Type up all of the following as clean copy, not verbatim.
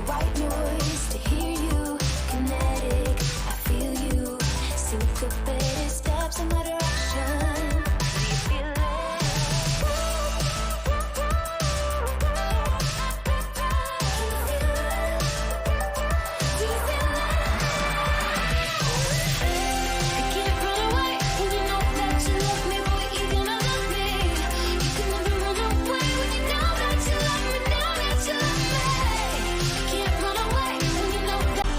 white noise to hear you. Kinetic, I feel you. Syncopated steps in my direction. Do you feel it? Do you feel it? I can't run away when you know that you love me, boy, you gonna love me. You can never run away when you know that you love me, know that you love me. I can't run away when you know that.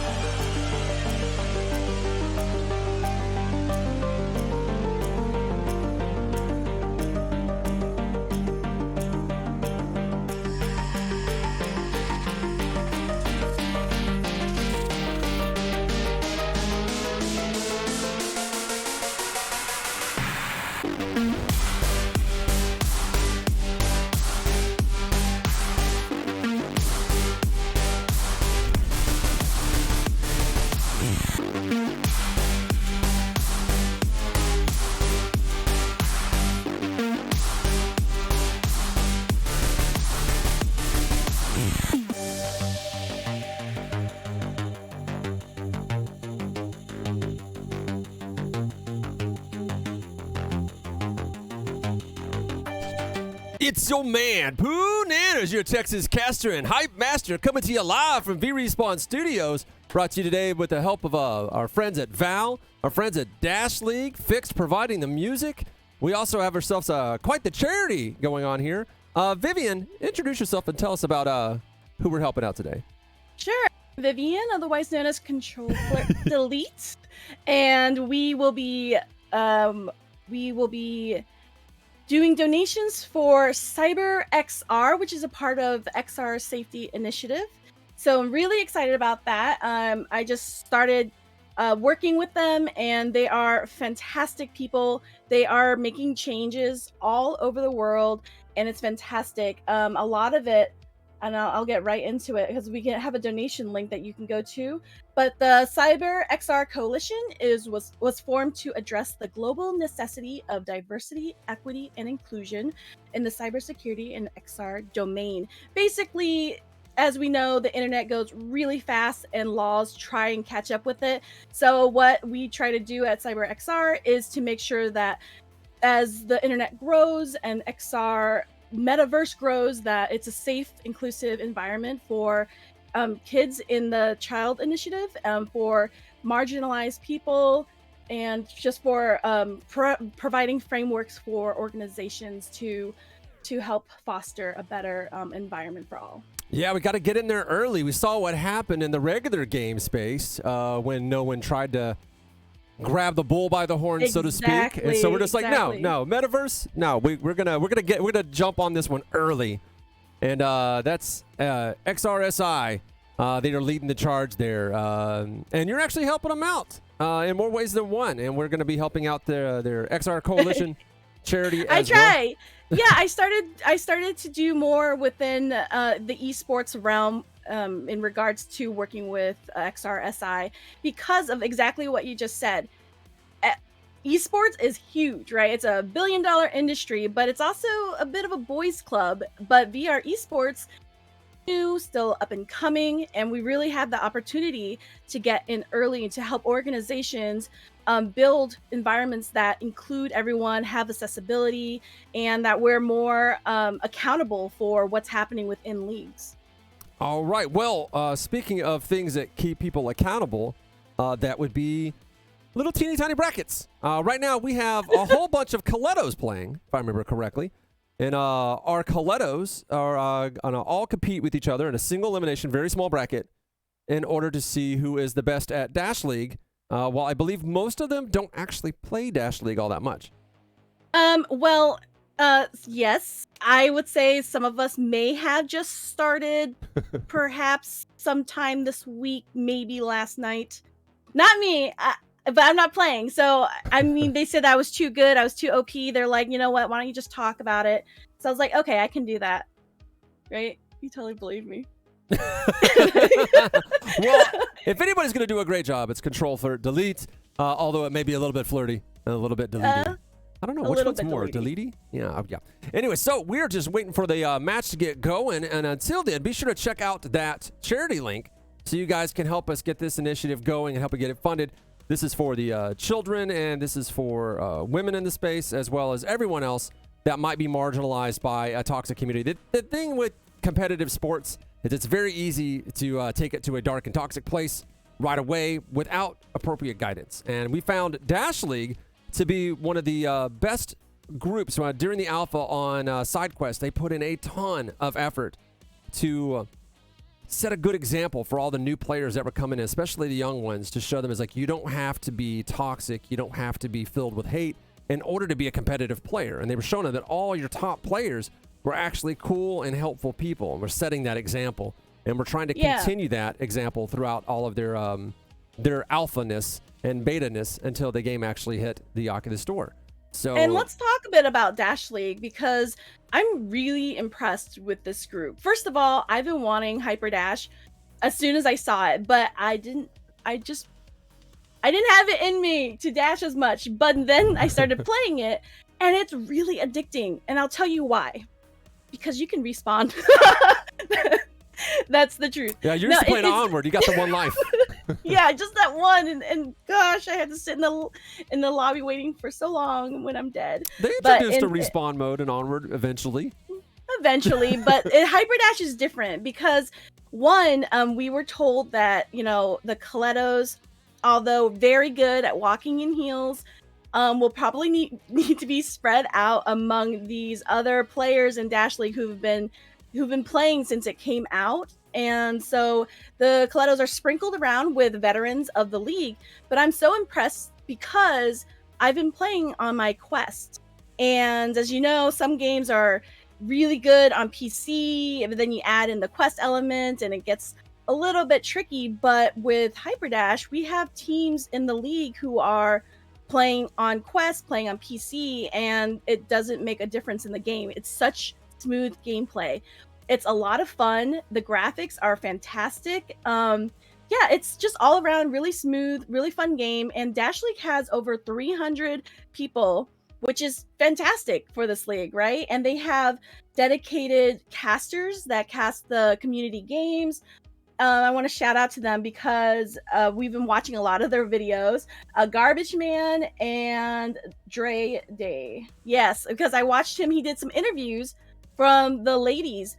It's your man, Pooh Nanners, your Texas caster and hype master, coming to you live from VRespawn Studios. Brought to you today with the help of our friends at VAL, our friends at Dash League, Fixed providing the music. We also have ourselves quite the charity going on here. Vivian, introduce yourself and tell us about who we're helping out today. Sure. Vivian, otherwise known as Control Delete, and we will be doing donations for CyberXR, which is a part of XR Safety Initiative. So I'm really excited about that. I just started working with them, and they are fantastic people. They are making changes all over the world, and it's fantastic. A lot of it, and I'll get right into it because we can have a donation link that you can go to. But the CyberXR Coalition was formed to address the global necessity of diversity, equity, and inclusion in the cybersecurity and XR domain. Basically, as we know, the internet goes really fast and laws try and catch up with it. So what we try to do at CyberXR is to make sure that as the internet grows and XR metaverse grows, that it's a safe, inclusive environment for kids in the child initiative, for marginalized people, and just for providing frameworks for organizations to help foster a better environment for all. Yeah, we got to get in there early. We saw what happened in the regular game space when no one tried to grab the bull by the horn, so to speak. And so we're just like, no, metaverse, no. We're gonna jump on this one early, and that's XRSI. They are leading the charge there, and you're actually helping them out in more ways than one. And we're gonna be helping out their XR Coalition charity. I as try. Well. Yeah, I started to do more within the esports realm. In regards to working with XRSI, because of exactly what you just said. Esports is huge, right? It's a billion-dollar industry, but it's also a bit of a boys' club. But VR esports, new, still up and coming, and we really have the opportunity to get in early and to help organizations build environments that include everyone, have accessibility, and that we're more accountable for what's happening within leagues. All right. Well, speaking of things that keep people accountable, that would be little teeny tiny brackets. Right now, we have a whole bunch of Killettos playing, if I remember correctly. And our Killettos are going to all compete with each other in a single elimination, very small bracket, in order to see who is the best at Dash League. While I believe most of them don't actually play Dash League all that much. Yes, I would say some of us may have just started, perhaps sometime this week, maybe last night. Not me, but I'm not playing. So, I mean, they said I was too good, I was too OP. They're like, you know what, why don't you just talk about it? So I was like, okay, I can do that. Right? You totally believe me. Well, if anybody's going to do a great job, it's Control Delete, although it may be a little bit flirty, a little bit deleted. I don't know A which little one's bit more, deleting. Deleting? Yeah, yeah. Anyway, so we're just waiting for the match to get going, and until then, be sure to check out that charity link so you guys can help us get this initiative going and help us get it funded. This is for the children, and this is for women in the space, as well as everyone else that might be marginalized by a toxic community. The thing with competitive sports is it's very easy to take it to a dark and toxic place right away without appropriate guidance. And we found Dash League to be one of the best groups. During the alpha on SideQuest, they put in a ton of effort to set a good example for all the new players that were coming in, especially the young ones, to show them as like, you don't have to be toxic, you don't have to be filled with hate in order to be a competitive player. And they were showing them that all your top players were actually cool and helpful people, and we're setting that example, and we're trying to continue that example throughout all of their alpha-ness and beta-ness until the game actually hit the store. So, and let's talk a bit about Dash League, because I'm really impressed with this group. First of all, I've been wanting Hyperdash as soon as I saw it, but I didn't have it in me to dash as much. But then I started playing it, and it's really addicting. And I'll tell you why. Because you can respawn. That's the truth. Yeah, you're just playing Onward. You got the one life. Yeah, just that one, and gosh, I had to sit in the lobby waiting for so long when I'm dead. They introduced a respawn mode in Onward eventually. But Hyperdash is different because one, we were told that the Killettos, although very good at walking in heels, will probably need to be spread out among these other players in Dash League who've been playing since it came out. And so the Killettos are sprinkled around with veterans of the league. But I'm so impressed because I've been playing on my Quest. And as you know, some games are really good on PC, but then you add in the Quest element and it gets a little bit tricky. But with Hyperdash, we have teams in the league who are playing on Quest, playing on PC, and it doesn't make a difference in the game. It's such smooth gameplay. It's a lot of fun. The graphics are fantastic. It's just all around really smooth, really fun game. And Dash League has over 300 people, which is fantastic for this league, right? And they have dedicated casters that cast the community games. I want to shout out to them because we've been watching a lot of their videos. Garbage Man and Dre Day. Yes, because I watched him. He did some interviews from the ladies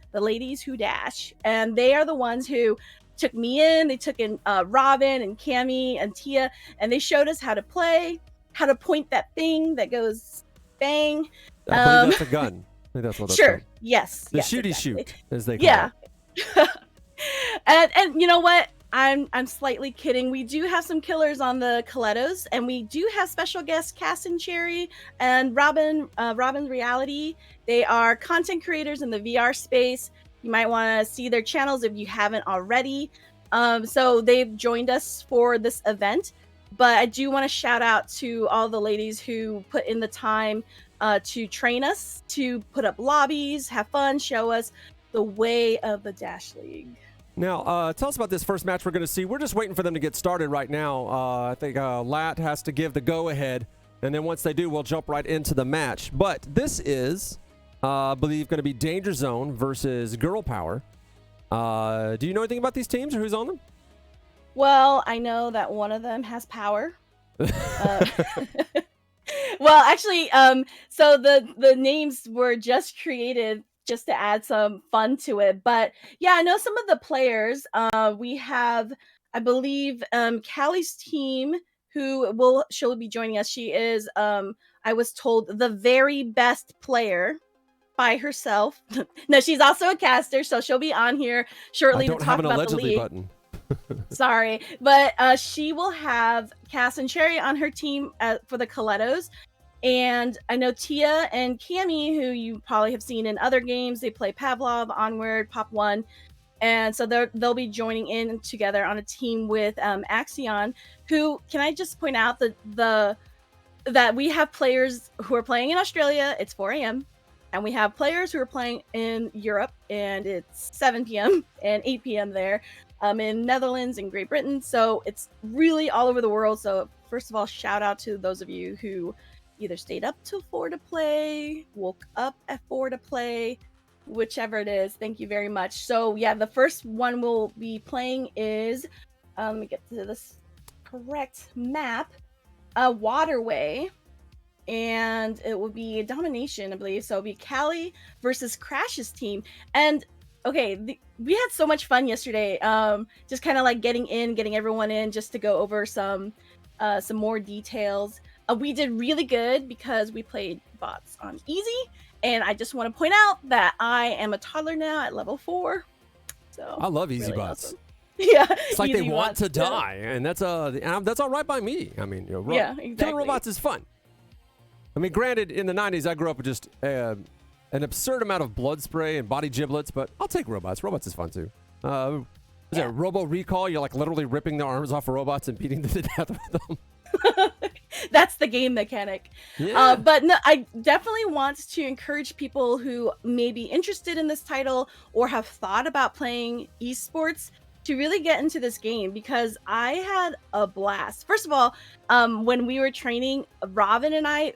who dash, and they are the ones who took me in. They took in Robin and Cammy and Tia, and they showed us how to play, how to point that thing that goes bang. I believe that's a gun. I think that's what that's sure. called. Yes. The yes, shooty exactly. shoot, as they call it. And you know what? I'm slightly kidding. We do have some killers on the Killettos, and we do have special guests Cass and Cherry and Robin's Reality. They are content creators in the VR space. You might want to see their channels if you haven't already. So they've joined us for this event. But I do want to shout out to all the ladies who put in the time to train us, to put up lobbies, have fun, show us the way of the Dash League. Now, tell us about this first match we're going to see. We're just waiting for them to get started right now. I think Lat has to give the go-ahead, and then once they do, we'll jump right into the match. But this is, I believe, going to be Danger Zone versus Girl Power. Do you know anything about these teams or who's on them? Well, I know that one of them has power. Well, actually, so the names were just created just to add some fun to it. But yeah, I know some of the players. We have, I believe, Callie's team, she'll be joining us. She is, I was told, the very best player by herself. No, she's also a caster, so she'll be on here shortly to talk about the league. Button. Sorry, but she will have Cass and Cherry on her team for the Killettos. And I know Tia and Cammy, who you probably have seen in other games, they play Pavlov, Onward, Pop 1. And so they'll be joining in together on a team with Axion, who, can I just point out that we have players who are playing in Australia, it's 4 a.m., and we have players who are playing in Europe, and it's 7 p.m. and 8 p.m. there, in Netherlands and Great Britain. So it's really all over the world. So first of all, shout out to those of you who either stayed up till 4 to play, woke up at 4 to play, whichever it is. Thank you very much. So yeah, the first one we'll be playing is, let me get to this correct map, Waterway, and it will be domination, I believe. So it'll be Callie versus Crash's team. And okay, we had so much fun yesterday, just kind of like getting everyone in just to go over some more details. We did really good because we played bots on easy, and I just want to point out that I am a toddler now at level 4. So I love easy really bots. Awesome. Yeah, it's like they easy want bots, to die, and that's all right by me. I mean, yeah, exactly. Killing robots is fun. I mean, granted, in the 90s, I grew up with just an absurd amount of blood spray and body giblets, but I'll take robots. Robots is fun too. Is it Robo Recall? You're like literally ripping the arms off of robots and beating them to death with them. That's the game mechanic. Yeah. But no, I definitely want to encourage people who may be interested in this title or have thought about playing esports to really get into this game, because I had a blast. First of all, when we were training, Robin and I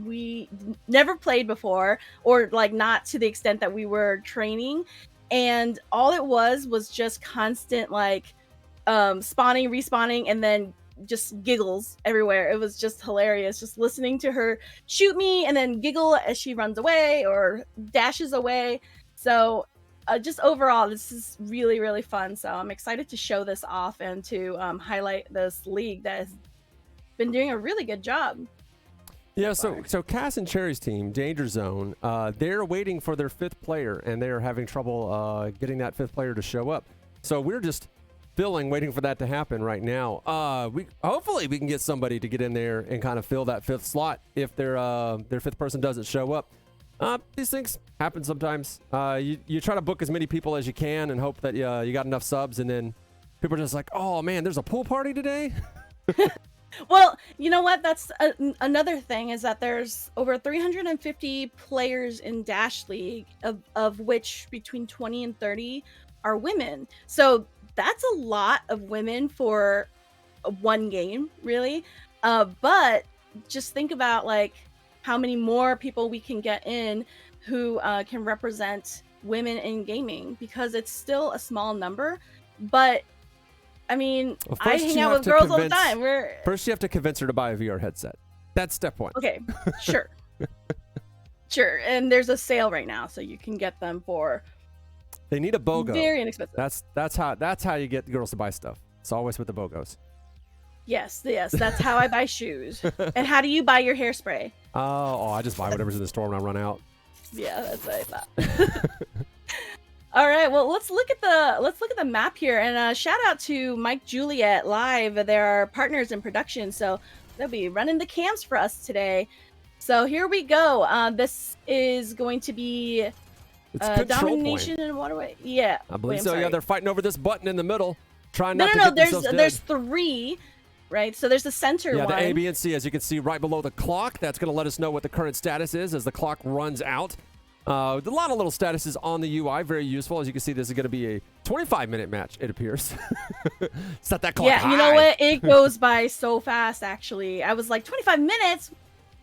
we never played before, or like not to the extent that we were training, and all it was just constant like spawning, respawning, and then just giggles everywhere. It was just hilarious just listening to her shoot me and then giggle as she runs away or dashes away. So just overall, this is really, really fun. So I'm excited to show this off and to highlight this league that has been doing a really good job. Yeah, so Cass and Cherry's team, Danger Zone, they're waiting for their 5th player, and they are having trouble getting that 5th player to show up. So we're just waiting for that to happen right now. Hopefully we can get somebody to get in there and kind of fill that 5th slot if their 5th person doesn't show up. These things happen sometimes. You try to book as many people as you can and hope that you got enough subs, and then people are just like, oh man, there's a pool party today. Well, you know what? That's another thing, is that there's over 350 players in Dash League, of which between 20 and 30 are women. So that's a lot of women for one game, really. But just think about like how many more people we can get in who can represent women in gaming, because it's still a small number. But I mean, I hang out with girls all the time. First, you have to convince her to buy a VR headset. That's step 1. Okay, sure. Sure, and there's a sale right now, so you can get them for... They need a BOGO. Very inexpensive. That's how you get girls to buy stuff. It's always with the BOGOs. Yes, that's how I buy shoes. And how do you buy your hairspray? Oh, I just buy whatever's in the store when I run out. Yeah, that's what I thought. All right, well, let's look at the map here, and shout out to Mike Juliet Live. They're our partners in production, so they'll be running the cams for us today. So here we go. This is going to be domination and waterway. Yeah, I believe so. Yeah, they're fighting over this button in the middle, trying not to No, get there's 3, right? So there's the center one. Yeah, the A, B, and C, as you can see right below the clock. That's going to let us know what the current status is as the clock runs out. A lot of little statuses on the UI, very useful. As you can see, this is going to be a 25-minute match, it appears. Set that clock high. You know what? It goes by so fast, actually. I was like, 25 minutes?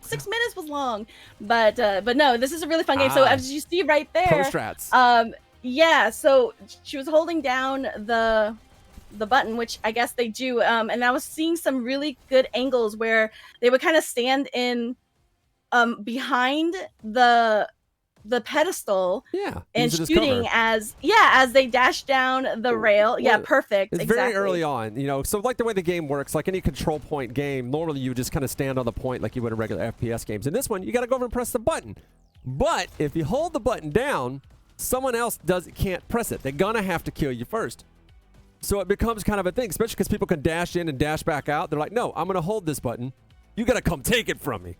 6 minutes was long. But no, this is a really fun game. So as you see right there... Pro strats. Yeah, so she was holding down the button, which I guess they do. And I was seeing some really good angles where they would kind of stand in behind the pedestal, and shooting as they dash down the rail. Yeah, perfect. It's very early on, so like the way the game works, like any control point game, normally you just kind of stand on the point like you would in regular FPS games. In this one, you got to go over and press the button. But if you hold the button down, someone else can't press it. They're gonna have to kill you first. So it becomes kind of a thing, especially because people can dash in and dash back out. They're like, no, I'm gonna hold this button. You gotta come take it from me.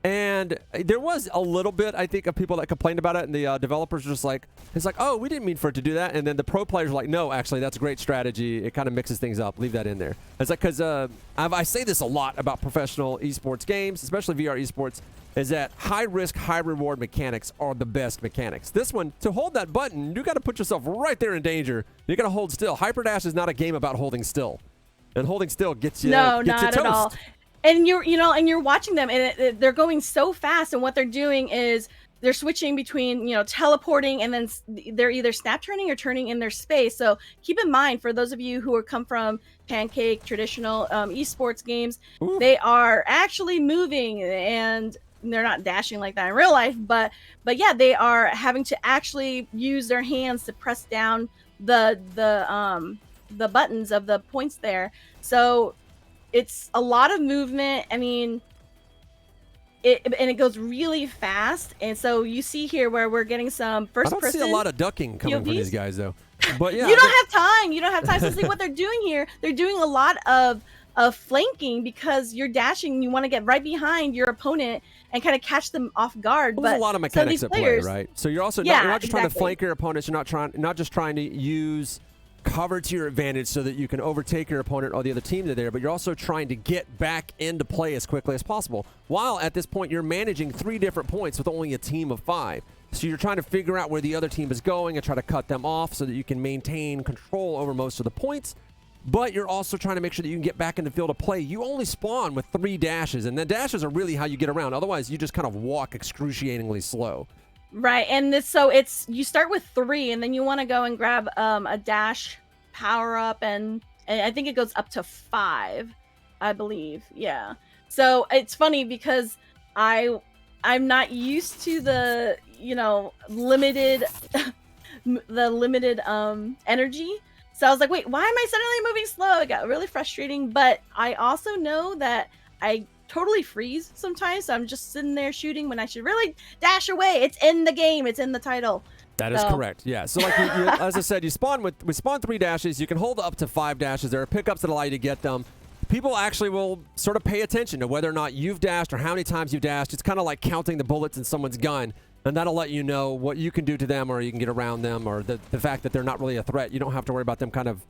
And there was a little bit, I think, of people that complained about it, and the developers were just like, it's like, oh, we didn't mean for it to do that. And then the pro players were like, no, actually, that's a great strategy. It kind of mixes things up. Leave that in there. It's like, because I say this a lot about professional esports games, especially VR esports, is that high risk, high reward mechanics are the best mechanics. This one, to hold that button, you got to put yourself right there in danger. You got to hold still. Hyperdash is not a game about holding still. And holding still gets you not toast. at all. and you're watching them, and they're going so fast, and what they're doing is they're switching between teleporting, and then they're either snap turning or turning in their space. So keep in mind, for those of you who come from pancake traditional esports games, Ooh. they are actually moving, and they're not dashing like that in real life, but yeah, they are having to actually use their hands to press down the buttons of the points there. So it's a lot of movement. I mean, it goes really fast, and so you see here where we're getting some first person. I don't see a lot of ducking coming from these guys though. But yeah, you don't have time. You don't have time to see what they're doing here. They're doing a lot of flanking, because you're dashing. You want to get right behind your opponent and kind of catch them off guard. Well, there's a lot of mechanics at play, right? So you're also you're not just trying to flank your opponents. You're not just trying to use cover to your advantage so that you can overtake your opponent or the other team there, but you're also trying to get back into play as quickly as possible, while at this point you're managing 3 different points with only a team of 5. So you're trying to figure out where the other team is going and try to cut them off so that you can maintain control over most of the points, but you're also trying to make sure that you can get back in the field of play. You only spawn with 3 dashes, and the dashes are really how you get around. Otherwise, you just kind of walk excruciatingly slow. Right, and it's you start with 3, and then you want to go and grab a dash power up, and I think it goes up to 5, I believe. Yeah. So it's funny because I'm not used to the limited energy. So I was like, wait, why am I suddenly moving slow? It got really frustrating, but I also know that I totally freeze sometimes, so I'm just sitting there shooting when I should really dash away. It's in the game. It's in the title. That is correct. Yeah. So like as I said, we spawn 3 dashes. You can hold up to 5 dashes. There are pickups that allow you to get them. People actually will sort of pay attention to whether or not you've dashed or how many times you've dashed. It's kind of like counting the bullets in someone's gun, and that'll let you know what you can do to them, or you can get around them, or the fact that they're not really a threat. You don't have to worry about them kind of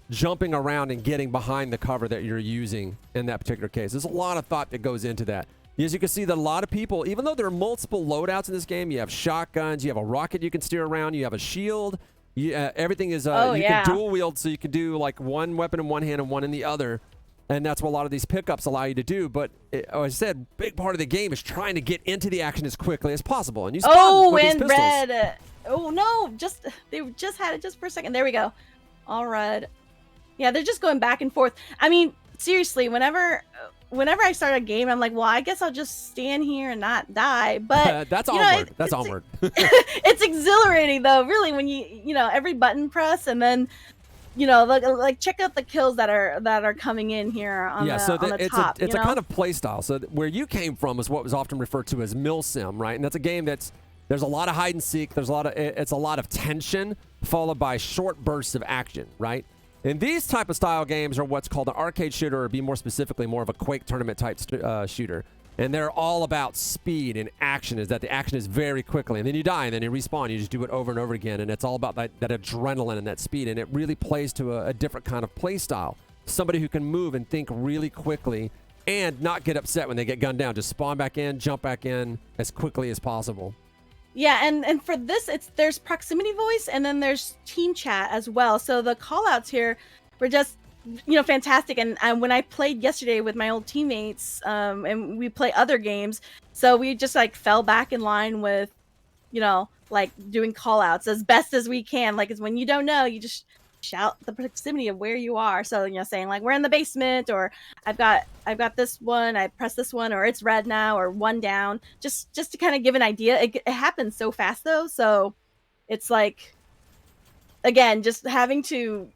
jumping around and getting behind the cover that you're using in that particular case. There's a lot of thought that goes into that. As you can see, that a lot of people, even though there are multiple loadouts in this game, you have shotguns, you have a rocket you can steer around, you have a shield, everything is can dual wield, so you can do like one weapon in one hand and one in the other, and that's what a lot of these pickups allow you to do. But as I said, big part of the game is trying to get into the action as quickly as possible. And you spawn with these pistols. Red. Oh no, they just had it just for a second. There we go. All red. Yeah, they're just going back and forth. I mean, seriously, whenever I start a game, I'm like, well, I guess I'll just stand here and not die. But that's onward. That's onward. It's exhilarating though, really, when you every button press, and then like check out the kills that are coming in here on the top. It's a kind of play style. So where you came from is what was often referred to as milsim, right? And that's a game there's a lot of hide and seek. It's a lot of tension followed by short bursts of action, right? And these type of style games are what's called an arcade shooter, or be more specifically, more of a Quake tournament type shooter. And they're all about speed and action, is that the action is very quickly. And then you die, and then you respawn. You just do it over and over again. And it's all about that adrenaline and that speed. And it really plays to a different kind of play style. Somebody who can move and think really quickly and not get upset when they get gunned down. Just spawn back in, jump back in as quickly as possible. Yeah, and for this, there's proximity voice, and then there's team chat as well. So the call-outs here were just, fantastic. And when I played yesterday with my old teammates, and we play other games, so we just like fell back in line with, like doing call-outs as best as we can. Like, it's when you don't know, you just shout the proximity of where you are. So saying like, we're in the basement, or I've got this one, I press this one, or it's red now, or one down, just to kind of give an idea. It happens so fast though, so it's like, again, just having to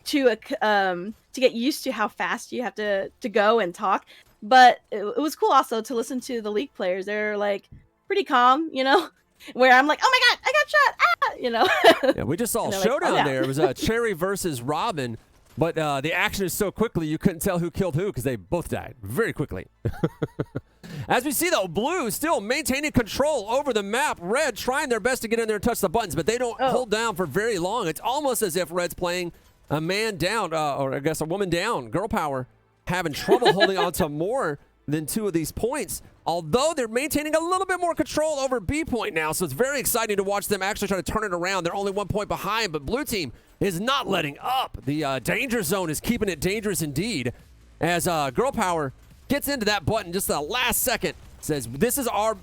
get used to how fast you have to go and talk. But it was cool also to listen to the League players. They're like pretty calm, where I'm like, oh my god, I got shot, Yeah, we just saw a showdown there. It was Cherry versus Robin, but the action is so quickly you couldn't tell who killed who because they both died very quickly. As we see, though, blue still maintaining control over the map. Red trying their best to get in there and touch the buttons, but they don't hold down for very long. It's almost as if Red's playing a man down, or I guess a woman down, girl power, having trouble holding on to more than 2 of these points, although they're maintaining a little bit more control over B point now, so it's very exciting to watch them actually try to turn it around. They're only 1 point behind, but blue team is not letting up. The danger zone is keeping it dangerous indeed, as Girl Power gets into that button just the last second. Says, this is our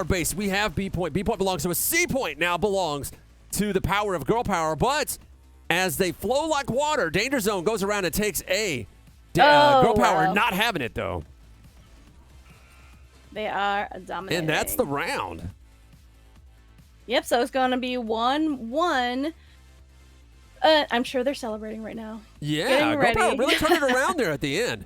base. We have B point. B point belongs to us. C point now belongs to the power of Girl Power. But as they flow like water, Danger Zone goes around and takes A. Girl Power not having it, though. They are dominating. And that's the round. Yep, so it's going to be 1-1. I'm sure they're celebrating right now. Yeah, Girl Power really turned it around there at the end.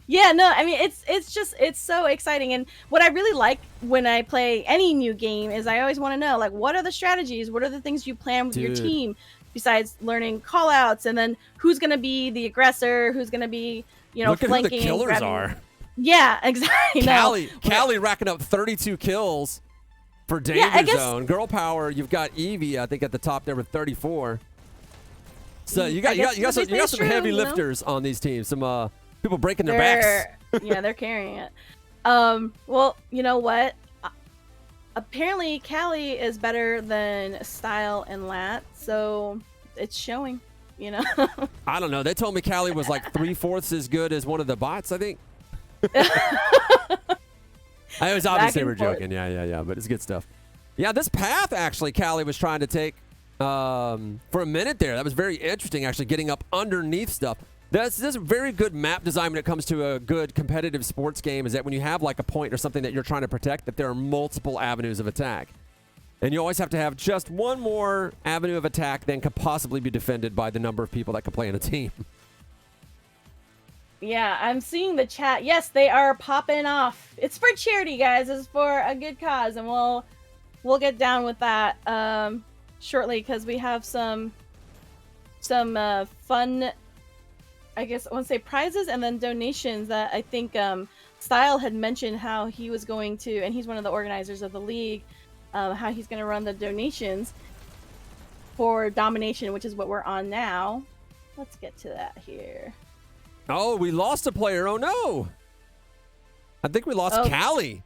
Yeah, no, I mean, it's so exciting. And what I really like when I play any new game is I always want to know, like, what are the strategies? What are the things you plan with your team besides learning call outs? And then who's going to be the aggressor? Who's going to be, Look flanking? Look at who the killers are. Yeah, exactly. Callie racking up 32 kills for Danger Zone. Girl Power, you've got Evie, I think, at the top there with 34. So you got some heavy lifters on these teams. Some people breaking their backs. Yeah, they're carrying it. Well, you know what? Apparently, Callie is better than Style and Lat, so it's showing. I don't know. They told me Callie was like 3/4 as good as one of the bots, I think. I was obviously they were joking. Yeah. But it's good stuff. Yeah, this path actually Callie was trying to take for a minute there. That was very interesting, actually, getting up underneath stuff. This is a very good map design when it comes to a good competitive sports game, is that when you have like a point or something that you're trying to protect, that there are multiple avenues of attack. And you always have to have just one more avenue of attack than could possibly be defended by the number of people that can play in a team. Yeah, I'm seeing the chat. Yes, they are popping off. It's for charity, guys. It's for a good cause, and we'll get down with that shortly, because we have some fun, I guess I want to say, prizes and then donations that I think Style had mentioned how he was going to, and he's one of the organizers of the league, how he's going to run the donations for Domination, which is what we're on now. Let's get to that here. Oh, we lost a player. Oh, no. I think we lost Callie.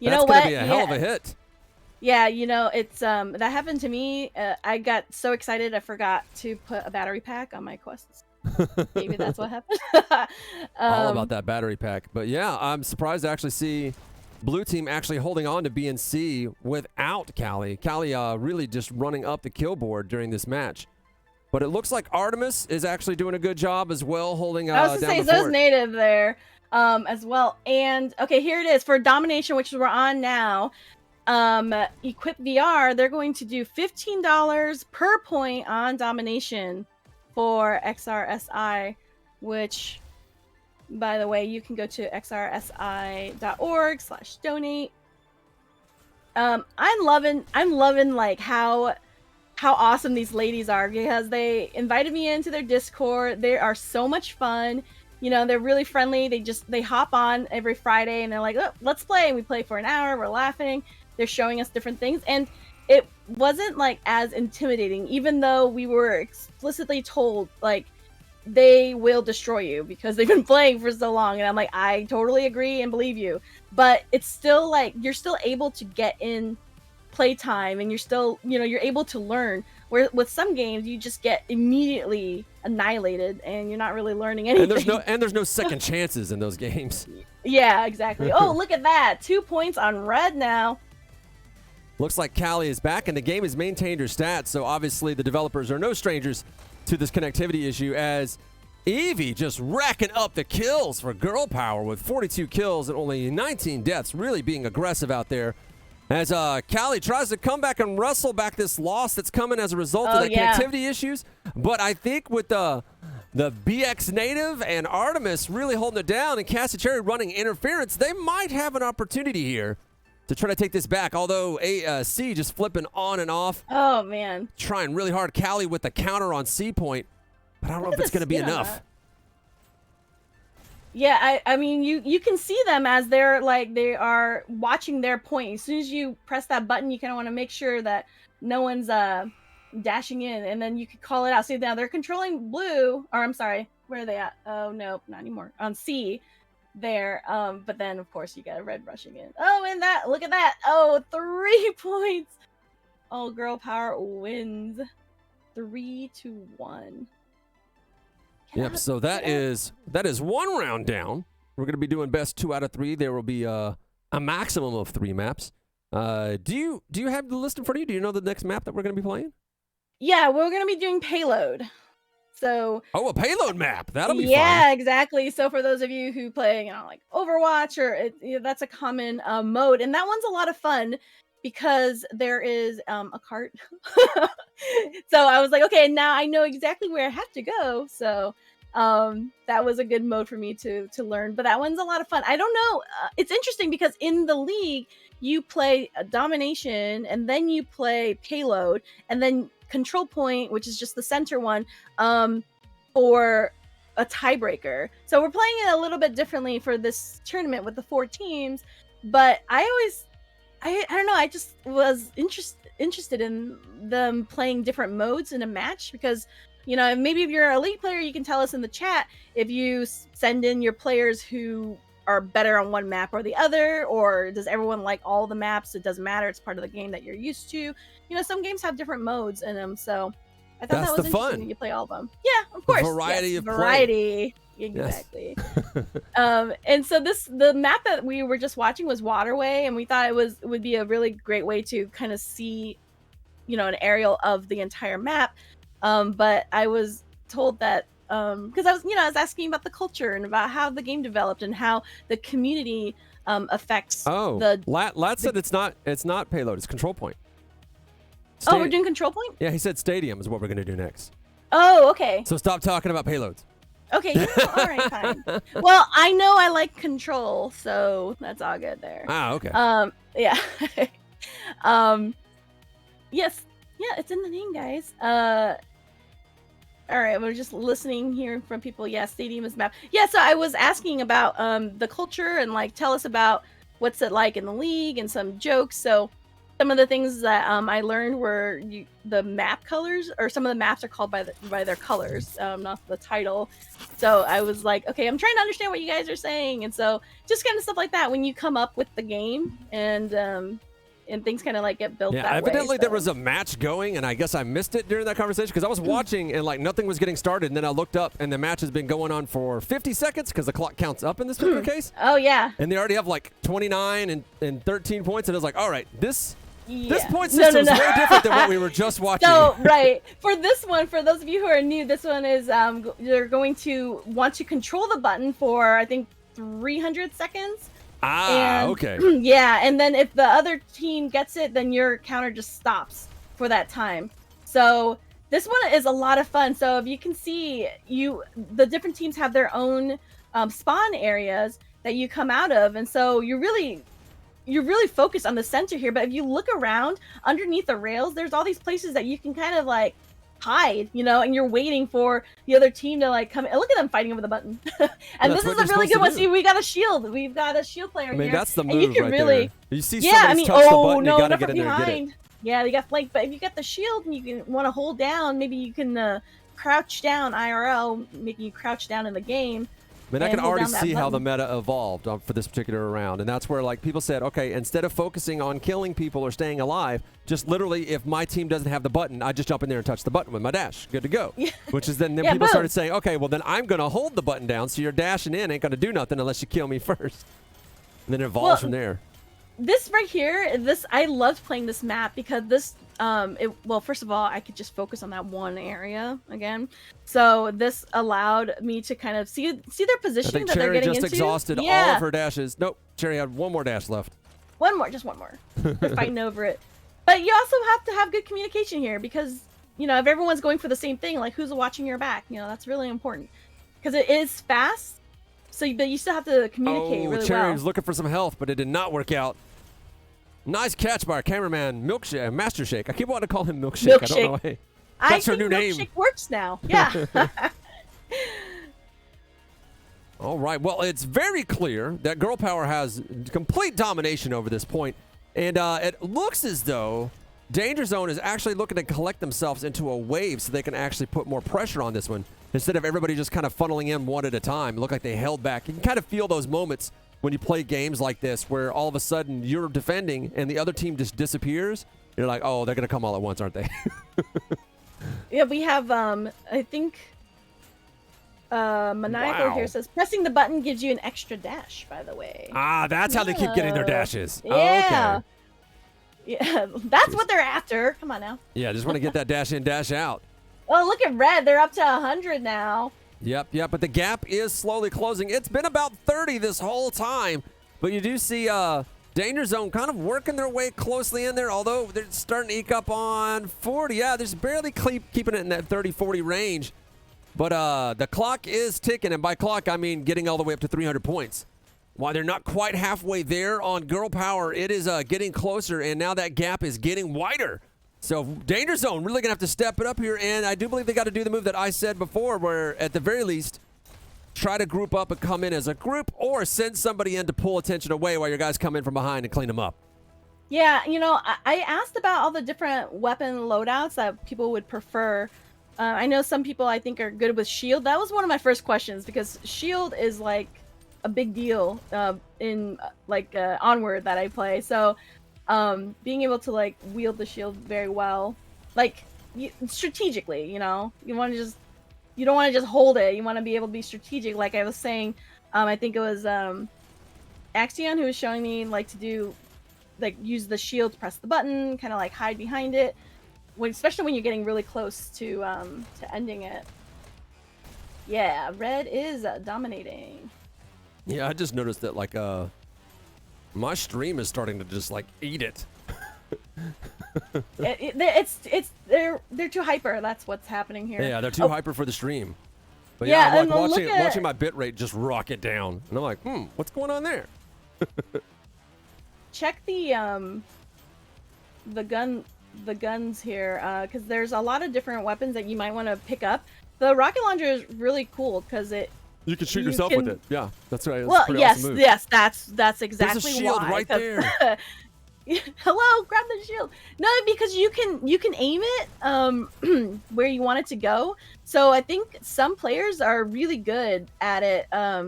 That's going to be a hell of a hit. Yeah, it's that happened to me. I got so excited I forgot to put a battery pack on my quests. Maybe that's what happened. All about that battery pack. But yeah, I'm surprised to actually see Blue Team actually holding on to BNC without Callie. Callie really just running up the kill board during this match. But it looks like Artemis is actually doing a good job as well, holding I was down to say, those native there as well. And okay, here it is for Domination, which we're on now. Equip VR, they're going to do $15 per point on Domination for XRSI, which, by the way, you can go to xrsi.org/donate. I'm loving like how awesome these ladies are, because they invited me into their Discord. They are so much fun. They're really friendly. They hop on every Friday and they're like, oh, let's play. And we play for an hour. We're laughing. They're showing us different things. And it wasn't like as intimidating, even though we were explicitly told like they will destroy you because they've been playing for so long. And I'm like, I totally agree and believe you. But it's still like you're still able to get in playtime, and you're still, you're able to learn. Where with some games you just get immediately annihilated and you're not really learning anything. And there's no second chances in those games. Yeah, exactly. Oh, look at that. 2 points on red now. Looks like Callie is back, and the game has maintained her stats, so obviously the developers are no strangers to this connectivity issue, as Evie just racking up the kills for Girl Power with 42 kills and only 19 deaths, really being aggressive out there. As Callie tries to come back and wrestle back this loss that's coming as a result of the connectivity issues. But I think with the BX native and Artemis really holding it down and Cassicherry running interference, they might have an opportunity here to try to take this back. Although C just flipping on and off. Oh, man. Trying really hard. Callie with the counter on C point. But I don't know if it's going to be enough. Yeah, I mean, you can see them as they are watching their point. As soon as you press that button, you kind of want to make sure that no one's dashing in, and then you can call it out. See, now they're controlling blue, or I'm sorry, where are they at? Oh, no, not anymore. On C there, but then, of course, you got a red rushing in. Oh, and that, look at that. Oh, 3 points. Oh, Girl Power wins 3-1. Yep. So that is one round down. We're going to be doing best 2 out of 3. There will be a maximum of 3 maps. Do you have the list in front of you? Do you know the next map that we're going to be playing? Yeah, we're going to be doing payload. So a payload map. That'll be fun. Yeah, exactly. So for those of you who play, like Overwatch, or that's a common mode, and that one's a lot of fun because there is a cart. So I was like, okay, now I know exactly where I have to go. So that was a good mode for me to learn. But that one's a lot of fun. I don't know. It's interesting because in the league you play domination, and then you play payload, and then control point, which is just the center one, or a tiebreaker. So we're playing it a little bit differently for this tournament with the 4 teams. But I don't know, I just was interested in them playing different modes in a match, because maybe if you're an elite player, you can tell us in the chat if you send in your players who are better on one map or the other, or does everyone like all the maps? It doesn't matter, it's part of the game that you're used to. Some games have different modes in them, so I thought that was interesting that you play all of them. Yeah, of course. Variety of variety. Exactly. Yes. And so the map that we were just watching was Waterway, and we thought it would be a really great way to kind of see, an aerial of the entire map. But I was told that because I was asking about the culture and about how the game developed and how the community affects Lat said it's not payload, it's control point. We're doing control point? Yeah, he said stadium is what we're going to do next. Oh, okay. So stop talking about payloads. Okay, all right, fine. Well, I know I like control, so that's all good there. Okay. Yeah. Yes. Yeah, it's in the name, guys. All right, we're just listening here from people. Yeah, stadium is map. Yeah, so I was asking about the culture and tell us about what's it like in the league and some jokes. So some of the things that I learned were the map colors, or some of the maps are called by their colors, not the title. So I was like, okay, I'm trying to understand what you guys are saying, and so just kind of stuff like that when you come up with the game, and things kind of get built. Yeah, evidently there was a match going, and I guess I missed it during that conversation because I was watching and nothing was getting started, and then I looked up and the match has been going on for 50 seconds because the clock counts up in this particular case. Oh yeah. And they already have 29 and 13 points, and I was like, all right, this point No. system is very different than what we were just watching. So, right. For this one, for those of you who are new, this one is you're going to want to control the button for, I think, 300 seconds. Okay. Yeah, and then if the other team gets it, then your counter just stops for that time. So this one is a lot of fun. So if you can see, the different teams have their own spawn areas that you come out of, and so you're really focused on the center here. But if you look around underneath the rails, there's all these places that you can kind of hide, and you're waiting for the other team to come. And look at them fighting over the button. And this is a really good one. See, we got a shield. We've got a shield player here. That's the move, and you can right really, there. You see somebody touch the button, you gotta get in there and get it. Yeah, they got flanked. But if you got the shield and you can want to hold down, maybe you can crouch down IRL, making you crouch down in the game. I mean, I can already see how the meta evolved for this particular round, and that's where people said, okay, instead of focusing on killing people or staying alive, just literally, if my team doesn't have the button, I just jump in there and touch the button with my dash. Good to go. Yeah. Which is then people started saying, okay, well then I'm going to hold the button down, so your dashing in ain't going to do nothing unless you kill me first. And then it evolves from there. This right here, I loved playing this map because this, first of all, I could just focus on that one area again. So this allowed me to kind of see their positioning that they're getting into. Cherry just exhausted all of her dashes. Nope, Cherry had one more dash left. Just one more. They're fighting over it. But you also have to have good communication here because, if everyone's going for the same thing, who's watching your back, that's really important. Because it is fast, but you still have to communicate really Cherry well. was looking for some health, but it did not work out. Nice catch by our cameraman, Milkshake, Master Shake. I keep wanting to call him Milkshake. I don't know why. That's her new name. Milkshake works now. Yeah. All right. Well, it's very clear that Girl Power has complete domination over this point. And it looks as though Danger Zone is actually looking to collect themselves into a wave so they can actually put more pressure on this one. Instead of everybody just kind of funneling in one at a time. It looked like they held back. You can kind of feel those moments when you play games like this where all of a sudden you're defending and the other team just disappears. You're like, oh, they're going to come all at once, aren't they? Yeah, we have, I think, Maniacal Wow. here says pressing the button gives you an extra dash. By the way. Ah, that's how they keep getting their dashes. Yeah. Oh, okay. Yeah, that's what they're after. Come on now. Yeah, just want to get that dash in, dash out. Oh, look at Red. They're up to 100 now. Yep, but the gap is slowly closing. It's been about 30 this whole time, but you do see Danger Zone kind of working their way closely in there, although they're starting to eke up on 40. Yeah, they're just barely keeping it in that 30-40 range, but the clock is ticking, and by clock, I mean getting all the way up to 300 points. While they're not quite halfway there on Girl Power, it is getting closer, and now that gap is getting wider. So Danger Zone really going to have to step it up here, and I do believe they got to do the move that I said before, where at the very least, try to group up and come in as a group, or send somebody in to pull attention away while your guys come in from behind and clean them up. Yeah, you know, I asked about all the different weapon loadouts that people would prefer. I know some people I think are good with shield. That was one of my first questions, because shield is like a big deal in like Onward that I play. So being able to like wield the shield very well, like strategically, you know, you don't want to just hold it. You want to be able to be strategic. Like I was saying, I think it was Axion who was showing me like to do, like use the shield to press the button, kind of like hide behind it, especially when you're getting really close to ending it. Yeah, Red is dominating. Yeah, I just noticed that like my stream is starting to just like eat it. They're too hyper. That's what's happening here. Yeah, they're too hyper for the stream. But yeah, yeah, I'm like and watching my bitrate just rocket down, and I'm like, what's going on there? Check the guns here, because there's a lot of different weapons that you might want to pick up. The rocket launcher is really cool because you can shoot yourself with it. Yeah, that's right. That's well, yes, awesome move. Yes, that's exactly There's a shield why. right there. Hello, grab the shield. No, because you can aim it where you want it to go. So I think some players are really good at it.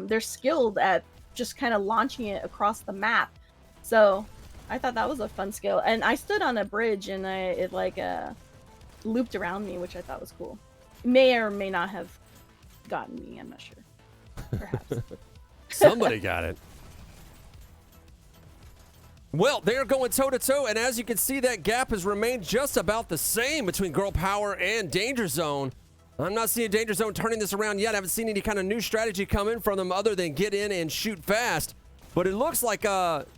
They're skilled at just kind of launching it across the map. So I thought that was a fun skill. And I stood on a bridge and it looped around me, which I thought was cool. May or may not have gotten me. I'm not sure. Perhaps. Somebody got it. Well, they're going toe-to-toe, and as you can see, that gap has remained just about the same between Girl Power and Danger Zone. I'm not seeing Danger Zone turning this around yet. I haven't seen any kind of new strategy come in from them other than get in and shoot fast. But it looks like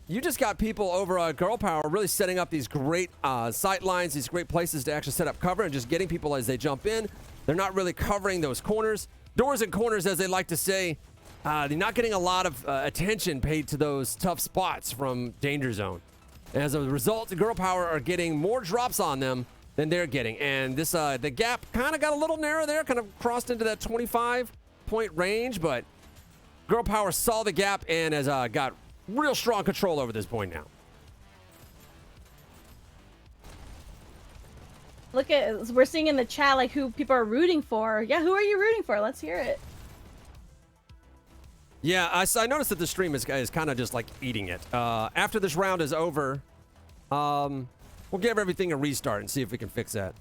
you just got people over Girl Power really setting up these great sight lines, these great places to actually set up cover, and just getting people as they jump in. They're not really covering those corners. Doors and corners, as they like to say. They're not getting a lot of attention paid to those tough spots from Danger Zone. As a result, the Girl Power are getting more drops on them than they're getting. And this the gap kind of got a little narrow there, kind of crossed into that 25-point range, but Girl Power saw the gap and has got real strong control over this point now. Look at, we're seeing in the chat like who people are rooting for. Yeah, who are you rooting for? Let's hear it. Yeah, I noticed that the stream is kind of just like eating it. After this round is over, we'll give everything a restart and see if we can fix that.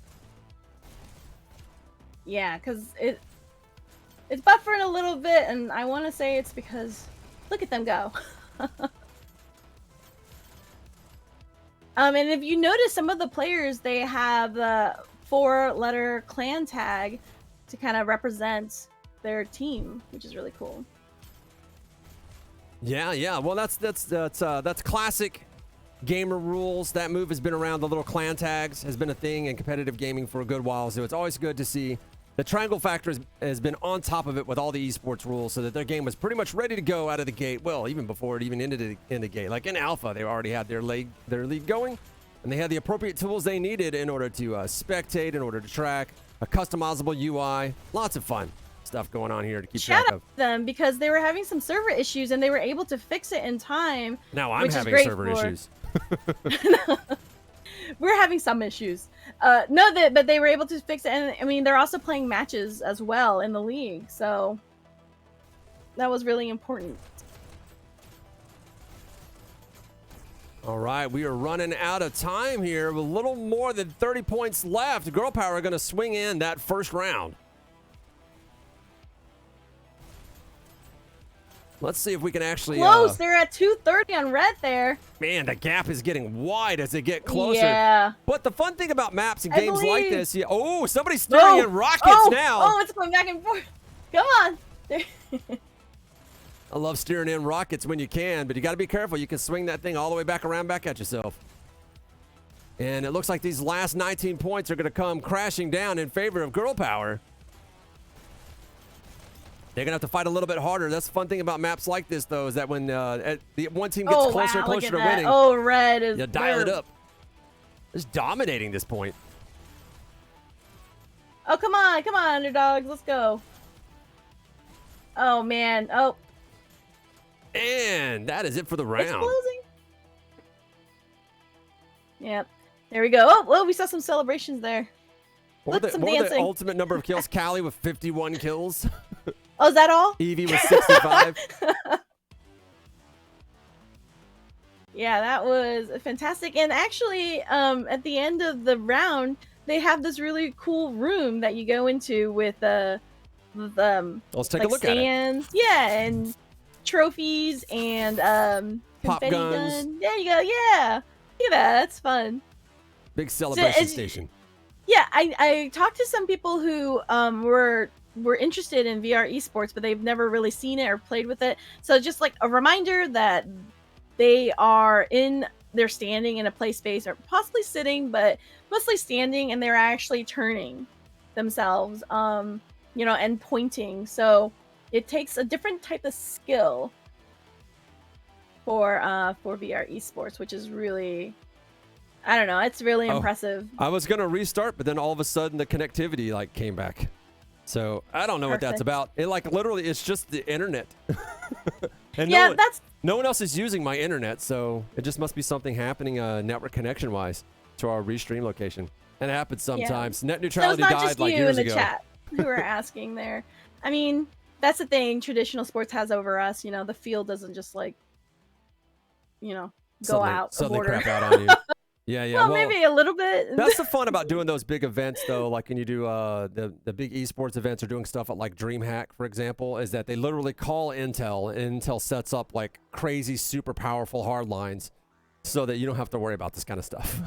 Yeah, because it's buffering a little bit, and I want to say it's because look at them go. And if you notice, some of the players, they have the 4-letter clan tag to kind of represent their team, which is really cool. Yeah. Well, that's classic gamer rules. That move has been around. The little clan tags has been a thing in competitive gaming for a good while. So it's always good to see the triangle factor has been on top of it with all the esports rules, so that their game was pretty much ready to go out of the gate. Well, even before it even ended in the gate. Like in alpha, they already had their league going, and they had the appropriate tools they needed in order to spectate, in order to track, a customizable UI. Lots of fun stuff going on here to keep track of. Them because they were having some server issues and they were able to fix it in time. Now I'm having server issues. We're having some issues. But they were able to fix it, and I mean they're also playing matches as well in the league, so that was really important. All right, we are running out of time here with a little more than 30 points left. Girl Power are going to swing in that first round. Let's see if we can actually. Close. They're at 230 on red there. Man, the gap is getting wide as they get closer. Yeah. But the fun thing about maps and I games like believe- this, oh, somebody's steering in rockets now. Oh, it's going back and forth. Come on. I love steering in rockets when you can, but you got to be careful. You can swing that thing all the way back around back at yourself. And it looks like these last 19 points are going to come crashing down in favor of girl power. They're going to have to fight a little bit harder. That's the fun thing about maps like this, though, is that when the one team gets closer and closer to winning, oh, red is you dial it up. Just dominating this point. Oh, come on, underdogs. Let's go. Oh, man. Oh. And that is it for the round. It's closing. Yep. There we go. Oh, well, we saw some celebrations there. What were Some the dancing. ultimate number of kills? Callie with 51 kills. Oh, is that all? Evie with 65. Yeah, that was fantastic. And actually, at the end of the round, they have this really cool room that you go into with Let's take like a look stands. at it. Yeah, and trophies and Pop confetti guns. gun. There you go. Yeah, look at that. That's fun. Big celebration it's- station. Yeah, I talked to some people who were interested in VR esports, but they've never really seen it or played with it. So just like a reminder that they're standing in a play space or possibly sitting, but mostly standing, and they're actually turning themselves, and pointing. So it takes a different type of skill for VR esports, which is really, I don't know, it's really impressive. I was gonna restart, but then all of a sudden the connectivity came back. So I don't know what that's about. It literally, it's just the internet. And yeah, no one else is using my internet, so it just must be something happening network connection wise to our restream location. And it happens sometimes. Net neutrality so it's not died just like you years in the ago. chat who are asking there. I mean, that's the thing traditional sports has over us. The field doesn't just go out of Suddenly order. crap out on you. Yeah. Well, maybe a little bit. That's the fun about doing those big events, though. Like when you do the big esports events or doing stuff at DreamHack, for example, is that they literally call Intel, and Intel sets up crazy, super powerful hard lines so that you don't have to worry about this kind of stuff.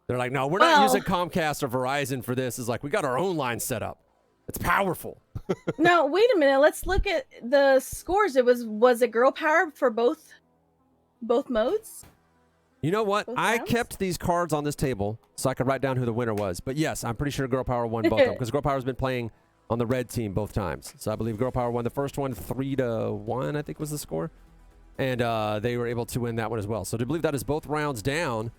They're like, no, we're not using Comcast or Verizon for this. It's we got our own line set up. It's powerful. No, wait a minute. Let's look at the scores. Was it girl power for both modes? You know what? Both I rounds? kept these cards on this table so I could write down who the winner was. But yes, I'm pretty sure Girl Power won both of them because Girl Power's been playing on the red team both times. So I believe Girl Power won the first one 3-1, I think was the score. And they were able to win that one as well. So I believe that is both rounds down.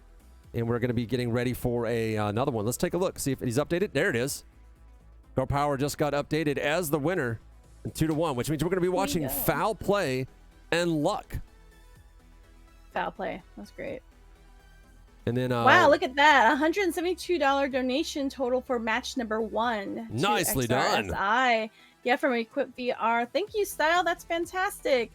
And we're going to be getting ready for another one. Let's take a look, see if he's updated. There it is. Girl Power just got updated as the winner, 2-1, which means we're going to be watching Foul Play and Luck. Foul play. That's great. And then wow, look at that. $172 donation total for match number 1. Nicely done. XRSI. Yeah, from Equip VR. Thank you, Style. That's fantastic.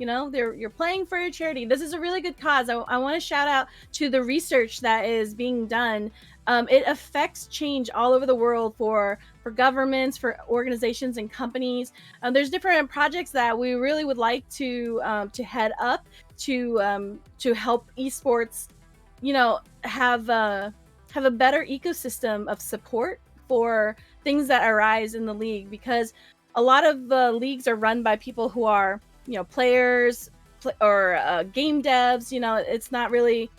You're playing for a charity. This is a really good cause. I want to shout out to the research that is being done. It affects change all over the world for governments, for organizations and companies. There's different projects that we really would like to head up to help esports, have a better ecosystem of support for things that arise in the league, because a lot of the leagues are run by people who are players or game devs. It's not really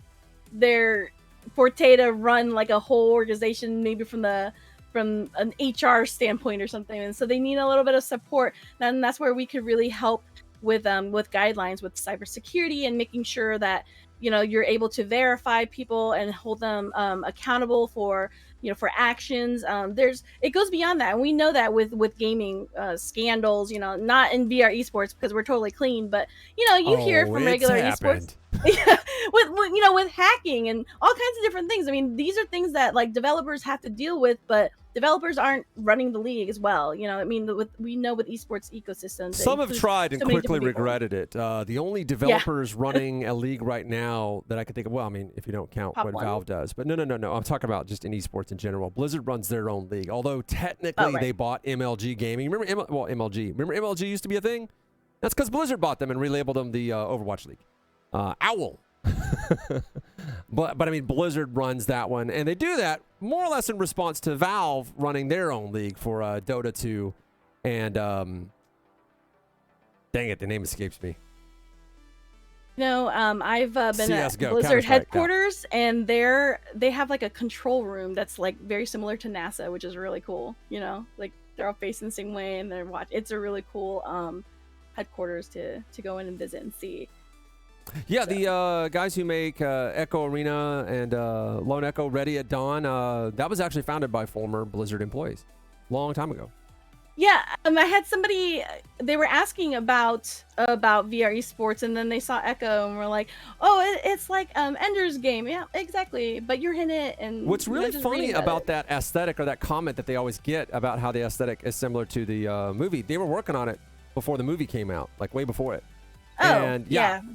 their forte to run a whole organization, maybe from an HR standpoint or something, and so they need a little bit of support. And that's where we could really help with guidelines with cybersecurity and making sure that you're able to verify people and hold them accountable for actions. It goes beyond that, and we know that with gaming scandals, not in VR esports because we're totally clean, but you hear it from regular esports. Yeah, with hacking and all kinds of different things. I mean, these are things that like developers have to deal with, but developers aren't running the league as well. I mean, we know with esports ecosystems, Some have tried and quickly regretted it. The only developers running a league right now that I can think of, well, I mean, if you don't count what Valve does, but no. I'm talking about just in esports in general. Blizzard runs their own league, although technically they bought MLG Gaming. Remember MLG? Remember MLG used to be a thing? That's because Blizzard bought them and relabeled them the Overwatch League. Owl. but I mean, Blizzard runs that one, and they do that more or less in response to Valve running their own league for Dota 2, and dang it, the name escapes me. I've been CS:GO, at Blizzard headquarters, and they have like a control room that's like very similar to NASA, which is really cool. Like they're all facing the same way, and it's a really cool headquarters to go in and visit and see. Yeah, so. The guys who make Echo Arena and Lone Echo Ready at Dawn, that was actually founded by former Blizzard employees, long time ago. Yeah, I had somebody, they were asking about VR esports, and then they saw Echo and were like, oh, it's like Ender's Game. Yeah, exactly, but you're in it. And what's really funny about that aesthetic, or that comment that they always get about how the aesthetic is similar to the movie, they were working on it before the movie came out, like way before it. Oh, and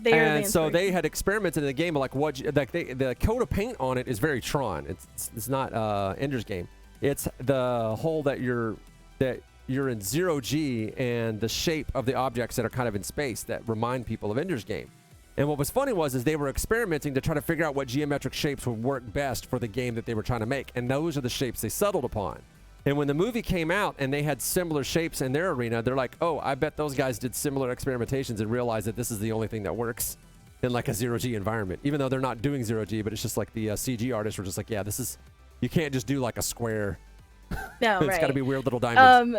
and so they had experimented in the game, like the coat of paint on it is very Tron. It's not Ender's Game. It's the hole that you're in 0G, and the shape of the objects that are kind of in space that remind people of Ender's Game. And what was funny is they were experimenting to try to figure out what geometric shapes would work best for the game that they were trying to make, and those are the shapes they settled upon. And when the movie came out and they had similar shapes in their arena, they're like, oh, I bet those guys did similar experimentations and realized that this is the only thing that works in like a 0G environment, even though they're not doing 0G, but it's just like the CG artists were just like, yeah, you can't just do like a square. No, It's got to be weird little diamonds.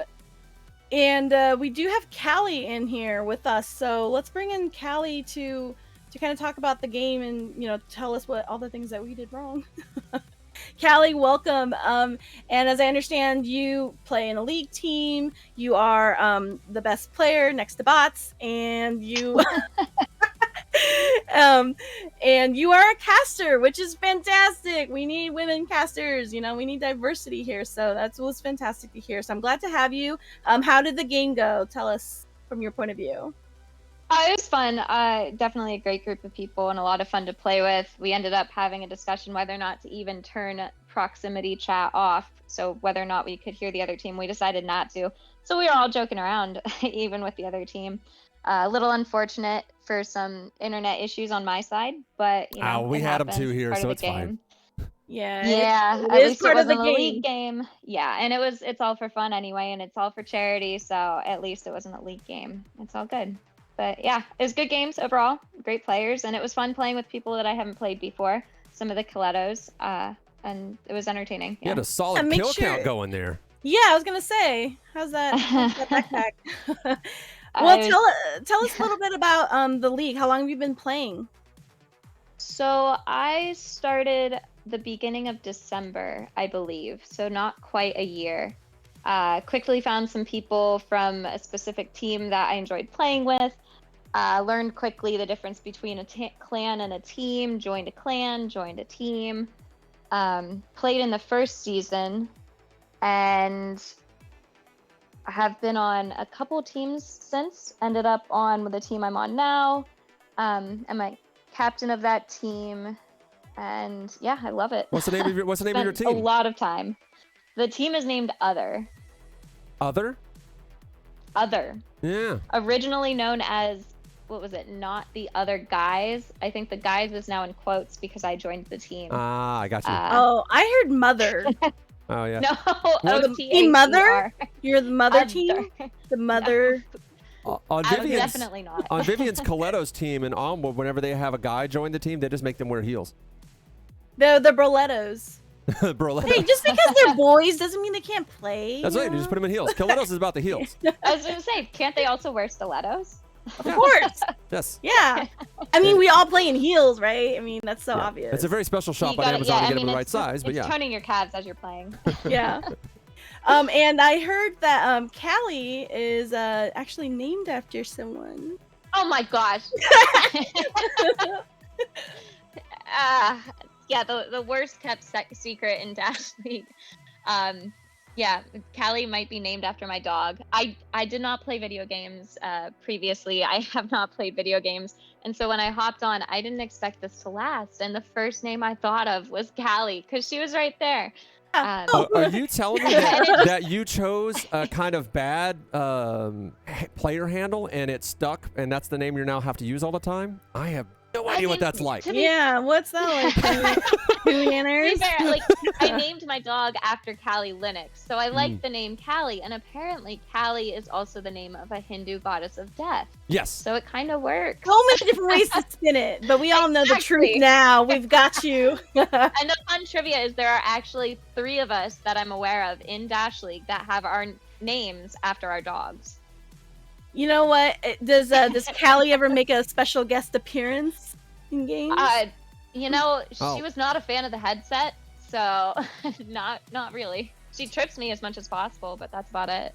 And we do have Callie in here with us, so let's bring in Callie to kind of talk about the game and tell us what all the things that we did wrong. Callie, welcome. And as I understand, you play in a league team. You are the best player next to bots, and you and you are a caster, which is fantastic. We need women casters. We need diversity here, so that was fantastic to hear. So I'm glad to have you. How did the game go? Tell us from your point of view. It was fun. Definitely a great group of people and a lot of fun to play with. We ended up having a discussion whether or not to even turn proximity chat off. So whether or not we could hear the other team, we decided not to. So we were all joking around, even with the other team. A little unfortunate for some internet issues on my side, but we had them too here, so it's fine. Yeah, at least part of the league game. Yeah, and it's all for fun anyway, and it's all for charity. So at least it wasn't a league game. It's all good. But yeah, it was good games overall, great players, and it was fun playing with people that I haven't played before, some of the Killettos, and it was entertaining. You had a solid kill count going there. Yeah, I was going to say, how's that backpack? Well, tell us a little bit about the league. How long have you been playing? So I started the beginning of December, I believe, so not quite a year. Quickly found some people from a specific team that I enjoyed playing with. Learned quickly the difference between a clan and a team, joined a clan, joined a team, played in the first season, and I have been on a couple teams since. Ended up on with the team I'm on now. I'm a captain of that team, and yeah, I love it. What's the name of your team? A lot of time. The team is named Other. Other? Other. Yeah. Originally known as, what was it? Not the Other Guys. I think the Guys is now in quotes because I joined the team. Ah, I got you. I heard Mother. Oh yeah. No, Team Mother? You're the Mother team? The Mother. No. Definitely not. On Vivian's Killettos team and Onward, whenever they have a guy join the team, they just make them wear heels. The Brolettos. Brolettos. Hey, just because they're boys doesn't mean they can't play. That's right. You just put them in heels. Killettos is about the heels. I was going to say, can't they also wear stilettos? Of course. Yes. Yeah. I mean, we all play in heels, right? I mean, that's so obvious. It's a very special shop on Amazon to get them the right size, but it's toning your calves as you're playing. Yeah. And I heard that Callie is actually named after someone. Oh my gosh. Yeah, the worst kept secret in Dash League. Yeah, Callie might be named after my dog. I did not play video games previously. I have not played video games. And so when I hopped on, I didn't expect this to last. And the first name I thought of was Callie because she was right there. Are you telling me that you chose a kind of bad player handle and it stuck and that's the name you now have to use all the time? I have no idea what that's like. Yeah, what's that like? Billionaires? Like, I named my dog after Kali Linux, so I like the name Kali, and apparently Kali is also the name of a Hindu goddess of death. Yes. So it kind of works. So many different ways to spin it, but we all know the truth now. We've got you. And the fun trivia is there are actually 3 of us that I'm aware of in Dash League that have our names after our dogs. You know what? Does Callie ever make a special guest appearance in games? You know, she was not a fan of the headset, so not really. She trips me as much as possible, but that's about it.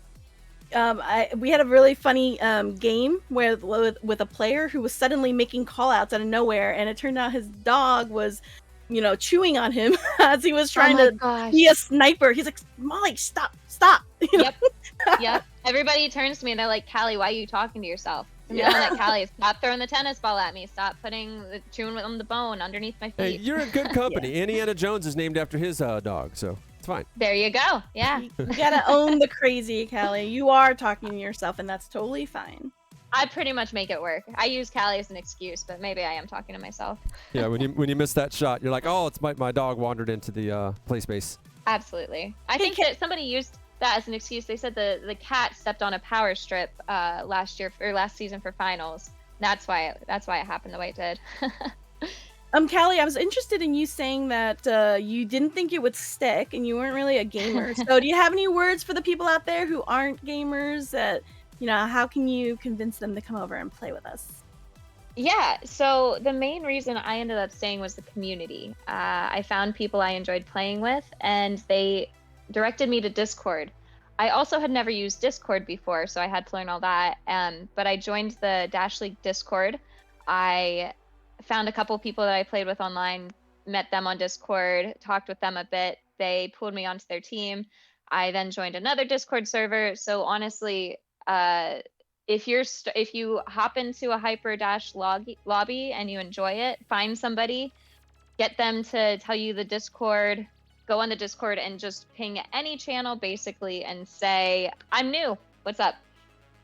We had a really funny game with a player who was suddenly making call-outs out of nowhere, and it turned out his dog was, chewing on him as he was trying to be a sniper. He's like, Molly, stop. Yep. Everybody turns to me and they're like, Callie, why are you talking to yourself? I'm yelling at Callie, stop throwing the tennis ball at me. Stop chewing on the bone underneath my feet. Hey, you're in good company. Indiana Jones is named after his dog, so it's fine. There you go. Yeah. You gotta own the crazy, Callie. You are talking to yourself, and that's totally fine. I pretty much make it work. I use Callie as an excuse, but maybe I am talking to myself. Yeah, when you miss that shot, you're like, oh, it's my dog wandered into the play space. Absolutely. I think that somebody used that as an excuse. They said the cat stepped on a power strip last season for finals. That's why it happened the way it did. Callie, I was interested in you saying that you didn't think it would stick and you weren't really a gamer. So do you have any words for the people out there who aren't gamers that, how can you convince them to come over and play with us? Yeah, so the main reason I ended up staying was the community. I found people I enjoyed playing with, and they directed me to Discord. I also had never used Discord before, so I had to learn all that. But I joined the Dash League Discord. I found a couple people that I played with online, met them on Discord, talked with them a bit. They pulled me onto their team. I then joined another Discord server. So honestly, if you hop into a Hyperdash lobby and you enjoy it, find somebody, get them to tell you the Discord, go on the Discord and just ping any channel basically and say, I'm new, what's up?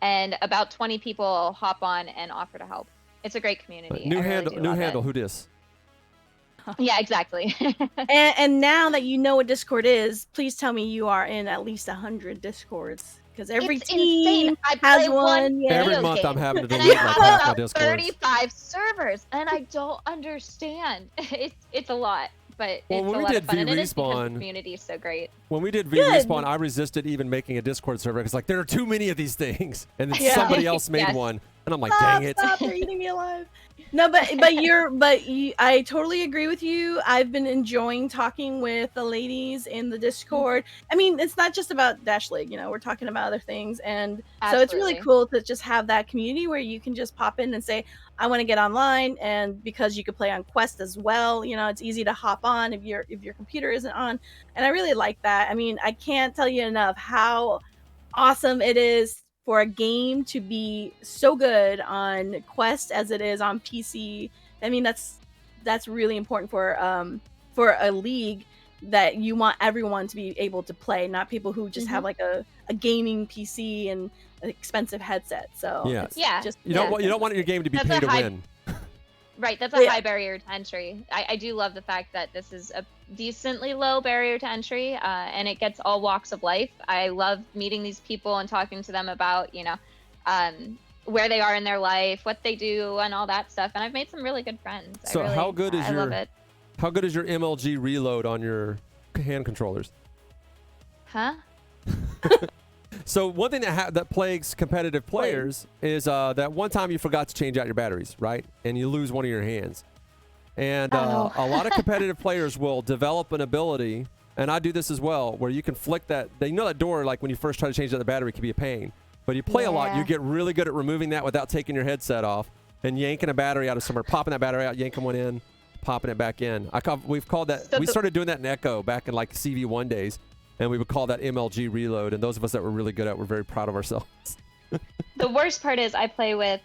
And about 20 people hop on and offer to help. It's a great community. New handle, who dis? Yeah, exactly. and now that you know what Discord is, please tell me you are in at least 100 Discords. Because every team has one. Yeah. Every month I'm having to delete my Discord. 35 servers, and I don't understand. It's a lot, but it's a lot of fun. And it is because the community is so great. When we did VRespawn, I resisted even making a Discord server because there are too many of these things, and then somebody else made one, and I'm like, dang it! Stop! They're eating me alive. No, I totally agree with you. I've been enjoying talking with the ladies in the Discord. I mean, it's not just about Dash League, we're talking about other things. And so it's really cool to just have that community where you can just pop in and say, I want to get online. And because you could play on Quest as well, it's easy to hop on if your computer isn't on. And I really like that. I mean, I can't tell you enough how awesome it is for a game to be so good on Quest as it is on PC. I mean, that's really important for a league that you want everyone to be able to play, not people who just have like a gaming PC and an expensive headset. So you don't want your game to be pay to win. Right, that's a high barrier to entry. I do love the fact that this is a decently low barrier to entry, and it gets all walks of life. I love meeting these people and talking to them about, where they are in their life, what they do, and all that stuff. And I've made some really good friends. So how good is your MLG reload on your hand controllers? Huh? So one thing that plagues competitive players is that one time you forgot to change out your batteries, right? And you lose one of your hands. And a lot of competitive players will develop an ability, and I do this as well, where you can flick that. That door, like when you first try to change out the battery, can be a pain. But you play a lot, you get really good at removing that without taking your headset off. and yanking a battery out of somewhere, popping that battery out, yanking one in, popping it back in. We've called that. So we started doing that in Echo back in like CV1 days, and we would call that MLG reload. And those of us that were really good at it were very proud of ourselves. The worst part is I play with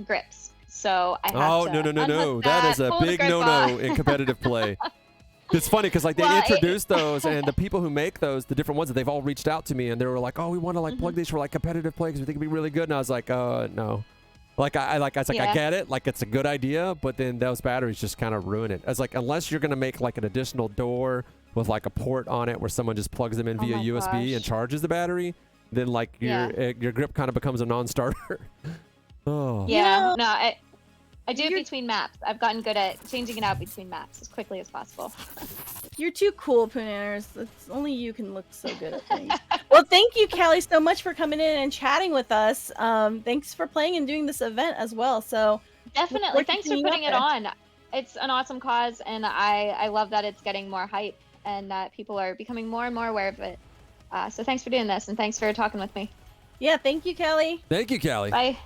grips, so I have Oh, to no. unhook That is a pull the big grip no-no off. in competitive play. It's funny because like they Well, introduced those, and the people who make those, the different ones, they've all reached out to me, and they were like, "Oh, we want to like plug these for like competitive play because we think it'd be really good." And I was like, no." Like I Yeah. get it, like it's a good idea, but then those batteries just kind of ruin it. I was like, unless you're gonna make like an additional door with like a port on it where someone just plugs them in Oh via my USB and gosh. charges the battery, then like your grip kind of becomes a non-starter. Oh. Yeah, no, I do it between maps. I've gotten good at changing it out between maps as quickly as possible. You're too cool, Poonanners. It's only you can look so good at things. Well, thank you, Callie, so much for coming in and chatting with us. Thanks for playing and doing this event as well. So Definitely. forward to Thanks for seeing you putting up it there. on. It's an awesome cause, and I love that it's getting more hype and that people are becoming more and more aware of it. So thanks for doing this, and thanks for talking with me. Yeah, thank you, Callie. Thank you, Callie. Bye.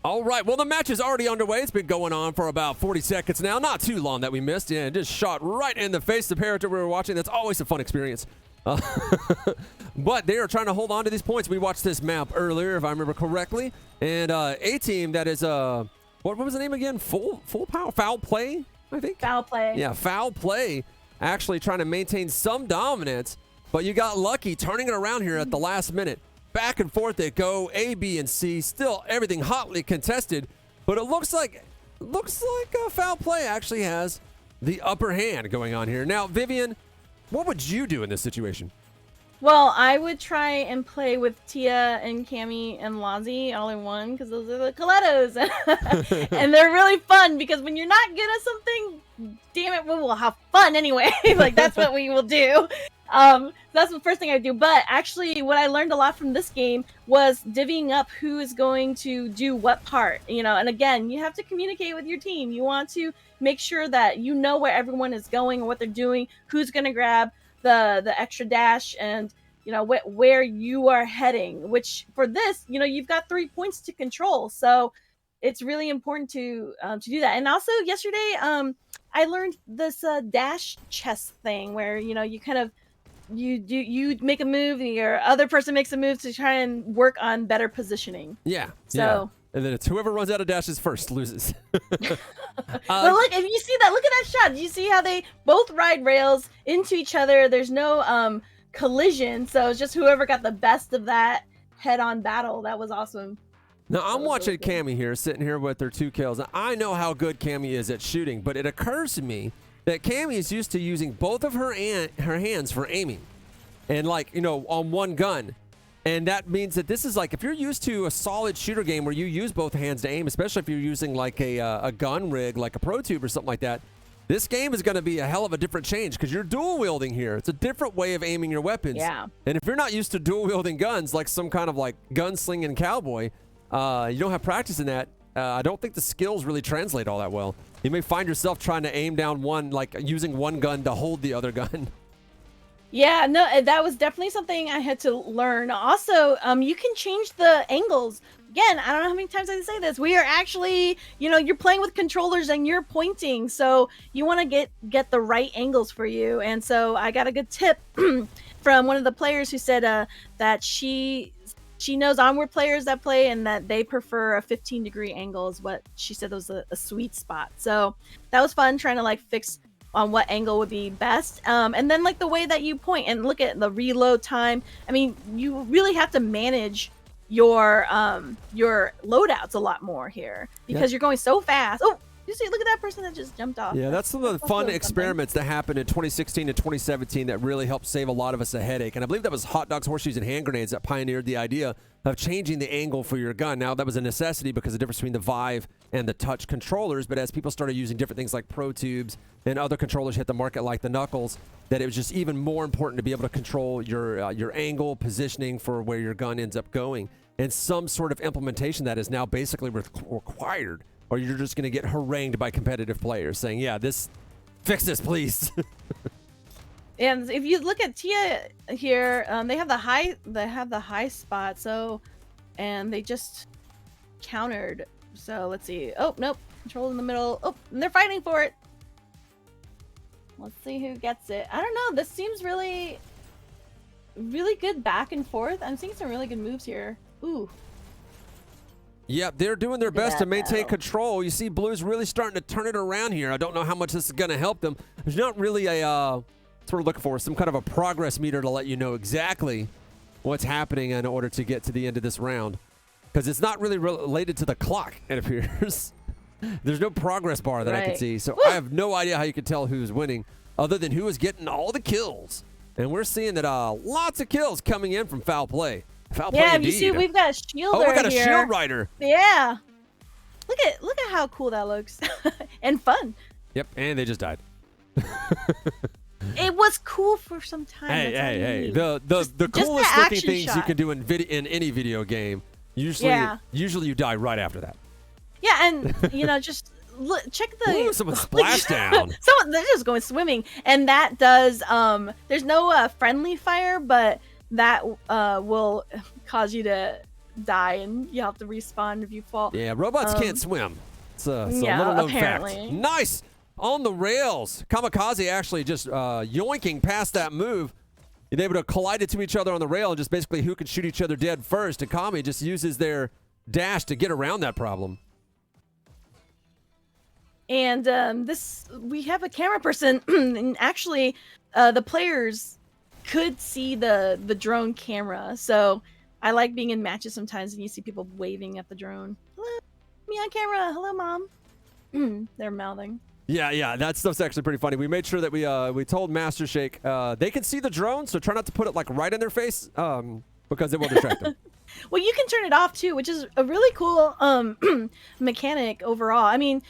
All right, well, the match is already underway. It's been going on for about 40 seconds now. Not too long that we missed, and just shot right in the face of the character we were watching. That's always a fun experience. But they are trying to hold on to these points. We watched this map earlier, if I remember correctly. And a team that is, what was the name again? Full power? Foul play, I think? Foul play. Yeah, foul play. Actually trying to maintain some dominance, but you got lucky turning it around here at the last minute. Back and forth they go, A, B, and C. Still everything hotly contested, but it looks like foul play actually has the upper hand going on here. Now, Vivian, what would you do in this situation? Well, I would try and play with Tia and Cammy and Lozzie all in one because those are the Killettos. And they're really fun because when you're not good at something, damn it, we will have fun anyway. Like, that's what we will do. That's the first thing I do. But actually, what I learned a lot from this game was divvying up who is going to do what part, you know. And again, you have to communicate with your team. You want to make sure that you know where everyone is going and what they're doing, who's going to grab the extra dash, and you know where you are heading. Which for this, you know, you've got 3 points to control, so it's really important to do that. And also yesterday, I learned this dash chess thing where, you know, you kind of you make a move and your other person makes a move to try and work on better positioning. Yeah. So. Yeah. And then it's whoever runs out of dashes first loses. But look, if you see that, look at that shot. Did you see how they both ride rails into each other? There's no collision, so it's just whoever got the best of that head-on battle. That was awesome. Now, I'm was watching really Cammy here, sitting here with her 2 kills. Now, I know how good Cammy is at shooting, but it occurs to me that Cammy is used to using both of her hands for aiming. And, like, you know, on one gun. And that means that this is like, if you're used to a solid shooter game where you use both hands to aim, especially if you're using like a gun rig, like a Pro Tube or something like that, this game is going to be a hell of a different change because you're dual wielding here. It's a different way of aiming your weapons. Yeah. And if you're not used to dual wielding guns, like some kind of like gunslinging cowboy, you don't have practice in that. I don't think the skills really translate all that well. You may find yourself trying to aim down one, like using one gun to hold the other gun. Yeah, no, that was definitely something I had to learn. Also, you can change the angles. Again, I don't know how many times I say this. We are actually, you know, you're playing with controllers and you're pointing, so you want to get the right angles for you. And so I got a good tip from one of the players who said that she knows onward players that play and that they prefer a 15-degree angle is what she said was a sweet spot. So that was fun trying to like fix on what angle would be best. And then like the way that you point and look at the reload time. I mean, you really have to manage your loadouts a lot more here because you're going so fast. Oh, you see, look at that person that just jumped off. Yeah, that's some of the fun experiments that happened in 2016 and 2017 that really helped save a lot of us a headache. And I believe that was hot dogs, horseshoes, and hand grenades that pioneered the idea of changing the angle for your gun. Now, that was a necessity because of the difference between the Vive and the Touch controllers. But as people started using different things like Pro Tubes and other controllers hit the market like the Knuckles, that it was just even more important to be able to control your angle, positioning for where your gun ends up going. And some sort of implementation that is now basically required, or you're just going to get harangued by competitive players saying, yeah, fix this, please. And if you look at Tia here, they have the high spot, so, and they just countered So let's see. Oh, nope. Control in the middle. Oh, and they're fighting for it. Let's see who gets it. I don't know. This seems really good back and forth. I'm seeing some really good moves here. Ooh. Yep, they're doing their best to maintain though. control. You see Blue's really starting to turn it around here. I don't know how much this is going to help them. There's not really a, that's what we're looking for, some kind of a progress meter to let you know exactly what's happening in order to get to the end of this round. Because it's not really related to the clock, it appears. There's no progress bar that I can see. So I have no idea how you can tell who's winning other than who is getting all the kills. And we're seeing that lots of kills coming in from foul play. Foul play indeed. You see, we've got a shielder. Oh, we got a here. shield rider. Yeah. Look at how cool that looks. And fun. Yep, and they just died. It was cool for some time. Hey. The coolest looking things you can do in any video game, usually you die right after that. Yeah, and just check the. Ooh, someone splashed down. They're just going swimming, and that does. There's no friendly fire, but that will cause you to die, and you have to respawn if you fall. Yeah, robots can't swim. It's a little known apparently. fact. Nice on the rails. Kamikaze actually just yoinking past that move. You're able to collide it to each other on the rail, and just basically who can shoot each other dead first. And Kami just uses their dash to get around that problem. And we have a camera person, and actually, the players could see the drone camera. So I like being in matches sometimes, and you see people waving at the drone. Hello, me on camera. Hello, mom. They're mouthing. Yeah, that stuff's actually pretty funny. We made sure that we told Master Shake they can see the drone, so try not to put it like right in their face, because it will distract them. Well, you can turn it off too, which is a really cool mechanic overall. I mean,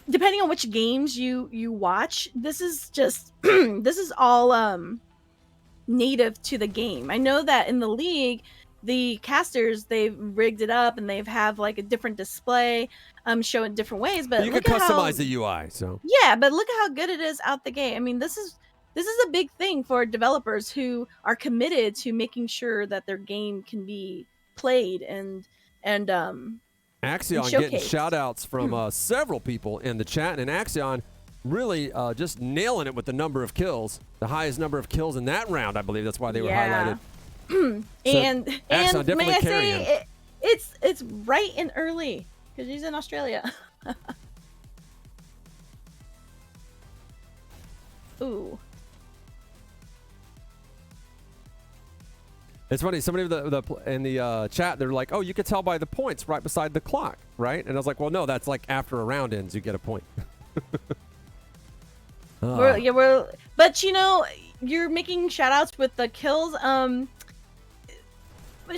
depending on which games you watch, this is just this is all native to the game. I know that in the league, the casters, they've rigged it up and they've have like a different display, show it different ways. But you can customize the UI. So yeah, but look at how good it is out the gate. I mean, this is a big thing for developers who are committed to making sure that their game can be played and Axion getting shout outs from several people in the chat, and Axion really just nailing it with the number of kills, the highest number of kills in that round. I believe that's why they were highlighted. and Axion may I say it's right and early because he's in Australia. Ooh. It's funny. Somebody in the chat, they're like, "Oh, you could tell by the points right beside the clock, right?" And I was like, "Well, no, that's like after a round ends, you get a point." But you're making shout outs with the kills. A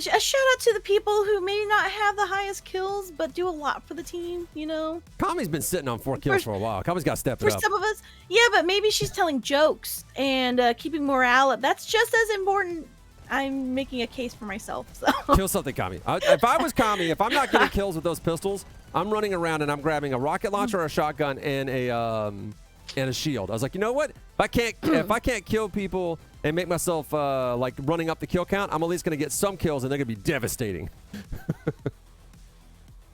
shout out to the people who may not have the highest kills, but do a lot for the team. Kami's been sitting on 4 kills for a while. Kami's got to step it up. For some of us, yeah, but maybe she's telling jokes and keeping morale up. That's just as important. I'm making a case for myself. So. Kill something, Kami. If I was Kami, if I'm not getting kills with those pistols, I'm running around and I'm grabbing a rocket launcher or a shotgun and a shield. I was like, you know what? If I can't kill people and make myself like running up the kill count, I'm at least going to get some kills, and they're going to be devastating.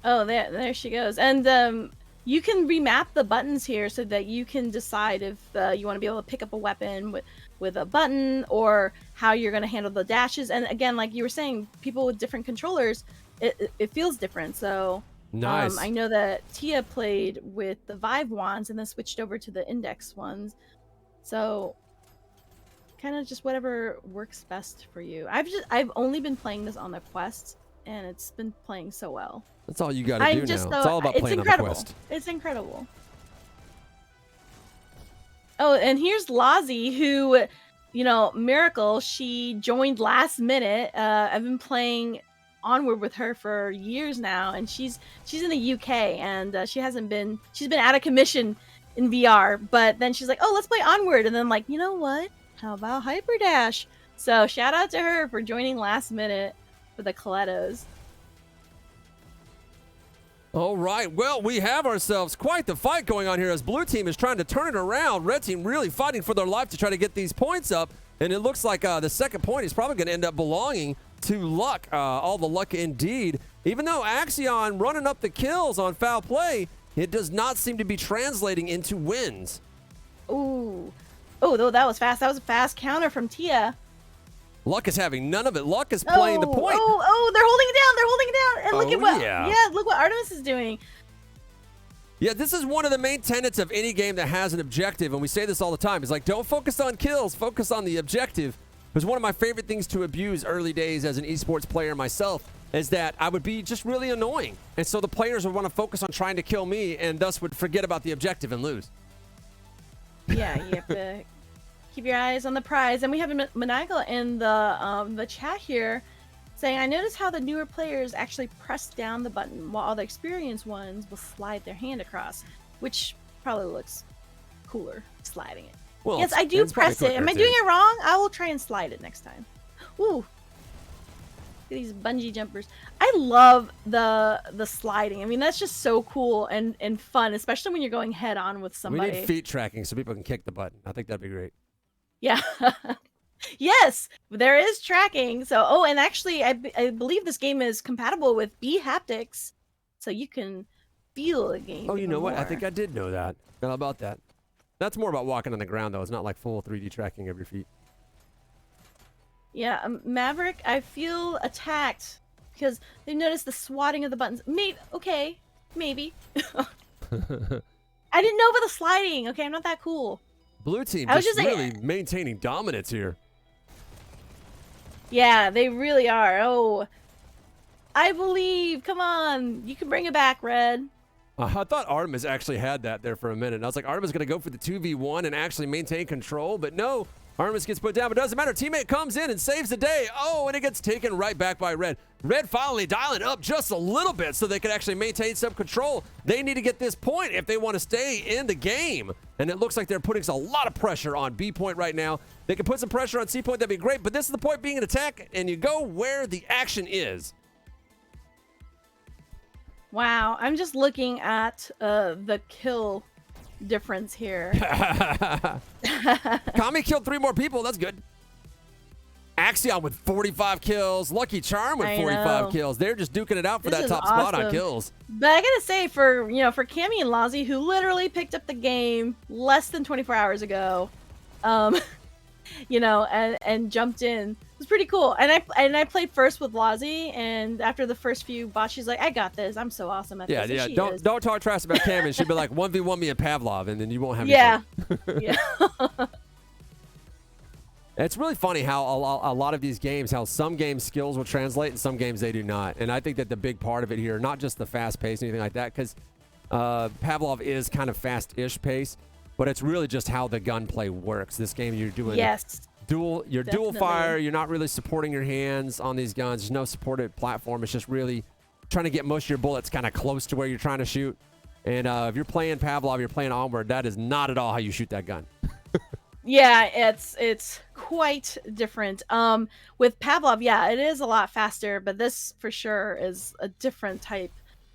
Oh, there she goes. And you can remap the buttons here so that you can decide if you want to be able to pick up a weapon with a button, or how you're going to handle the dashes. And again, like you were saying, people with different controllers, it feels different. So nice. I know that Tia played with the Vive wands and then switched over to the Index ones. So kind of just whatever works best for you. I've only been playing this on the Quest, and it's been playing so well. That's all you got to do now. It's all about playing incredible. on the Quest. It's incredible. Oh, and here's Lazi, who, Miracle, she joined last minute. I've been playing Onward with her for years now, and she's in the UK, and she's been out of commission in VR, but then she's like, oh, let's play Onward, and then I'm like, you know what? How about Hyperdash? So shout out to her for joining last minute for the Killettos. All right, well, we have ourselves quite the fight going on here as blue team is trying to turn it around. Red team really fighting for their life to try to get these points up, and it looks like the second point is probably going to end up belonging to luck. All the luck indeed. Even though Axion running up the kills on foul play, it does not seem to be translating into wins. Ooh. Oh, though that was fast. That was a fast counter from Tia. Luck is having none of it. Luck is playing the point. Oh, they're holding it down. They're holding it down. And look at what, yeah, look what Artemis is doing. Yeah, this is one of the main tenets of any game that has an objective, and we say this all the time. It's like, don't focus on kills, focus on the objective. It was one of my favorite things to abuse early days as an esports player myself, is that I would be just really annoying. And so the players would want to focus on trying to kill me and thus would forget about the objective and lose. Yeah, you have to keep your eyes on the prize. And we have Maniacal in the chat here saying, I noticed how the newer players actually press down the button while all the experienced ones will slide their hand across, which probably looks cooler, sliding it. Well, yes, I do press it. Am I doing it wrong? I will try and slide it next time. Ooh. Look at these bungee jumpers. I love the sliding. I mean, that's just so cool and fun, especially when you're going head on with somebody. We need feet tracking so people can kick the button. I think that'd be great. Yeah. Yes, there is tracking. So, and actually, I believe this game is compatible with B haptics, so you can feel the game. Oh, you know what? I more. think I did know that. How about that? That's more about walking on the ground, though. It's not like full 3D tracking of your feet. Yeah, Maverick, I feel attacked because they noticed the swatting of the buttons. Maybe, okay, maybe. I didn't know about the sliding. Okay, I'm not that cool. Blue team I was just just really maintaining dominance here. Yeah, they really are. Oh, I believe. Come on, you can bring it back, Red. I thought Artemis actually had that there for a minute. I was like, Artemis going to go for the 2v1 and actually maintain control, but no. Artemis gets put down, but it doesn't matter. Teammate comes in and saves the day. Oh, and it gets taken right back by Red. Red finally dialing up just a little bit so they can actually maintain some control. They need to get this point if they want to stay in the game. And it looks like they're putting a lot of pressure on B point right now. They can put some pressure on C point. That'd be great, but this is the point being an attack, and you go where the action is. Wow, I'm just looking at the kill difference here. Kami killed 3 more people. That's good. Axion with 45 kills. Lucky Charm with 45 kills. They're just duking it out for that top spot on kills. But I gotta say, for Cammy and Lazi, who literally picked up the game less than 24 hours ago, and jumped in, it was pretty cool. And I played first with Lazi, and after the first few bots, she's like, "I got this. I'm so awesome at this." Yeah. And Don't talk trash about Cammy. She'd be like 1v1 me and Pavlov, and then you won't have any fun. Yeah. It's really funny how a lot of these games, how some games skills will translate and some games they do not. And I think that the big part of it here, not just the fast pace or anything like that, because Pavlov is kind of fast-ish pace, but it's really just how the gunplay works. This game you're doing dual fire. You're not really supporting your hands on these guns. There's no supported platform. It's just really trying to get most of your bullets kind of close to where you're trying to shoot. And if you're playing Pavlov, you're playing Onward, that is not at all how you shoot that gun. Yeah, it's quite different. With Pavlov, yeah, it is a lot faster, but this for sure is a different type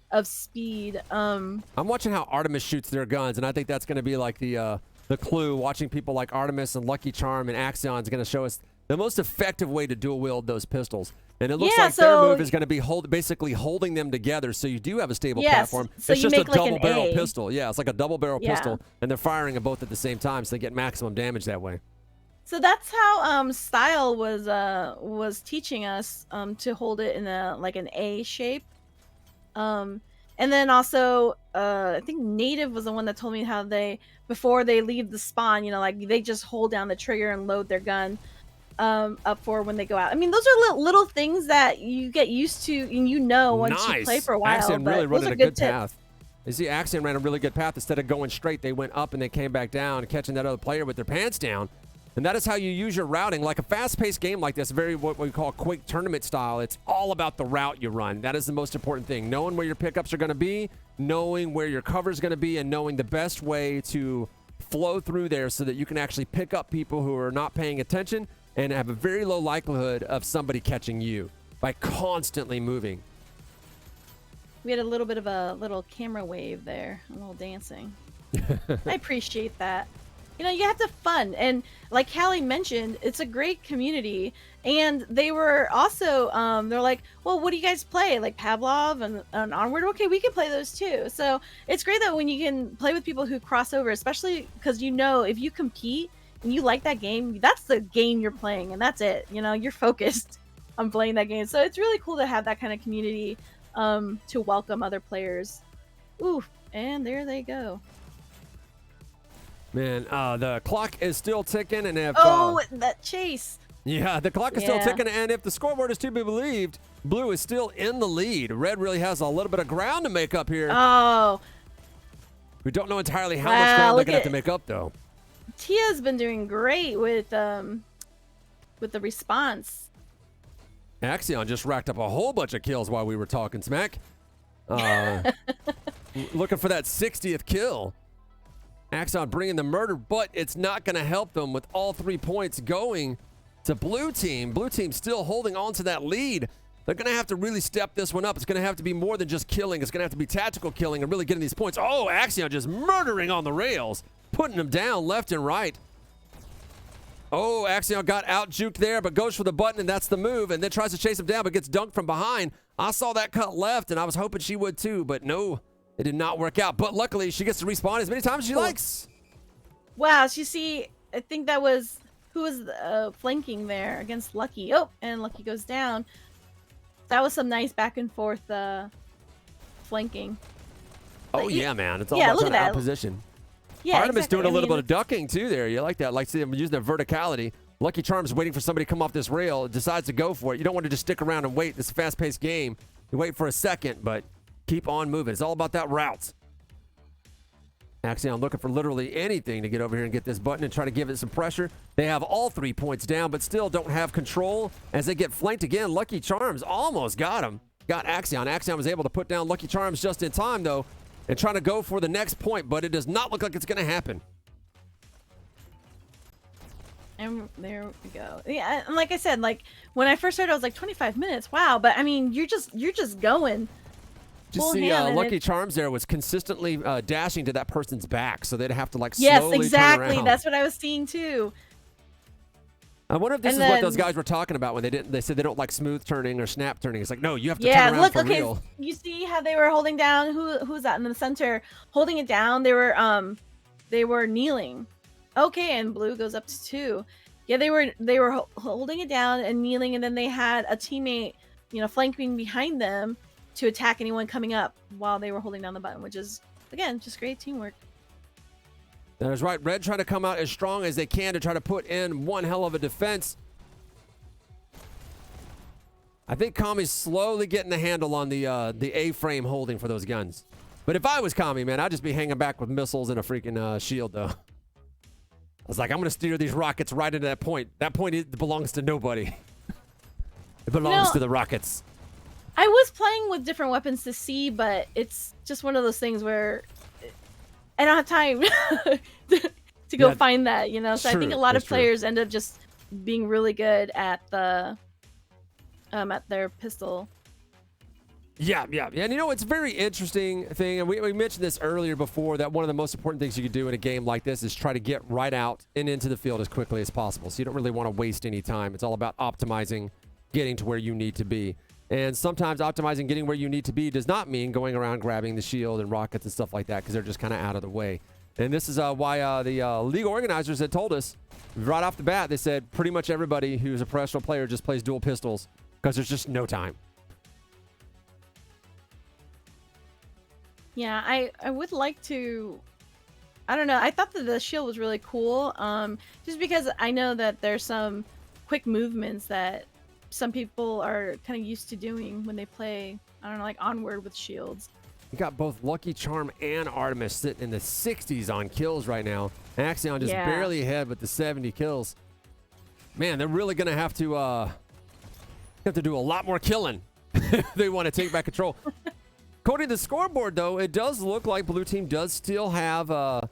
of speed. I'm watching how Artemis shoots their guns, and I think that's going to be like the clue. Watching people like Artemis and Lucky Charm and Axion is going to show us the most effective way to dual wield those pistols. And it looks like their move is going to be basically holding them together, so you do have a stable platform. So it's you just make a like double barrel A. pistol. Yeah, it's like a double barrel pistol, and they're firing them both at the same time, so they get maximum damage that way. So that's how Style was teaching us to hold it in an A shape. And then also I think Native was the one that told me how before they leave the spawn, they just hold down the trigger and load their gun up for when they go out. I mean, those are little things that you get used to and once you play for a while. Axion but really those running are a good tips. path. You see, Axion ran a really good path. Instead of going straight, they went up and they came back down, catching that other player with their pants down. And that is how you use your routing. Like a fast-paced game like this, very what we call quick tournament style, it's all about the route you run. That is the most important thing. Knowing where your pickups are going to be, knowing where your cover is going to be, and knowing the best way to flow through there so that you can actually pick up people who are not paying attention and have a very low likelihood of somebody catching you by constantly moving. We had a little bit of a little camera wave there, a little dancing. I appreciate that. you have to have fun. And like Callie mentioned, it's a great community. And they were also, they're like, well, what do you guys play? Like Pavlov and Onward? Okay, we can play those too. So it's great that when you can play with people who cross over, especially because if you compete and you like that game, that's the game you're playing and that's it. You're focused on playing that game. So it's really cool to have that kind of community to welcome other players. Ooh, and there they go. Man, the clock is still ticking, and if that chase. Yeah, the clock is still ticking, and if the scoreboard is to be believed, Blue is still in the lead. Red really has a little bit of ground to make up here. Oh. We don't know entirely how much ground they're gonna have to make up, though. Tia's been doing great with the response. Axion just racked up a whole bunch of kills while we were talking smack. Looking for that 60th kill. Axion bringing the murder, but it's not going to help them with all 3 points going to Blue Team. Blue Team still holding on to that lead. They're going to have to really step this one up. It's going to have to be more than just killing. It's going to have to be tactical killing and really getting these points. Oh, Axion just murdering on the rails, putting them down left and right. Oh, Axion got out-juked there, but goes for the button, and that's the move, and then tries to chase him down, but gets dunked from behind. I saw that cut left, and I was hoping she would too, but no, it did not work out. But luckily, she gets to respawn as many times as she likes. Wow, I think that was, who was flanking there against Lucky? Oh, and Lucky goes down. That was some nice back and forth flanking. Oh, yeah, man. It's all about trying to out-position. Yeah, Artemis exactly. doing a little bit of ducking too there. You like that. Like see them using their verticality. Lucky Charms waiting for somebody to come off this rail. Decides to go for it. You don't want to just stick around and wait. This is a fast-paced game. You wait for a second, but keep on moving. It's all about that route. Axion looking for literally anything to get over here and get this button and try to give it some pressure. They have all 3 points down, but still don't have control as they get flanked again. Lucky Charms almost got him. Got Axion. Axion was able to put down Lucky Charms just in time, though, and trying to go for the next point, but it does not look like it's going to happen. And there we go. Yeah, and like I said, like when I first started, I was like 25 minutes. Wow, but I mean, you're just going. Just see, Lucky Charms there was consistently dashing to that person's back, so they'd have to like slowly Yes, exactly. turn around. That's what I was seeing too. I wonder if this is what those guys were talking about when they said they don't like smooth turning or snap turning. It's like, no, you have to turn around for real. You see how they were holding down? Who's that in the center? Holding it down. They were kneeling. Okay, and Blue goes up to 2. Yeah, they were holding it down and kneeling, and then they had a teammate, flanking behind them to attack anyone coming up while they were holding down the button, which is again just great teamwork. That is right. Red trying to come out as strong as they can to try to put in one hell of a defense. I think Kami's slowly getting the handle on the A-frame holding for those guns. But if I was Kami, man, I'd just be hanging back with missiles and a freaking shield, though. I was like, I'm going to steer these rockets right into that point. That point belongs to nobody. It belongs to the rockets. I was playing with different weapons to see, but it's just one of those things where I don't have time to go find that, So I think a lot of players end up just being really good at at their pistol. Yeah. And it's a very interesting thing, and we mentioned this earlier before, that one of the most important things you can do in a game like this is try to get right out and into the field as quickly as possible. So you don't really want to waste any time. It's all about optimizing, getting to where you need to be. And sometimes optimizing getting where you need to be does not mean going around grabbing the shield and rockets and stuff like that, because they're just kind of out of the way. And this is why the league organizers had told us right off the bat, they said pretty much everybody who's a professional player just plays dual pistols because there's just no time. Yeah, I would like to, I don't know, I thought that the shield was really cool, just because I know that there's some quick movements that some people are kind of used to doing when they play, I don't know, like Onward with shields. You got both Lucky Charm and Artemis sitting in the 60s on kills right now. Axion just barely ahead with the 70 kills. Man, they're really going to have to do a lot more killing if they want to take back control. According to the scoreboard, though, it does look like Blue Team does still have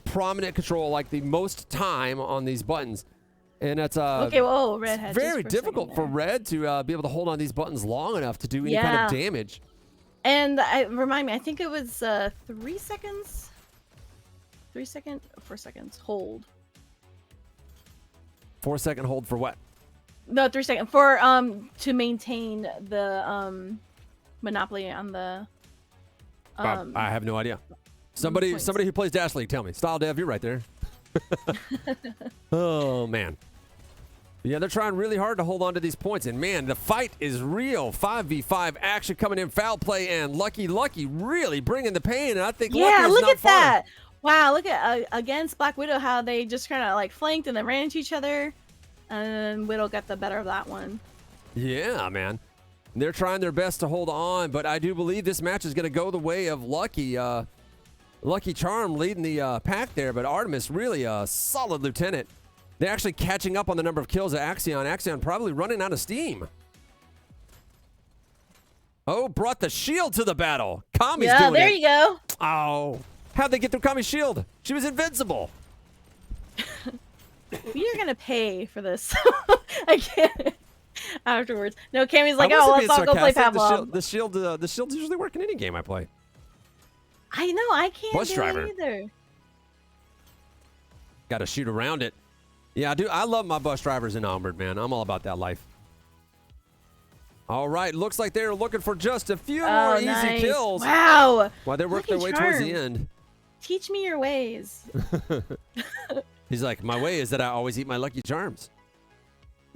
prominent control, like the most time on these buttons. And that's okay. Whoa, Red had very difficult for Red to be able to hold on these buttons long enough to do any kind of damage. And remind me, I think it was 3 seconds. 3 4 seconds hold. 4-second hold for what? No, 3 seconds for to maintain the monopoly on the. I have no idea. Somebody who plays Dash League, tell me. Style Dev, you're right there. Oh man. Yeah, they're trying really hard to hold on to these points, and man, the fight is real. 5v5 action coming in, foul play, and Lucky really bringing the pain. And I think Lucky's look not at far. that. Wow, look at against Black Widow how they just kind of like flanked and then ran into each other, and then Widow got the better of that one. Yeah, man. They're trying their best to hold on, but I do believe this match is going to go the way of Lucky. Lucky Charm leading the pack there, but Artemis really a solid lieutenant. They're actually catching up on the number of kills of Axion. Axion probably running out of steam. Oh, brought the shield to the battle. Kami's doing it. Yeah, there you go. Oh, how'd they get through Kami's shield? She was invincible. You're gonna pay for this. I can't. Afterwards, no. Kami's like, I oh, wasn't let's being all go play sarcastic. Pavlov. The shield's usually work in any game I play. I know. I can't Bus do driver. it either. Got to shoot around it. Yeah, I do. I love my bus drivers in Onward, man. I'm all about that life. All right, looks like they're looking for just a few more easy kills. Wow. While they work their way towards the end. Teach me your ways. He's like, my way is that I always eat my Lucky Charms.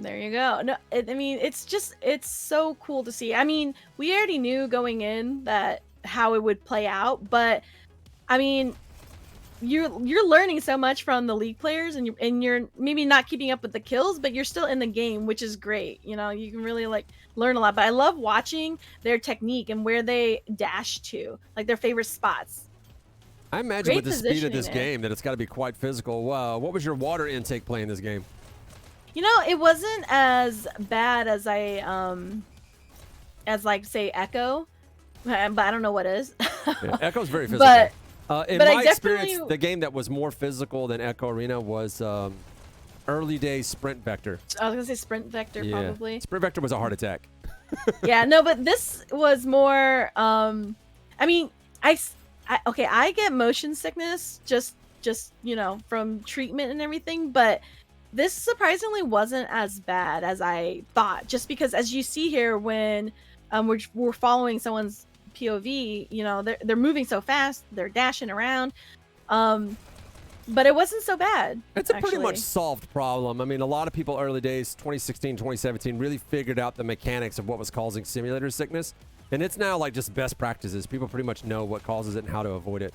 There you go. No, I mean, it's so cool to see. I mean, we already knew going in that how it would play out, but I mean, you're learning so much from the league players, and you're maybe not keeping up with the kills, but you're still in the game, which is great. You know, you can really like learn a lot. But I love watching their technique and where they dash to, like their favorite spots. I imagine Great with the speed of this positioning game that it's got to be quite physical. Wow, what was your water intake playing this game? You know, it wasn't as bad as as like say Echo, but I don't know what is. Yeah, Echo's very physical. In but my I experience, definitely- the game that was more physical than Echo Arena was early days Sprint Vector. I was gonna say Sprint Vector, Yeah. probably. Sprint Vector was a heart attack. Yeah, no, but this was more. I mean, okay, I get motion sickness just you know from treatment and everything, but this surprisingly wasn't as bad as I thought. Just because, as you see here, when we're following someone's POV, you know, they're moving so fast, they're dashing around, but it wasn't so bad. It's a pretty actually. much solved problem. I mean, a lot of people early days, 2016, 2017, really figured out the mechanics of what was causing simulator sickness. And it's now like just best practices. People pretty much know what causes it and how to avoid it.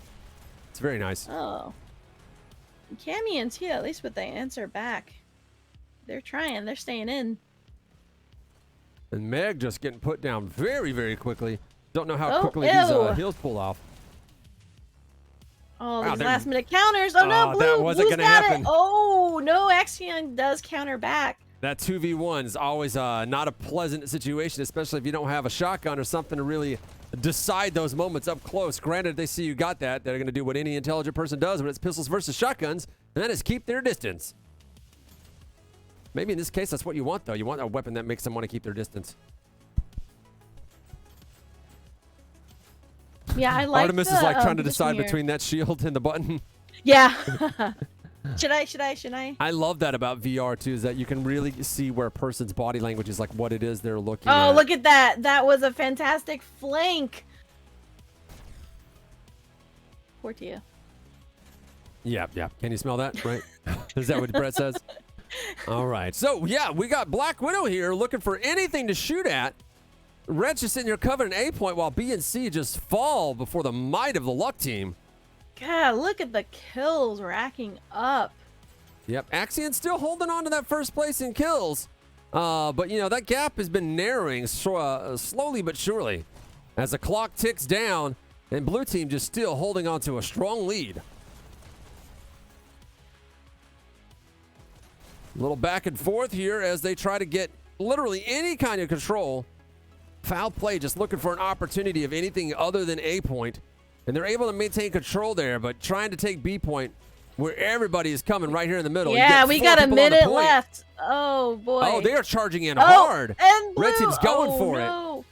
It's very nice. Oh. Cammy and Tia, at least with the answer back. They're trying. They're staying in. And Meg just getting put down very, very quickly. Don't know how Oh, quickly ew. these heels pull off. Oh, Wow, these they're- last minute counters. Oh no, Oh, Blue. that wasn't Blue's gonna got happen. it. Oh no, Axion does counter back. That 2v1 is always not a pleasant situation, especially if you don't have a shotgun or something to really decide those moments up close. Granted, they see you got that. They're going to do what any intelligent person does when it's pistols versus shotguns, and that is keep their distance. Maybe in this case, that's what you want, though. You want a weapon that makes them want to keep their distance. Yeah, I like. Artemis the, is like trying to position decide here. between that shield and the button. Yeah. Should I? I love that about VR, too, is that you can really see where a person's body language is, like what it is they're looking at. Oh, look at that. That was a fantastic flank. Poor Tia. Yeah. Can you smell that? Right? Is that what Brett says? All right. So, yeah, we got Black Widow here looking for anything to shoot at. Red's just sitting here covering A point while B and C just fall before the might of the Luck team. God, look at the kills racking up. Yep. Axion's still holding on to that first place in kills. But, you know, that gap has been narrowing slowly but surely as the clock ticks down and Blue team just still holding on to a strong lead. A little back and forth here as they try to get literally any kind of control. Foul play, just looking for an opportunity of anything other than A point. And they're able to maintain control there, but trying to take B point where everybody is coming right here in the middle. You Yeah, get we four got a people on the minute point. left. Oh boy. Oh, they are charging in hard. And Blue. Red team's going for it. no.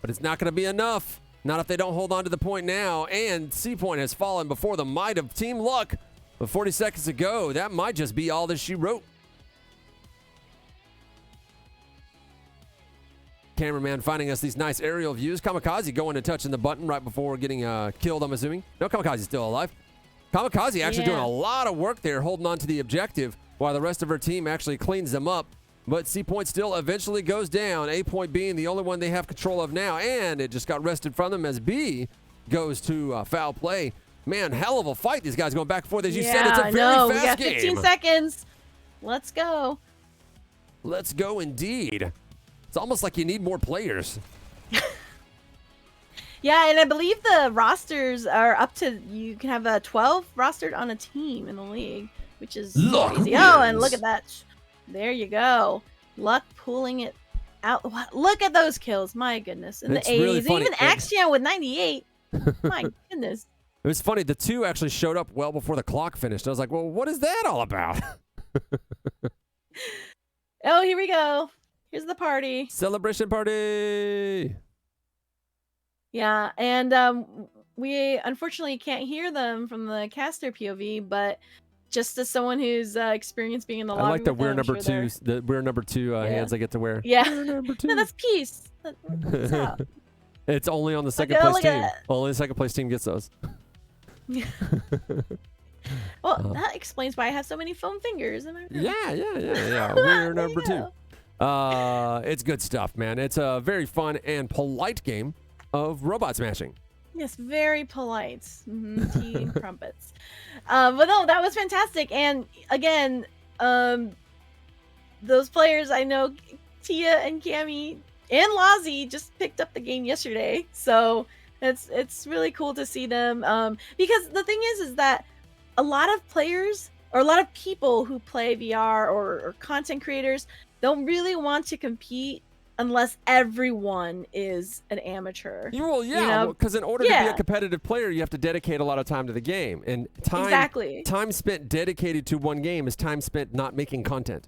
But it's not going to be enough. Not if they don't hold on to the point now. And C point has fallen before the might of Team Luck. But 40 seconds to go. That might just be all that she wrote. Cameraman finding us these nice aerial views. Kamikaze going and touching the button right before getting killed, I'm assuming. No, Kamikaze's still alive. Kamikaze actually doing a lot of work there, holding on to the objective, while the rest of her team actually cleans them up. But C point still eventually goes down. A point being the only one they have control of now, and it just got wrested from them as B goes to foul play. Man, hell of a fight. These guys going back and forth. As you said, it's a very fast game. We got 15 seconds. Let's go. Let's go indeed. It's almost like you need more players. Yeah, and I believe the rosters are up to, you can have 12 rostered on a team in the league, which is crazy. Oh, and look at that. There you go. Luck pulling it out. Look at those kills. My goodness. In the 80s. Really even Axion with 98. My goodness. It was funny. The two actually showed up well before the clock finished. I was like, well, what is that all about? Oh, here we go. Here's the party. Celebration party. Yeah, and we unfortunately can't hear them from the caster POV, but just as someone who's experienced being in the lobby, I like that we're number two. The we're number two hands I get to wear. Yeah, number two. No, that's peace. It's only on the second place team. Only the second place team gets those. Well, that explains why I have so many foam fingers. Yeah. We're number two. It's good stuff, man. It's a very fun and polite game of robot smashing. Yes, very polite. Tea and crumpets. But no, that was fantastic. And again, those players, I know Tia and Cammy and Lazi just picked up the game yesterday. So it's really cool to see them. Because the thing is that a lot of players or a lot of people who play VR or content creators don't really want to compete unless everyone is an amateur. Well, yeah, because in order to be a competitive player, you have to dedicate a lot of time to the game. And time spent dedicated to one game is time spent not making content.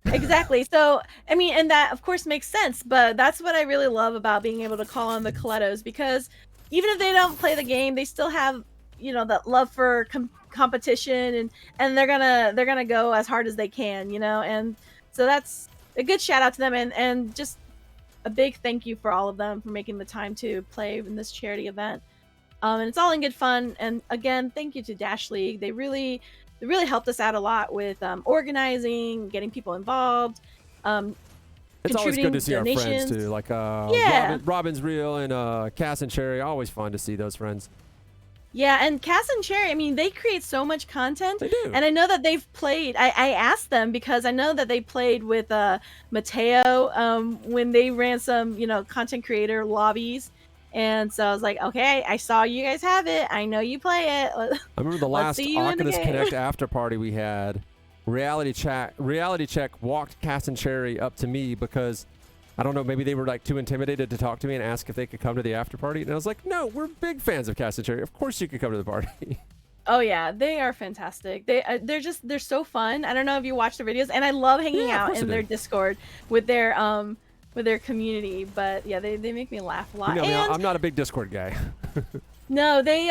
Exactly. So, I mean, and that, of course, makes sense. But that's what I really love about being able to call on the Killettos, because even if they don't play the game, they still have, that love for competition, and they're gonna go as hard as they can, and so that's a good shout out to them, and just a big thank you for all of them for making the time to play in this charity event. And it's all in good fun. And again, thank you to Dash League. They really helped us out a lot with organizing, getting people involved. It's always good to see donations. Our friends too, like Robin's Real and Cass and Cherry. Always fun to see those friends. Yeah, and Cass and Cherry, I mean, they create so much content. They do. And I know that they've played, I asked them because I know that they played with Mateo when they ran some, content creator lobbies. And so I was like, okay, I saw you guys have it. I know you play it. I remember the last Oculus Connect after party we had. Reality Check walked Cass and Cherry up to me because I don't know, maybe they were like too intimidated to talk to me and ask if they could come to the after party. And I was like, no, we're big fans of Cass and Cherry. Of course you could come to the party. Oh yeah, they are fantastic. They're so fun. I don't know if you watch the videos, and I love hanging out in their Discord with their community. But yeah, they make me laugh a lot. I'm not a big Discord guy. No, they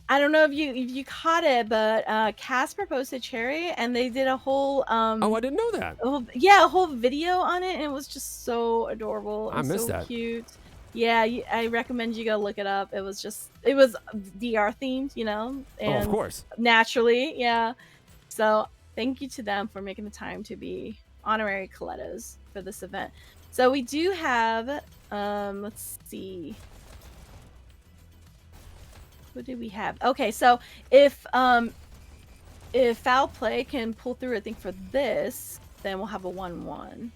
I don't know if you caught it, but Cass proposed to Cherry, and they did a whole oh, I didn't know that. A whole video on it, and it was just so adorable. I missed that. Cute. Yeah, I recommend you go look it up. It was VR themed, and of course, naturally, yeah. So thank you to them for making the time to be honorary Killettos for this event. So we do have let's see. What do we have? Okay, so if foul play can pull through, I think for this, then we'll have a 1-1.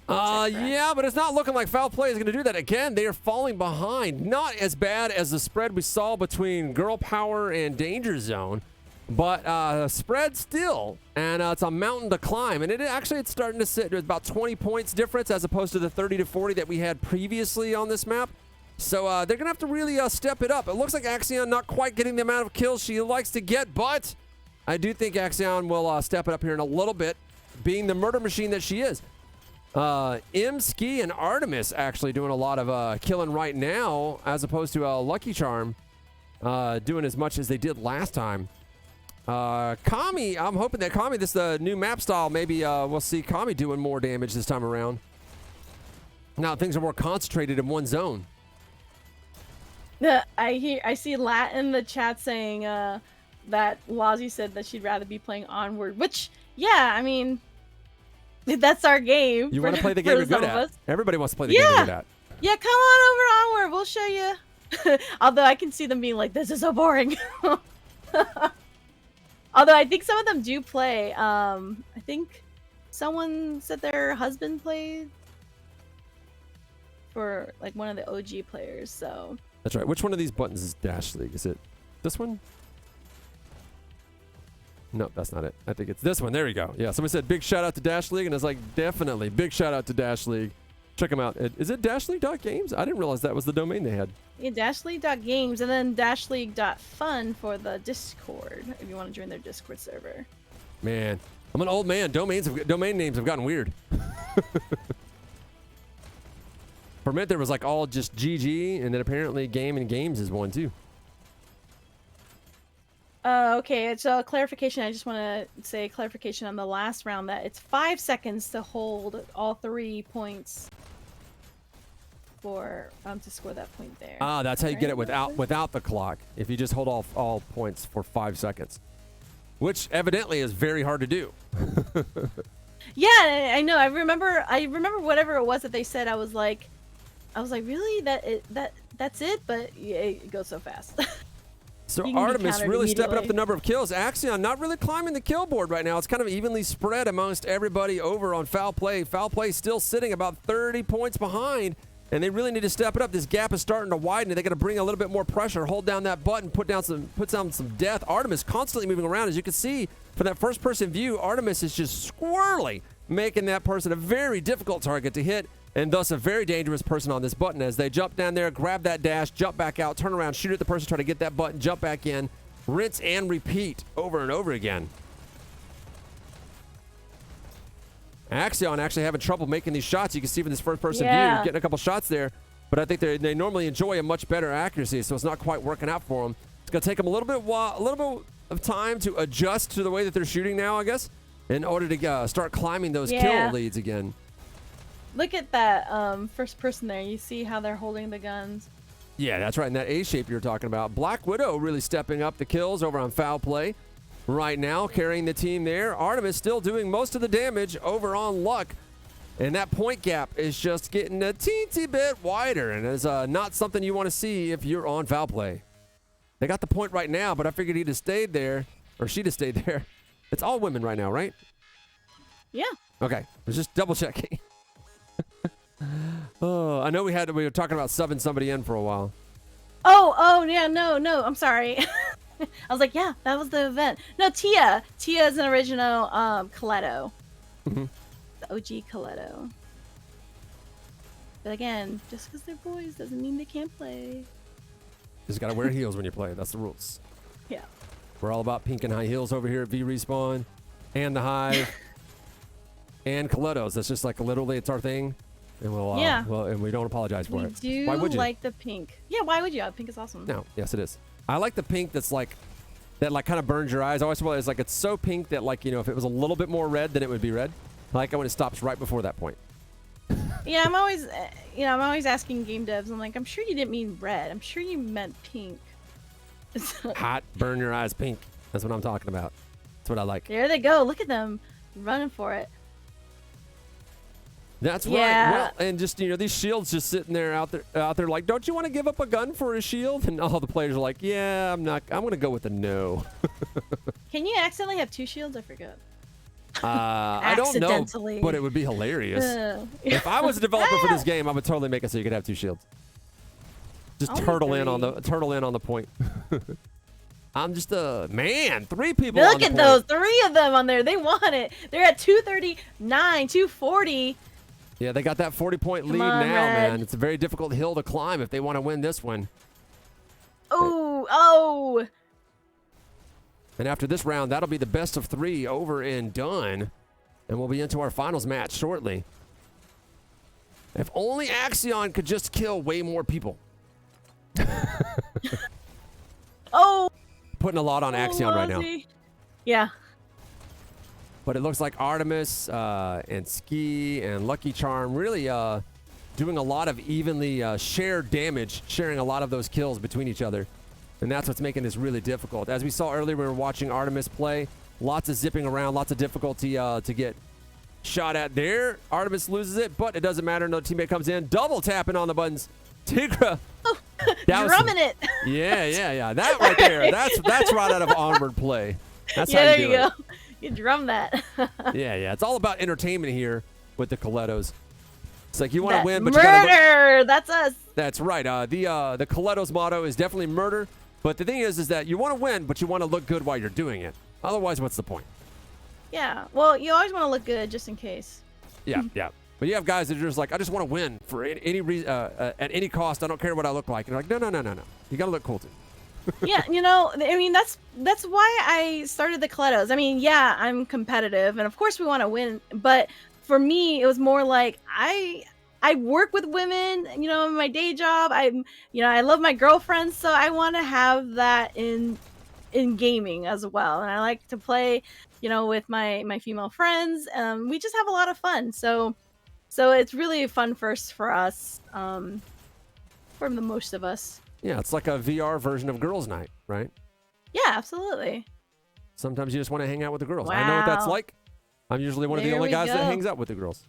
Yeah, but it's not looking like foul play is going to do that again. They are falling behind. Not as bad as the spread we saw between Girl Power and Danger Zone, but spread still, and it's a mountain to climb. And it's starting to sit. There's about 20 points difference as opposed to the 30 to 40 that we had previously on this map. So they're going to have to really step it up. It looks like Axion not quite getting the amount of kills she likes to get, but I do think Axion will step it up here in a little bit, being the murder machine that she is. M-Ski and Artemis actually doing a lot of killing right now, as opposed to Lucky Charm doing as much as they did last time. Kami, I'm hoping that Kami, this new map style, maybe we'll see Kami doing more damage this time around. Now things are more concentrated in one zone. I see Lat in the chat saying that Lazi said that she'd rather be playing Onward, which, yeah, I mean, that's our game. You want to play the game you're good at. Everybody wants to play the game you're good at. Yeah, come on over Onward. We'll show you. Although I can see them being like, this is so boring. Although I think some of them do play. I think someone said their husband played for like one of the OG players, so. That's right. Which one of these buttons is Dash League? Is it this one? Nope, that's not it. I think it's this one. There you go. Yeah, somebody said big shout out to Dash League, and I was like, definitely big shout out to Dash League. Check them out. Is it dashleague.games? I didn't realize that was the domain they had. Yeah, dashleague.games and then dashleague.fun for the Discord if you want to join their Discord server. Man, I'm an old man. Domain names have gotten weird. For a minute there was like all just GG, and then apparently game and games is one too. Okay, so clarification. I just want to say clarification on the last round that it's 5 seconds to hold all 3 points for to score that point there. Ah, that's how you get it without the clock. If you just hold off all points for 5 seconds, which evidently is very hard to do. Yeah, I know. I remember whatever it was that they said. I was like, really? That's it? But yeah, it goes so fast. So Artemis really stepping up the number of kills. Axion not really climbing the kill board right now. It's kind of evenly spread amongst everybody over on Foul Play. Foul Play still sitting about 30 points behind, and they really need to step it up. This gap is starting to widen, and they got to bring a little bit more pressure. Hold down that button, put down some death. Artemis constantly moving around. As you can see from that first-person view, Artemis is just squirrely, making that person a very difficult target to hit, and thus a very dangerous person on this button as they jump down there, grab that dash, jump back out, turn around, shoot at the person, try to get that button, jump back in, rinse and repeat over and over again. Axion actually having trouble making these shots. You can see from this first-person view, getting a couple shots there, but I think they normally enjoy a much better accuracy, so it's not quite working out for them. It's going to take them a little bit of time to adjust to the way that they're shooting now, I guess, in order to start climbing those kill leads again. Look at that first person there. You see how they're holding the guns. Yeah, that's right. In that A shape you're talking about. Black Widow really stepping up the kills over on Foul Play right now, carrying the team there. Artemis still doing most of the damage over on Luck. And that point gap is just getting a teensy bit wider, and is not something you want to see if you're on Foul Play. They got the point right now, but I figured he'd have stayed there, or she'd have stayed there. It's all women right now, right? Yeah. Okay. I was just double checking. Oh, I know we were talking about subbing somebody in for a while. Oh, yeah, no, I'm sorry. I was like, yeah, that was the event. No, Tia is an original Killetto. Mm-hmm. The OG Killetto. But again, just because they're boys doesn't mean they can't play. Just gotta wear heels when you play. That's the rules. Yeah. We're all about pink and high heels over here at VRespawn and the Hive and Killettos. That's just like literally it's our thing. And and we don't apologize for it. We Why would do you? like the pink. Yeah, why would you? Pink is awesome. No, yes it is. I like the pink that kind of burns your eyes. I always feel like it's so pink that like, if it was a little bit more red, then it would be red. I like it when it stops right before that point. Yeah, I'm always asking game devs. I'm like, I'm sure you didn't mean red. I'm sure you meant pink. Hot, burn your eyes pink. That's what I'm talking about. That's what I like. There they go. Look at them running for it. That's right. Well, and just these shields just sitting there out there like, don't you want to give up a gun for a shield? And all the players are like, yeah, I'm gonna go with the no. Can you accidentally have 2 shields? I forgot. I don't know, but it would be hilarious. If I was a developer for this game, I would totally make it so you could have 2 shields. Just turtle in on the point. I'm just a man. 3 people. Look at those 3 of them on there. They want it. They're at 239, 240. Yeah, they got that 40-point lead now, man. It's a very difficult hill to climb if they want to win this one. Oh. And after this round, that'll be the best of 3 over and done. And we'll be into our finals match shortly. If only Axion could just kill way more people. Oh, Putting a lot on Axion right now. Ozzy. Yeah. But it looks like Artemis and Ski and Lucky Charm really doing a lot of evenly shared damage, sharing a lot of those kills between each other. And that's what's making this really difficult. As we saw earlier, we were watching Artemis play. Lots of zipping around, lots of difficulty to get shot at there. Artemis loses it, but it doesn't matter. Another teammate comes in, double tapping on the buttons. Tigra. Drumming it. Yeah. That right there. That's right out of Onward play. That's Yeah, how there you do you it. go. You drum that. Yeah. It's all about entertainment here with the Killettos. It's like you want to That win, but you gotta look. murder. That's us. That's right. The Killettos motto is definitely murder. But the thing is that you want to win, but you want to look good while you're doing it. Otherwise, what's the point? Yeah. Well, you always want to look good just in case. Yeah. But you have guys that are just like, I just want to win for any reason, at any cost. I don't care what I look like. And you're like, no. You got to look cool too. Yeah, I mean that's why I started the Killettos. I mean, yeah, I'm competitive, and of course we want to win. But for me, it was more like I work with women, in my day job. I love my girlfriends, so I want to have that in gaming as well. And I like to play, with my female friends. We just have a lot of fun. So it's really fun first for us, for the most of us. Yeah, it's like a VR version of girls' night, right? Yeah, absolutely. Sometimes you just want to hang out with the girls. I know what that's Wow. like. I'm usually one of the There only we guys that go. hangs out with the girls.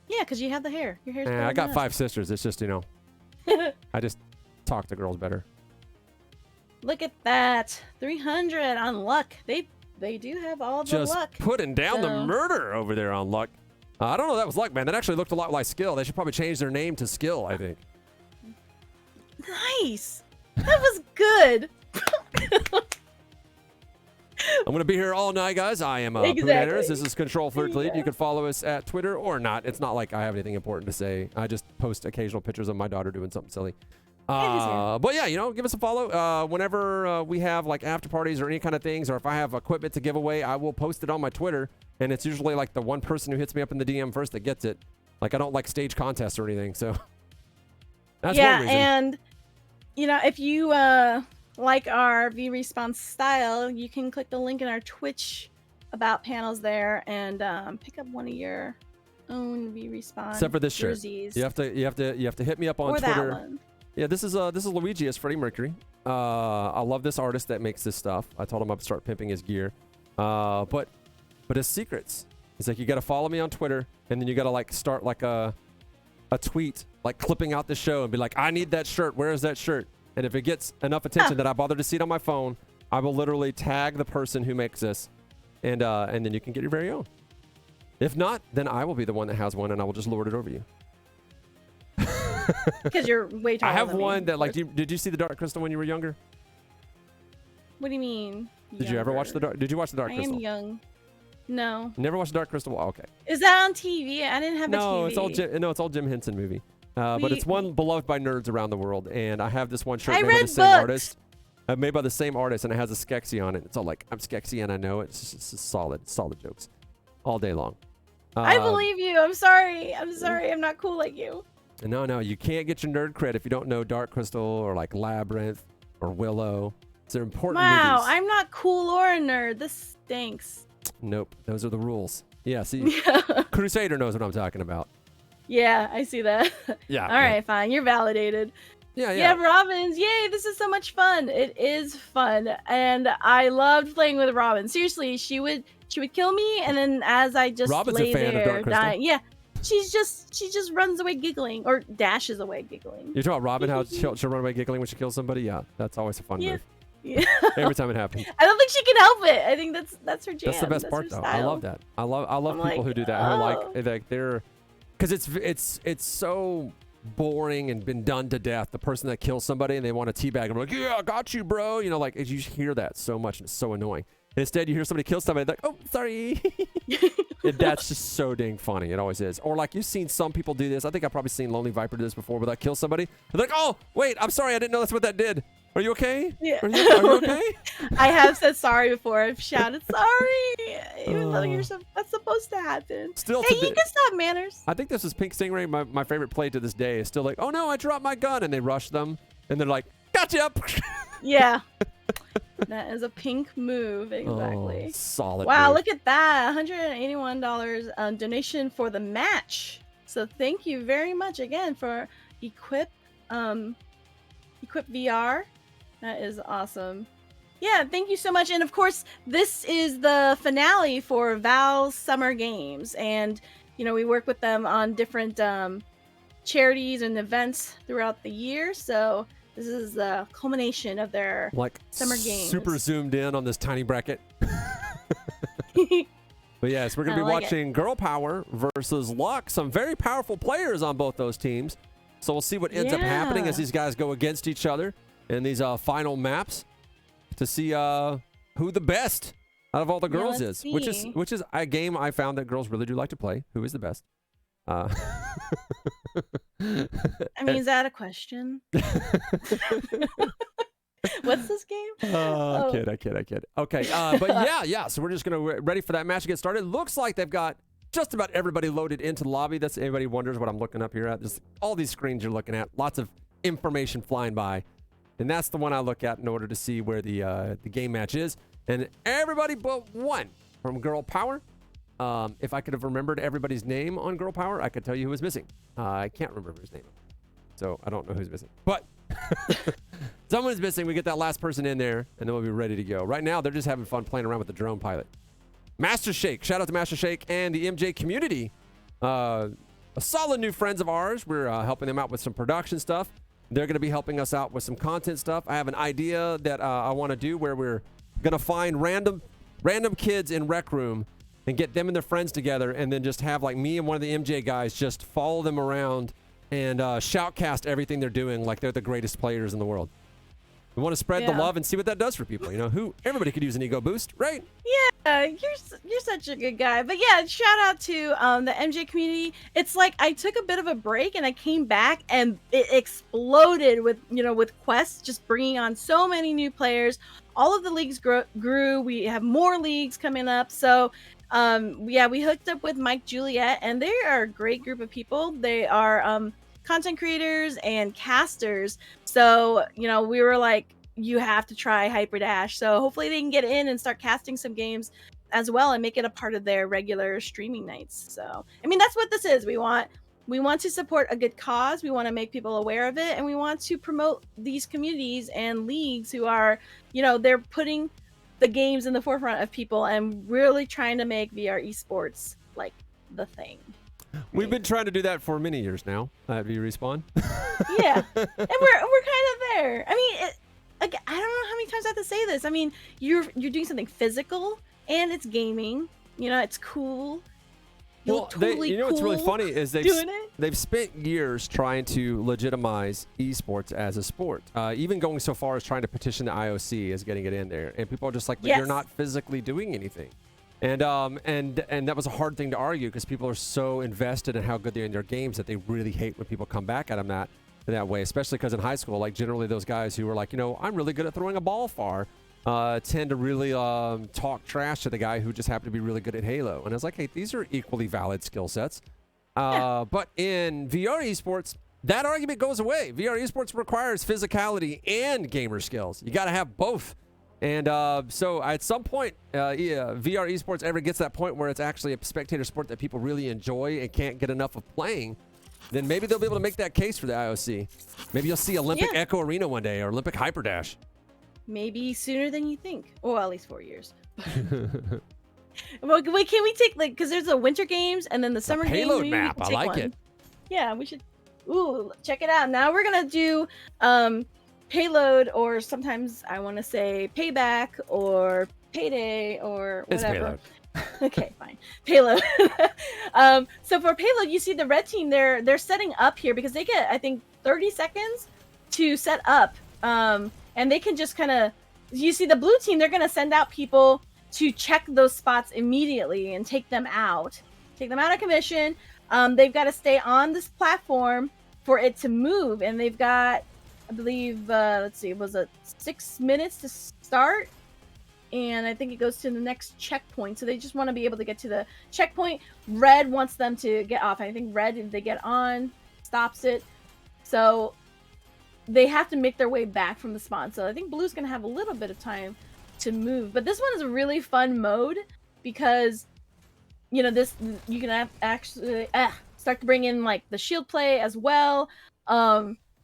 Yeah, because you have the hair. Your hair's I got growing 5 sisters. It's just, I just talk to girls better. Look at that. 300 on luck. They do have all the Just luck. putting down the So- murder over there on luck. I don't know. That was luck, man. That actually looked a lot like skill. They should probably change their name to skill, I think. Nice. That was good. I'm going to be here all night, guys. I am Exactly. Poonanners. This is Control Third Lead. Yeah. You can follow us at Twitter or not. It's not like I have anything important to say. I just post occasional pictures of my daughter doing something silly. But yeah, give us a follow. Whenever we have like after parties or any kind of things, or if I have equipment to give away, I will post it on my Twitter. And it's usually like the one person who hits me up in the DM first that gets it. Like I don't like stage contests or anything. So that's one reason. And if you like our VRespawn style, you can click the link in our Twitch about panels there and pick up one of your own VRespawn Except for this shirt. jerseys. You have to hit me up on or Twitter. that one. Yeah, this is Luigi as Freddie Mercury. I love this artist that makes this stuff. I told him I'd start pimping his gear. But his secrets. He's like, you got to follow me on Twitter, and then you got to like start like a tweet, like clipping out the show and be like, I need that shirt. Where is that shirt? And if it gets enough attention that I bother to see it on my phone, I will literally tag the person who makes this, and then you can get your very own. If not, then I will be the one that has one, and I will just lord it over you. Because you're way taller I have than me, one of that like. course. Did you see the Dark Crystal when you were younger? What do you mean? Did you ever watch the younger? Dark? Did you watch the Dark I Crystal? am young. No. Never watched the Dark Crystal. Oh, okay. Is that on TV? I didn't have a No, TV. it's all Jim Henson movie. But it's one beloved by nerds around the world, and I have this one shirt I made by read the same books. artist. Made by the same artist, and it has a Skeksis on it. It's all like, I'm Skeksis and I know it. It's just solid jokes all day long. I believe you. I'm sorry. I'm not cool like you. No, you can't get your nerd cred if you don't know Dark Crystal or like Labyrinth or Willow. They're important Wow, movies. I'm not cool or a nerd. This stinks. Nope, those are the rules. Yeah, see, Crusader knows what I'm talking about. Yeah, I see that. Yeah. All right, fine. You're validated. Yeah. Yeah, Robins. Yay, this is so much fun. It is fun. And I loved playing with Robin. Seriously, she would kill me, and then as I just Robin's a lay fan of there Dark Crystal. dying. Yeah. She just runs away giggling or dashes away giggling. You're talking about Robin, how she'll run away giggling when she kills somebody? Yeah, that's always a fun Yeah. move. Yeah. Every time it happens. I don't think she can help it. I think that's her jam. That's the best part, her though. I style. love that. I love I'm people like, who do that. Who oh. like they're, because it's so boring and been done to death. The person that kills somebody and they want to teabag them, like, yeah, I got you, bro. Like you hear that so much and it's so annoying. Instead, you hear somebody kill somebody, like, oh, sorry. And that's just so dang funny. It always is. Or like you've seen some people do this. I think I've probably seen Lonely Viper do this before, where they kill somebody. They're like, oh, wait, I'm sorry, I didn't know that's what that did. Are you okay? Yeah. Are you okay? I have said sorry before. I've shouted sorry, even though that's supposed to happen. Still Hey, you today. can stop manners. I think this is Pink Stingray. My favorite play to this day is still like, oh no, I dropped my gun, and they rush them, and they're like, gotcha. Yeah. That is a pink move, exactly. Oh, solid. Wow, move. look at that. $181 donation for the match. So thank you very much again for Equip VR. That is awesome. Yeah, thank you so much. And of course, this is the finale for VAL'S Summer Games. And, you know, we work with them on different charities and events throughout the year. So this is the culmination of their Like Summer Games. super zoomed in on this tiny bracket. But yes, we're going to be watching Girl Power versus Luck. Some very powerful players on both those teams. So we'll see what ends up happening as these guys go against each other in these final maps to see who the best out of all the girls is. Which is a game I found that girls really do like to play. Who is the best? I mean, is that a question? What's this game? I kid. Okay, but yeah. So we're just gonna ready for that match to get started. Looks like they've got just about everybody loaded into the lobby. That's anybody wonders what I'm looking up here at. Just all these screens you're looking at. Lots of information flying by, and that's the one I look at in order to see where the game match is. And everybody but one from Girl Power. If I could have remembered everybody's name on Girl Power, I could tell you who was missing. I can't remember his name, so I don't know who's missing. But someone's missing. We get that last person in there, and then we'll be ready to go. Right now, they're just having fun playing around with the drone pilot. Master Shake. Shout out to Master Shake and the MJ community. A solid new friends of ours. We're helping them out with some production stuff. They're going to be helping us out with some content stuff. I have an idea that I want to do where we're going to find random kids in Rec Room and get them and their friends together, and then just have like me and one of the MJ guys just follow them around and shoutcast everything they're doing like they're the greatest players in the world. We want to spread the love and see what that does for people. You know, everybody could use an ego boost, right? Yeah, you're such a good guy. But yeah, shout out to the MJ community. It's like I took a bit of a break and I came back and it exploded with quests, just bringing on so many new players. All of the leagues grew. We have more leagues coming up. So we hooked up with Mike Juliet, and they are a great group of people. They are content creators and casters. So, we were like, you have to try Hyperdash. So hopefully they can get in and start casting some games as well and make it a part of their regular streaming nights. So, I mean, that's what this is. We want to support a good cause. We want to make people aware of it. And we want to promote these communities and leagues who are, they're putting the games in the forefront of people and really trying to make VR esports like the thing. We've been trying to do that for many years now at VRespawn. Yeah, and we're kind of there. I mean, I don't know how many times I have to say this. I mean, you're doing something physical and it's gaming. It's cool. What's really funny is they've spent years trying to legitimize esports as a sport, even going so far as trying to petition the IOC as getting it in there, and people are just like, but you're not physically doing anything. And that was a hard thing to argue because people are so invested in how good they're in their games that they really hate when people come back at them that way, especially because in high school, like generally those guys who were like, I'm really good at throwing a ball far, tend to really talk trash to the guy who just happened to be really good at Halo. And I was like, hey, these are equally valid skill sets. But in VR esports, that argument goes away. VR esports requires physicality and gamer skills. You got to have both. And so at some point, VR esports ever gets to that point where it's actually a spectator sport that people really enjoy and can't get enough of playing, then maybe they'll be able to make that case for the IOC. Maybe you'll see Olympic Echo Arena one day or Olympic Hyperdash. Maybe sooner than you think. Or at least 4 years. Well, wait, can we take, because there's the winter games and then the summer games. Payload map. I like it. Yeah, we should. Ooh, check it out. Now we're going to do Payload, or sometimes I want to say Payback or Payday or whatever. It's Payload. Okay, fine. Payload. So for Payload, you see the red team, they're setting up here because they get, I think, 30 seconds to set up. And they can just kind of, you see the blue team, they're going to send out people to check those spots immediately and take them out of commission. They've got to stay on this platform for it to move, and they've got I believe, let's see, was it 6 minutes to start? And I think it goes to the next checkpoint. So they just want to be able to get to the checkpoint. Red wants them to get off. I think red, if they get on, stops it. So they have to make their way back from the spawn. So I think blue's going to have a little bit of time to move. But this one is a really fun mode because, you know, this you can actually start to bring in like the shield play as well.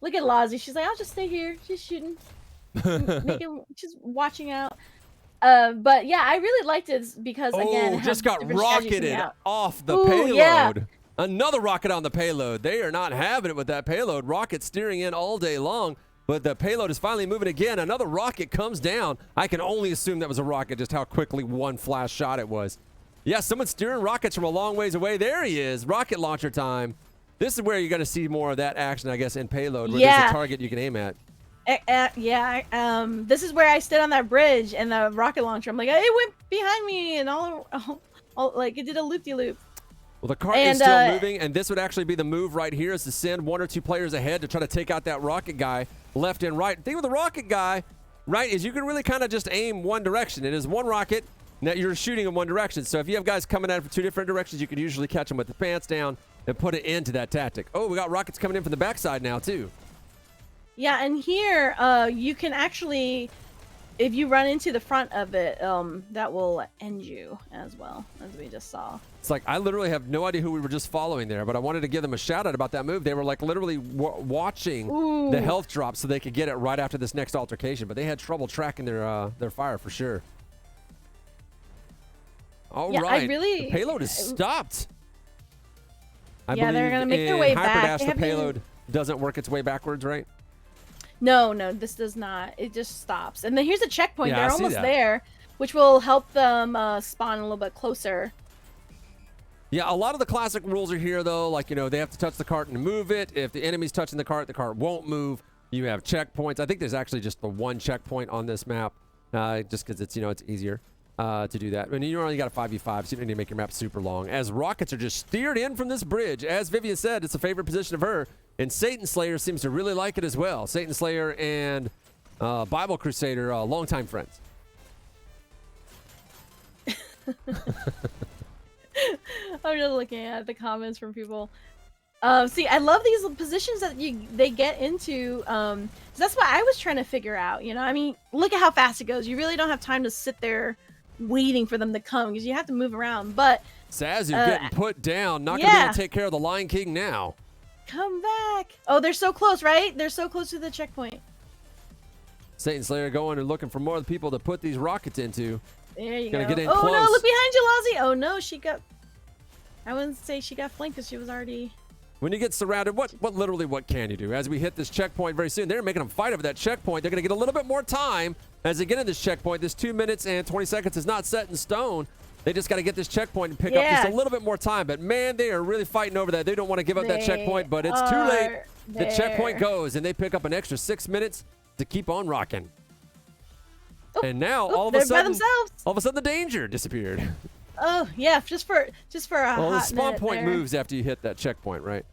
Look at Lozzie. She's like, I'll just stay here. She's shooting. She's watching out. But yeah, I really liked it because again, it just has got different strategies coming rocketed out. off the Ooh, payload. yeah. Another rocket on the payload. They are not having it with that payload. Rocket steering in all day long, but the payload is finally moving again. Another rocket comes down. I can only assume that was a rocket, just how quickly one flash shot it was. Yeah, someone's steering rockets from a long ways away. There he is. Rocket launcher time. This is where you're going to see more of that action, I guess, in payload, where there's a target you can aim at. This is where I stood on that bridge and the rocket launcher. I'm like, it went behind me and all like it did a loop-de-loop. Well, the cart is still moving, and this would actually be the move right here, is to send 1 or 2 players ahead to try to take out that rocket guy left and right. The thing with the rocket guy, right, is you can really kind of just aim one direction. It is one rocket that you're shooting in one direction. So if you have guys coming at it from 2 different directions, you can usually catch them with the pants down and put it into that tactic. Oh, we got rockets coming in from the backside now, too. Yeah, and here you can actually, if you run into the front of it, that will end you as well, as we just saw. It's like, I literally have no idea who we were just following there, but I wanted to give them a shout out about that move. They were like literally watching the health drop so they could get it right after this next altercation, but they had trouble tracking their fire for sure. All right, the payload is stopped. I believe they're gonna make their in way Hyperdash, back. the payload doesn't work its way backwards, right? No, this does not. It just stops. And then here's a checkpoint. Yeah, They're I see almost that. there, which will help them spawn a little bit closer. Yeah, a lot of the classic rules are here, though. Like, you know, they have to touch the cart and move it. If the enemy's touching the cart won't move. You have checkpoints. I think there's actually just the one checkpoint on this map, just because it's, you know, it's easier to do that. I mean, you only got a 5v5, so you don't need to make your map super long. As rockets are just steered in from this bridge. As Vivian said, it's a favorite position of her. And Satan Slayer seems to really like it as well. Satan Slayer and Bible Crusader, longtime friends. I'm just looking at the comments from people. See, I love these positions that they get into. So that's what I was trying to figure out. You know, I mean, look at how fast it goes. You really don't have time to sit there waiting for them to come because you have to move around. But Sazu getting put down. Not going to be able to take care of the Lion King now. Come back. Oh, they're so close, right? They're so close to the checkpoint. Satan Slayer going and looking for more people to put these rockets into. There you Gonna go. get in Oh close. no, look behind you, Lozzie. Oh no, she got... I wouldn't say she got flanked because she was already... When you get surrounded, what can you do? As we hit this checkpoint very soon, they're making them fight over that checkpoint. They're going to get a little bit more time as they get in this checkpoint. This 2 minutes and 20 seconds is not set in stone. They just got to get this checkpoint and pick up just a little bit more time. But man, they are really fighting over that. They don't want to give up that checkpoint, but it's too late. The checkpoint goes, and they pick up an extra 6 minutes to keep on rocking. And now all of a sudden, the danger disappeared. Oh yeah, just for a well, the hot spawn minute point there. moves after you hit that checkpoint, right?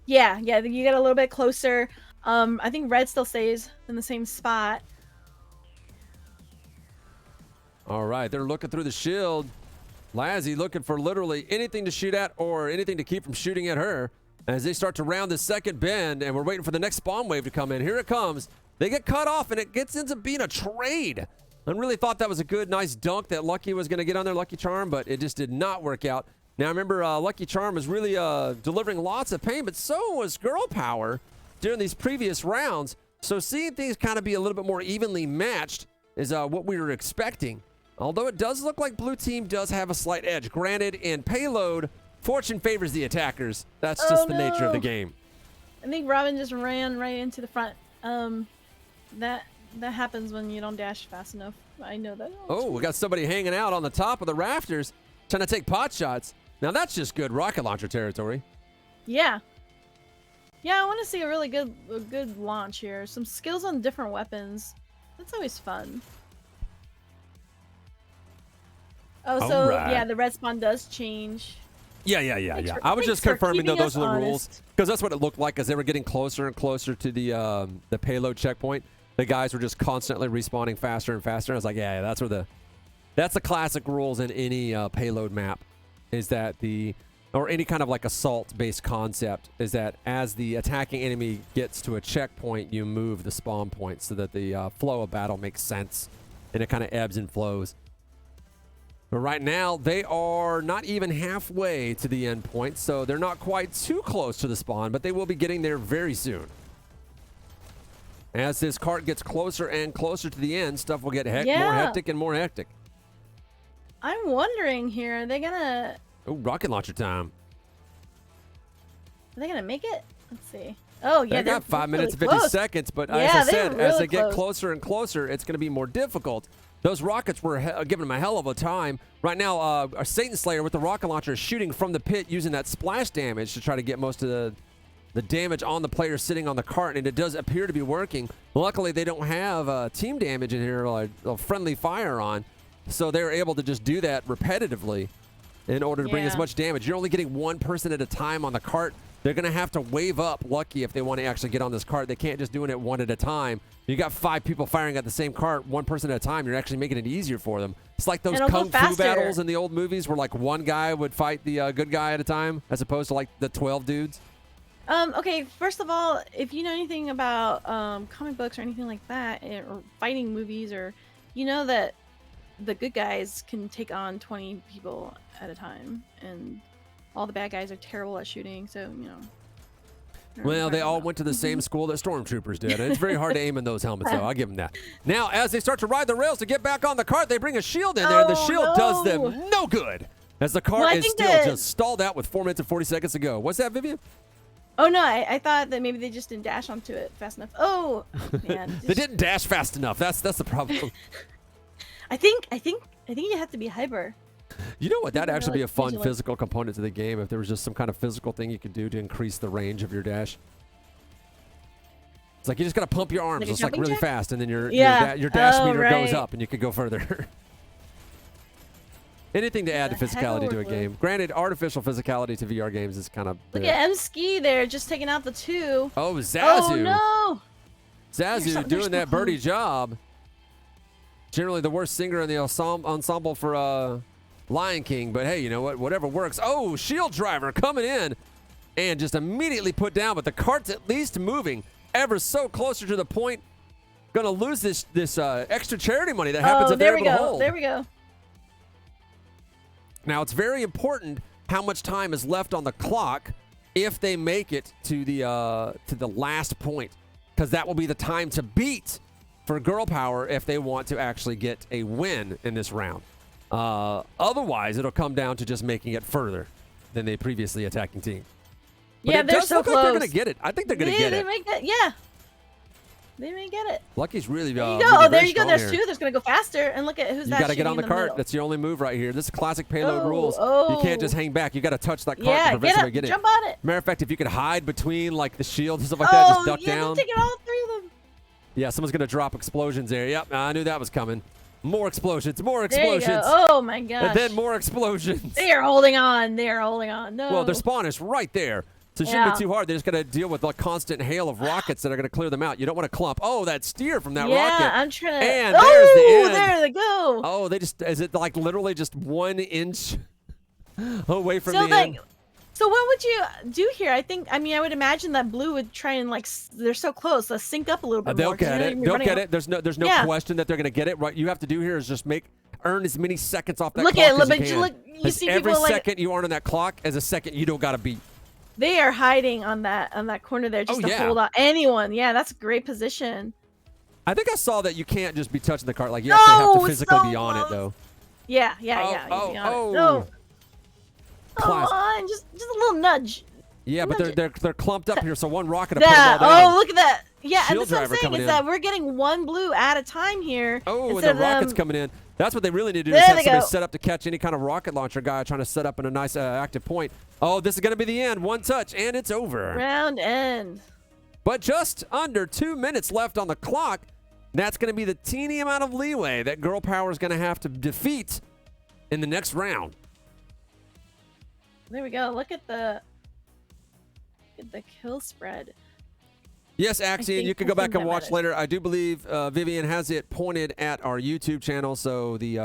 Yeah, you get a little bit closer. I think red still stays in the same spot. All right, they're looking through the shield. Lazzy looking for literally anything to shoot at or anything to keep from shooting at her as they start to round the second bend, and we're waiting for the next spawn wave to come in. Here it comes. They get cut off, and it ends up being a trade. I really thought that was a good, nice dunk that Lucky was going to get on there, Lucky Charm, but it just did not work out. Now, remember, Lucky Charm was really delivering lots of pain, but so was Girl Power during these previous rounds. So seeing things kind of be a little bit more evenly matched is what we were expecting. Although it does look like blue team does have a slight edge. Granted, in payload, fortune favors the attackers. That's just the nature of the game. I think Robin just ran right into the front. That happens when you don't dash fast enough. I know that. Oh, we got somebody hanging out on the top of the rafters trying to take pot shots. Now that's just good rocket launcher territory. Yeah. Yeah, I want to see a really good launch here. Some skills on different weapons. That's always fun. Oh, so yeah, the red spawn does change. Thanks for- I was thanks just for confirming that keeping those us were the rules honest. because that's what it looked like as they were getting closer and closer to the payload checkpoint. The guys were just constantly respawning faster and faster. I was like, yeah, that's the classic rules in any payload map, is that or any kind of like assault-based concept, is that as the attacking enemy gets to a checkpoint, you move the spawn point so that the flow of battle makes sense and it kind of ebbs and flows. But right now, they are not even halfway to the end point, so they're not quite too close to the spawn, but they will be getting there very soon. As this cart gets closer and closer to the end, stuff will get more hectic and more hectic. I'm wondering here, are they gonna Rocket launcher time. make it? Let's see. Oh yeah, They got 5 minutes and really 50 close. seconds, but Yeah, as I they said, were as really they get close. closer and closer, it's going to be more difficult. Those rockets were giving them a hell of a time. Right now, our Satan Slayer with the rocket launcher is shooting from the pit using that splash damage to try to get most of the damage on the player sitting on the cart, and it does appear to be working. Luckily, they don't have team damage in here, like a friendly fire on, so they're able to just do that repetitively in order to bring as Yeah. much damage. You're only getting one person at a time on the cart. They're going to have to wave up lucky if they want to actually get on this cart. They can't just doing it one at a time. You got 5 people firing at the same cart, one person at a time. You're actually making it easier for them. It's like those And it'll kung go fu faster. battles in the old movies where like one guy would fight the good guy at a time as opposed to like the 12 dudes. Okay, first of all, if you know anything about comic books or anything like that, or fighting movies, or you know that the good guys can take on 20 people at a time, and all the bad guys are terrible at shooting, so you know. Well, they all went to the same school that stormtroopers did, and it's very hard to aim in those helmets, though. I'll give them that. Now, as they start to ride the rails to get back on the cart, they bring a shield in there, and the Oh, shield does no. them no good, as the cart Well, I is think still that- just stalled out with 4 minutes and 40 seconds to go. What's that, Vivian? Oh no, I thought that maybe they just didn't dash onto it fast enough. Oh man, They didn't dash fast enough. That's the problem. I think you have to be hyper. You know what? That'd They're, actually be like, a fun vigilant. physical component to the game if there was just some kind of physical thing you could do to increase the range of your dash. It's like you just got to pump your arms Like a just like jumping really jack? fast, and then your dash Oh, meter goes right. up, and you could go further. Anything to add to the heck physicality of a to a workload. game. Granted, artificial physicality to VR games is kind of. Look at M Ski there, just taking out the 2. Oh, Zazu. Oh no! Zazu They're doing so that birdie close. job. Generally the worst singer in the ensemble for Lion King, but hey, you know what? Whatever works. Oh, shield driver coming in and just immediately put down, but the cart's at least moving ever so closer to the point. Gonna lose this extra charity money that happens Oh, if there they're we able to go. hold. There we go. Now, it's very important how much time is left on the clock if they make it to the last point, because that will be the time to beat for girl power if they want to actually get a win in this round. Otherwise, it'll come down to just making it further than the previously attacking team. But Yeah, it they're does so look close. like they're going to get it. I think they're going to get They it. make that. Yeah. They may get it. Lucky's really There you really go. Oh, there very you go. strong There's here. 2. There's gonna go faster. And look at who's You that. got to get on the shooting in cart. middle. That's the only move right here. This is classic payload Oh, rules. You can't just oh. hang back. You got to touch that cart Yeah, to prevent get somebody up. getting Jump on it. Matter of fact, if you could hide between like the shields and stuff like that, just duck yeah, down. just take it all 3 of them. Yeah, someone's gonna drop explosions there. Yep, I knew that was coming. More explosions, more There you explosions, go. Oh my gosh. and then more explosions. They are holding on. They are holding on. No. Well, their spawn is right there, so it shouldn't Yeah. be too hard. They're just gonna deal with a constant hail of rockets that are gonna clear them out. You don't want to clump. Oh, that steer from that yeah, rocket. I'm trying to. And there's the end. There they go. Oh, they just is it like literally just 1 inch away from So the like, end? so what would you do here? I would imagine that blue would try and they're so close. Let's sync up a little bit They'll more. 'cause get you know it. you're gonna be They'll running get up- it. There's no Yeah. question that they're gonna get it. What you have to do here is just earn as many seconds off that Look clock at as look, you but can. look. You 'Cause see every people like second you earn on that clock is a second you don't gotta beat. they are hiding on that corner there just Oh, to yeah. hold out anyone. Yeah, that's a great position. I think I saw that you can't just be touching the cart. Like you actually have to No, physically so be on it close. though. Yeah. Oh, You oh, can be on it. oh. No. Come Class. on, just a little nudge. Yeah, but Nudge they're clumped up here, so one rocket will put them Yeah. all down. Oh, look at that. Yeah, and Shield that's what I'm driver saying coming is in. that we're getting one blue at a time here. Oh, and instead the of rockets them- coming in. That's what they really need to do There is have they somebody go. set up to catch any kind of rocket launcher guy trying to set up in a nice active point. Oh, this is going to be the end. One touch, and it's over. Round end. But just under 2 minutes left on the clock. That's going to be the teeny amount of leeway that Girl Power is going to have to defeat in the next round. There we go. Look at the kill spread. Yes, Axion, you can go back and watch matters. later. I do believe Vivian has it pointed at our YouTube channel, so the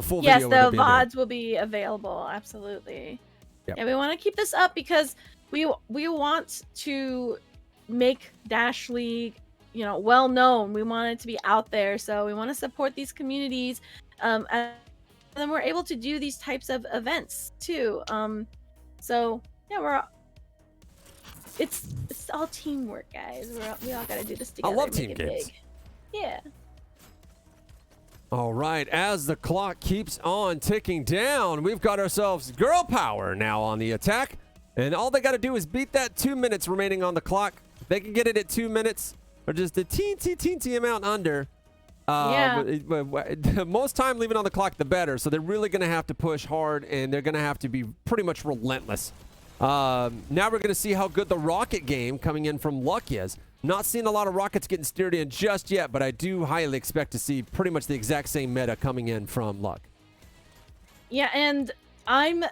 full Yes, video the will be there. VODs will be available. Absolutely. Yep. Yeah, we want to keep this up because we want to make Dash League, well known. We want it to be out there, so we want to support these communities, and then we're able to do these types of events too. So yeah, it's all teamwork, guys. We all got to do this together. I love make team it games. big. Yeah. All right, as the clock keeps on ticking down, we've got ourselves girl power now on the attack. And all they got to do is beat that 2 minutes remaining on the clock. If they can get it at 2 minutes or just a teensy amount under. The most time leaving on the clock, the better. So they're really going to have to push hard, and they're going to have to be pretty much relentless. Now we're going to see how good the rocket game coming in from Luck is. Not seeing a lot of rockets getting steered in just yet, but I do highly expect to see pretty much the exact same meta coming in from Luck. Yeah, and I'm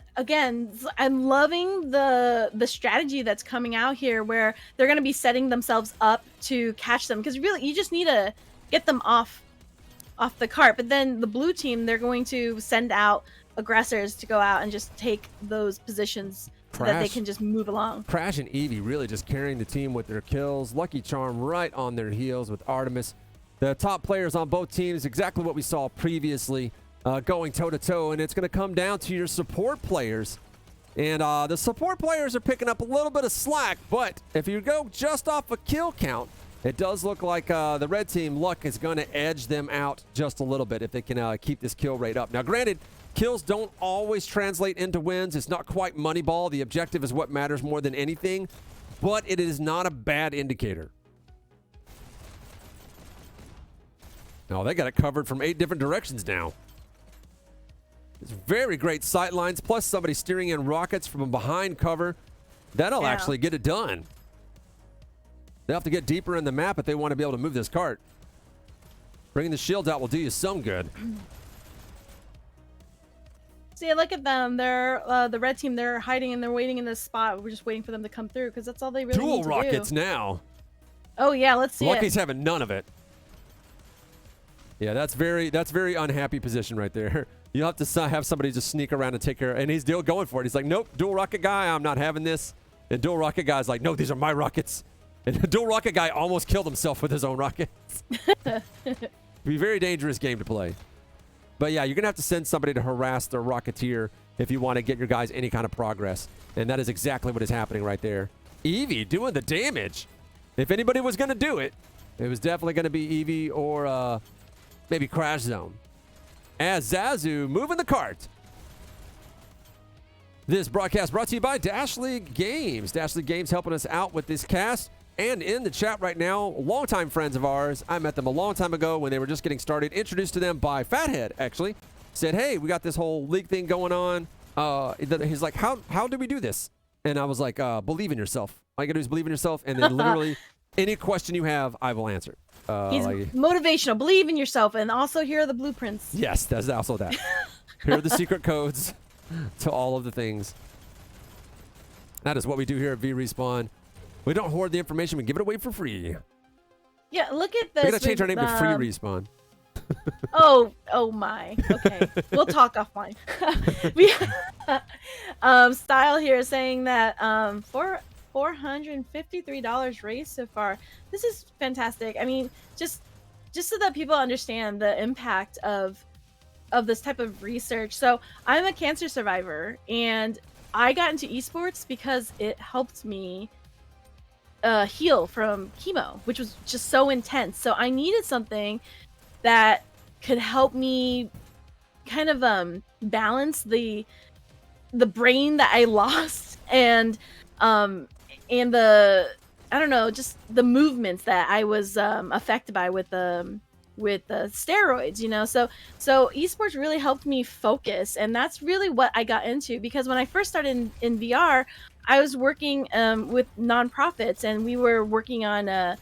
loving the strategy that's coming out here, where they're going to be setting themselves up to catch them, because really you just need to get them off the cart. But then the blue team, they're going to send out aggressors to go out and just take those positions so that they can just move along. Crash and Eevee really just carrying the team with their kills. Lucky Charm right on their heels with Artemis. The top players on both teams, exactly what we saw previously, going toe-to-toe. And it's going to come down to your support players. And the support players are picking up a little bit of slack. But if you go just off a kill count, it does look like the red team, Luck, is going to edge them out just a little bit if they can keep this kill rate up. Now, granted, kills don't always translate into wins. It's not quite Moneyball. The objective is what matters more than anything, but it is not a bad indicator. Oh, they got it covered from 8 different directions now. It's very great sight lines, plus somebody steering in rockets from behind cover. That'll actually get it done. They'll have to get deeper in the map if they want to be able to move this cart. Bringing the shields out will do you some good. See, look at them. They're the red team. They're hiding and they're waiting in this spot. We're just waiting for them to come through, because that's all they really need to do. Dual rockets now. Oh yeah, let's see. Lucky's having none of it. Yeah, that's very unhappy position right there. You'll have to have somebody just sneak around and take care. And he's still going for it. He's like, nope, dual rocket guy, I'm not having this. And dual rocket guy's like, no, these are my rockets. And the dual rocket guy almost killed himself with his own rockets. Be a very dangerous game to play. But yeah, you're going to have to send somebody to harass the Rocketeer if you want to get your guys any kind of progress. And that is exactly what is happening right there. Eevee doing the damage. If anybody was going to do it, it was definitely going to be Eevee or maybe Crash Zone. As Zazu moving the cart. This broadcast brought to you by Dash League Games. Dash League Games helping us out with this cast. And in the chat right now, longtime friends of ours. I met them a long time ago when they were just getting started. Introduced to them by Fathead, actually. Said, hey, we got this whole league thing going on. He's like, how do we do this? And I was like, believe in yourself. All you got to do is believe in yourself. And then literally any question you have, I will answer. He's motivational. Believe in yourself. And also, here are the blueprints. Yes, that's also that. Here are the secret codes to all of the things. That is what we do here at VRespawn. We don't hoard the information. We give it away for free. Yeah, look at this. We're going to change our name to Free Respawn. Oh my. Okay. We'll talk offline. We Style here saying that for $453 raised so far. This is fantastic. I mean, just so that people understand the impact of this type of research. So I'm a cancer survivor, and I got into esports because it helped me heal from chemo, which was just so intense. So I needed something that could help me kind of balance the brain that I lost, and the, I don't know, just the movements that I was affected by with the steroids, you know. So esports really helped me focus, and that's really what I got into, because when I first started in VR, I was working with nonprofits, and we were working on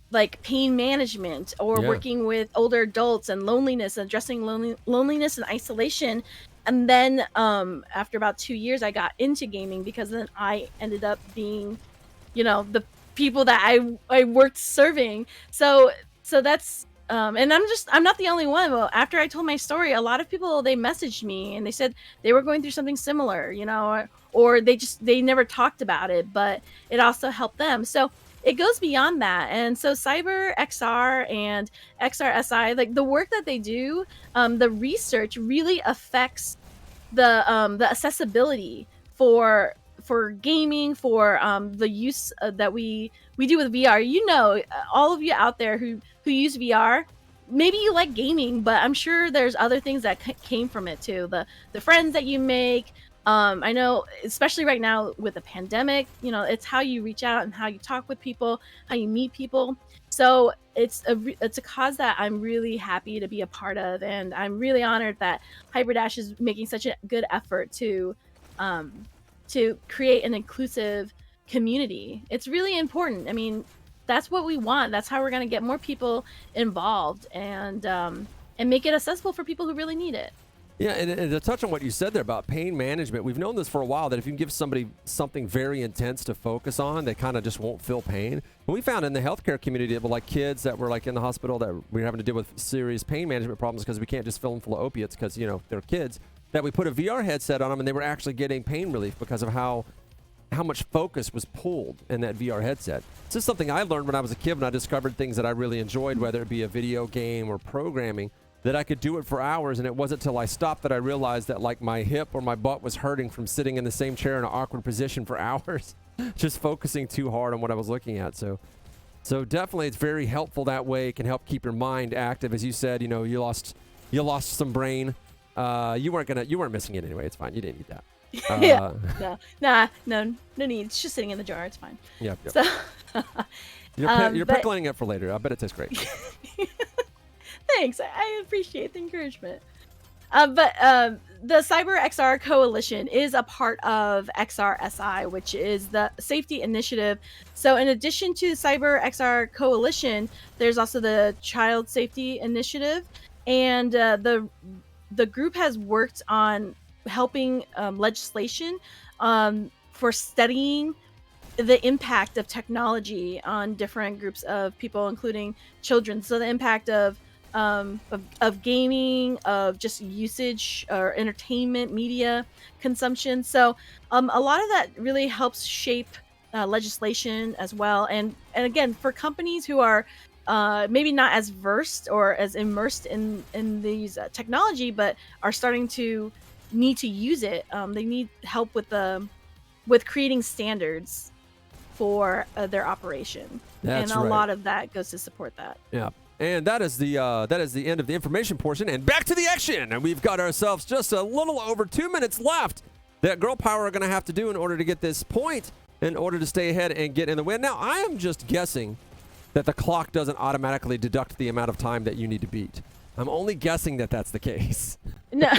like pain management, or working with older adults and loneliness, addressing loneliness and isolation. And then after about 2 years, I got into gaming because then I ended up being, the people that I worked serving. So that's and I'm not the only one. Well, after I told my story, a lot of people, they messaged me and they said they were going through something similar, or they never talked about it, but it also helped them. So it goes beyond that. And so CyberXR and XRSI, like the work that they do, the research really affects the accessibility for gaming, for the use that we do with VR. All of you out there who use VR, maybe you like gaming, but I'm sure there's other things that came from it too. The friends that you make. I know, especially right now with the pandemic, it's how you reach out and how you talk with people, how you meet people. So it's a cause that I'm really happy to be a part of, and I'm really honored that Hyperdash is making such a good effort to create an inclusive community. It's really important. I mean, that's what we want. That's how we're going to get more people involved and make it accessible for people who really need it. Yeah, and to touch on what you said there about pain management, we've known this for a while, that if you can give somebody something very intense to focus on, they kind of just won't feel pain. And we found in the healthcare community, but like kids that were like in the hospital that we were having to deal with serious pain management problems because we can't just fill them full of opiates because, they're kids, that we put a VR headset on them and they were actually getting pain relief because of how much focus was pulled in that VR headset. This is something I learned when I was a kid, when I discovered things that I really enjoyed, whether it be a video game or programming, that I could do it for hours. And it wasn't until I stopped that I realized that like my hip or my butt was hurting from sitting in the same chair in an awkward position for hours, just focusing too hard on what I was looking at. So definitely it's very helpful that way. It can help keep your mind active. As you said, you lost some brain. You weren't missing it anyway. It's fine. You didn't need that. Yeah. No need. It's just sitting in the jar. It's fine. Yeah. So, you're pickling it for later. I bet it tastes great. Thanks. I appreciate the encouragement. But the CyberXR Coalition is a part of XRSI, which is the safety initiative. So in addition to CyberXR Coalition, there's also the Child Safety Initiative, and the group has worked on helping legislation for studying the impact of technology on different groups of people, including children. So the impact of gaming, of just usage or entertainment, media consumption. So a lot of that really helps shape legislation as well. And again, for companies who are maybe not as versed or as immersed in these technology, but are starting to need to use it, they need help with creating standards for their operation. That's and a right. lot of that goes to support that. Yeah. And that is the end of the information portion, and back to the action. And we've got ourselves just a little over 2 minutes left that Girl Power are going to have to do in order to get this point, in order to stay ahead and get in the win. Now, I am just guessing that the clock doesn't automatically deduct the amount of time that you need to beat. I'm only guessing that that's the case. No.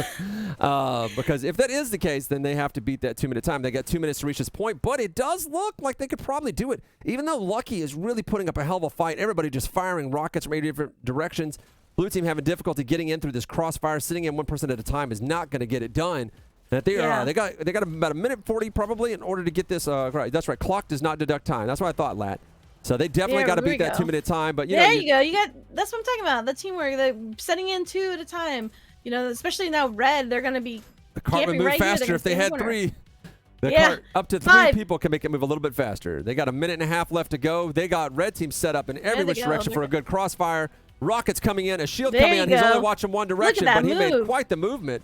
Because if that is the case, then they have to beat that 2 minute time. They got 2 minutes to reach this point, but it does look like they could probably do it. Even though Lucky is really putting up a hell of a fight, everybody just firing rockets from 8 different directions. Blue team having difficulty getting in through this crossfire. Sitting in one person at a time is not going to get it done. That they got about a minute 40 probably in order to get this. Right, that's right. Clock does not deduct time. That's what I thought, Lat. So they definitely got to beat that 2 minute time. But there you go. You got, that's what I'm talking about. The teamwork, they're setting in 2 at a time. Especially now Red, they're going to be. The cart would move right faster if they had 3. The cart up to 3 5. people can make it move a little bit faster. They got a minute and a half left to go. They got Red team set up in every which direction for a good crossfire. Rockets coming in, a shield coming in. He's only watching one direction, but he made quite the movement.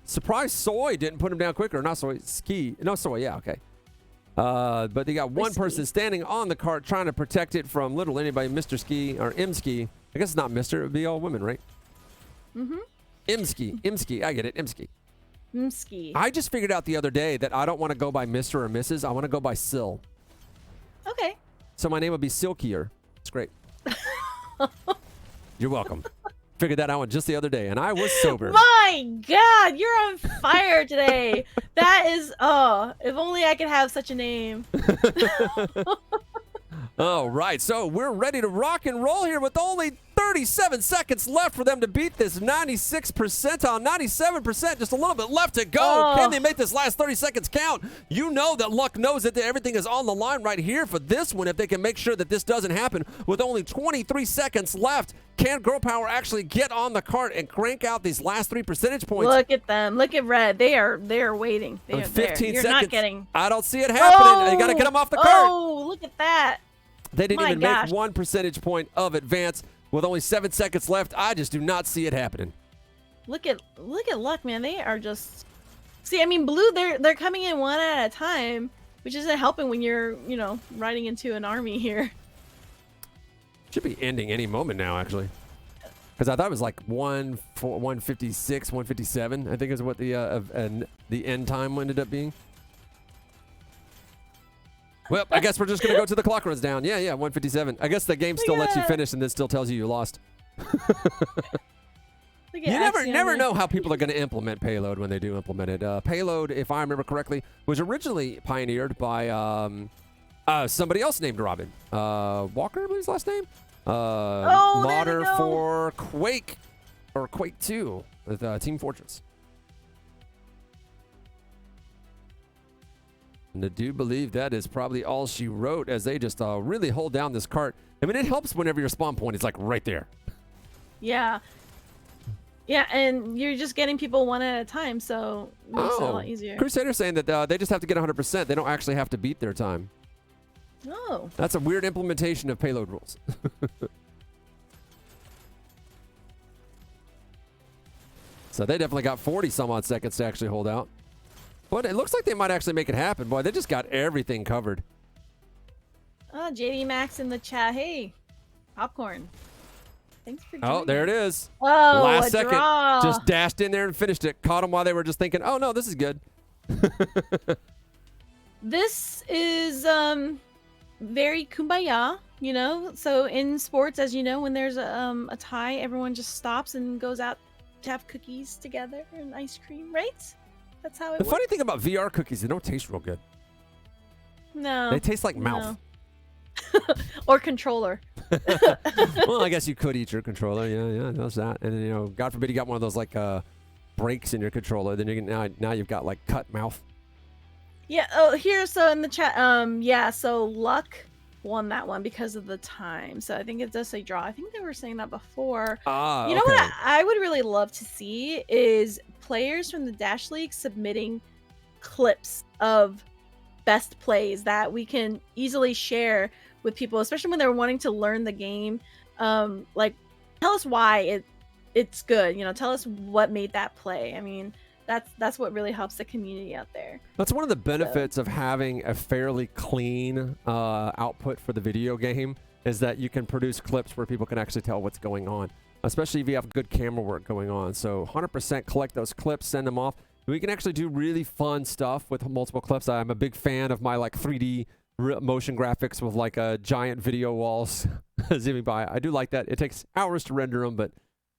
Surprised Soy didn't put him down quicker. Not Soy, Ski. No, Soy, yeah, okay. But they got one person standing on the cart trying to protect it from literally anybody. Mr. Ski or M Ski. I guess it's not Mr. It would be all women, right? Mm-hmm. M Ski. I get it. M Ski. I just figured out the other day that I don't want to go by Mr. or Mrs. I want to go by Sil. Okay. So my name would be Silkier. It's great. You're welcome. Figured that out just the other day, and I was sober. My God, you're on fire today. That is, if only I could have such a name. All right, so we're ready to rock and roll here with only 37 seconds left for them to beat this 96 percentile, 97%, just a little bit left to go. Oh. Can they make this last 30 seconds count? You know that luck knows that everything is on the line right here for this one if they can make sure that this doesn't happen with only 23 seconds left. Can Girl Power actually get on the cart and crank out these last 3 percentage points? Look at them. Look at Red. They are waiting. They are 15 You're seconds. not getting. I don't see it happening. You got to get them off the cart. Oh, look at that. They didn't My even gosh. make 1 percentage point of advance with only 7 seconds left. I just do not see it happening. Look at Luck, man. They are just. See, I mean, Blue. They're coming in one at a time, which isn't helping when you're riding into an army here. Should be ending any moment now, actually. Because I thought it was like 156, 157. I think is what the end time ended up being. Well, I guess we're just gonna go to the clock runs down. Yeah, 157. I guess the game still lets you finish and then still tells you lost. You never know how people are going to implement payload when they do implement it. Payload, if I remember correctly, was originally pioneered by somebody else named Robin. Walker, what was his last name? Modder for Quake, or Quake 2 with Team Fortress. And I do believe that is probably all she wrote as they just really hold down this cart. I mean, it helps whenever your spawn point is like right there. Yeah. Yeah, and you're just getting people one at a time, so it makes it a lot easier. Crusader's saying that they just have to get 100%. They don't actually have to beat their time. Oh. That's a weird implementation of payload rules. So they definitely got 40 some odd seconds to actually hold out. But it looks like they might actually make it happen. Boy, they just got everything covered. Oh, JD Max in the chat. Hey, popcorn. Thanks for joining. Oh, there it is. Oh, last a second. draw. Just dashed in there and finished it. Caught them while they were just thinking, oh, no, this is good. This is very kumbaya, you know? So in sports, as you know, when there's a tie, everyone just stops and goes out to have cookies together and ice cream, right? That's how it The works. funny thing about VR cookies, they don't taste real good. No. They taste like mouth. Or controller. Well, I guess you could eat your controller. Yeah, that's that. And then, you know, God forbid you got one of those like breaks in your controller, then you can now you've got like cut mouth. Yeah. Oh, here. So in the chat, yeah. So Luck won that one because of the time. So I think it does say draw. I think they were saying that before. You know what I would really love to see is players from the Dash League submitting clips of best plays that we can easily share with people, especially when they're wanting to learn the game. Like, tell us why it's good. You know, tell us what made that play. I mean, that's what really helps the community out there. That's one of the benefits of having a fairly clean output for the video game, is that you can produce clips where people can actually tell what's going on, especially if you have good camera work going on. So 100% collect those clips, send them off. We can actually do really fun stuff with multiple clips. I'm a big fan of my like 3D motion graphics with like giant video walls zooming by. I do like that. It takes hours to render them, but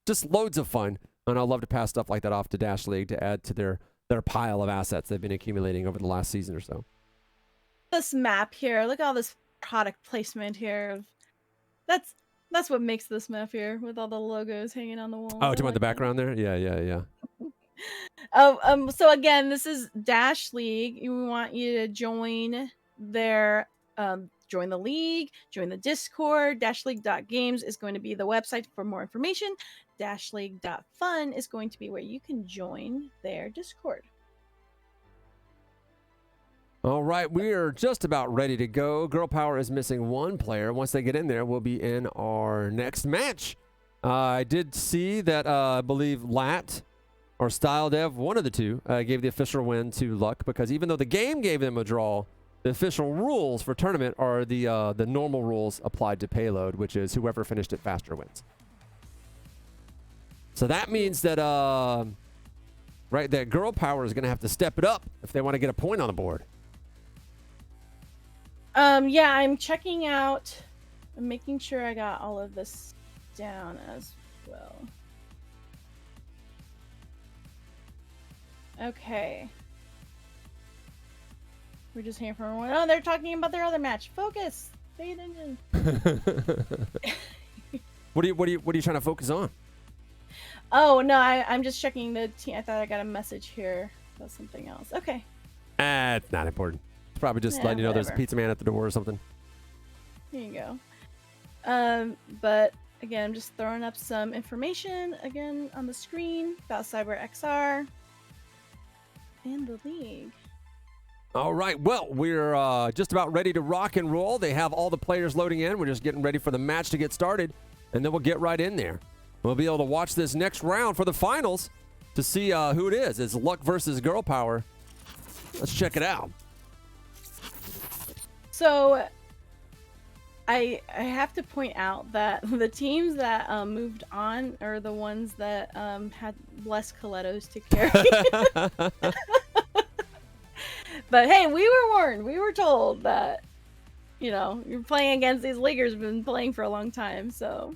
just loads of fun. And I love to pass stuff like that off to Dash League to add to their pile of assets they've been accumulating over the last season or so. This map here, look at all this product placement here. That's what makes this map here, with all the logos hanging on the wall. Oh, do you want the background there? Yeah. So again, this is Dash League. We want you to join their join the league, join the Discord. Dashleague.games is going to be the website for more information. Dashleague.fun is going to be where you can join their Discord. All right, we are just about ready to go. Girl Power is missing one player. Once they get in there, we'll be in our next match. I did see that I believe Lat or Style Dev, one of the two, gave the official win to Luck, because even though the game gave them a draw, the official rules for tournament are the normal rules applied to payload, which is whoever finished it faster wins. So that means that that Girl Power is going to have to step it up if they want to get a point on the board. Yeah, I'm checking out. I'm making sure I got all of this down as well. Okay. We're just hearing from everyone. Oh, they're talking about their other match. Focus. Pay attention. What are you trying to focus on? Oh no, I'm just checking the team. I thought I got a message here about something else. Okay. It's not important. It's probably just Yeah, letting you know there's a whatever. pizza man at the door or something. Here you go. But again, I'm just throwing up some information again on the screen about CyberXR and the league. All right. Well, we're just about ready to rock and roll. They have all the players loading in. We're just getting ready for the match to get started, and then we'll get right in there. We'll be able to watch this next round for the finals to see who it is. It's Luck versus Girl Power. Let's check it out. So I have to point out that the teams that moved on are the ones that had less Killettos to carry. But hey, we were warned. We were told that, you know, you're playing against these leaguers who've been playing for a long time. So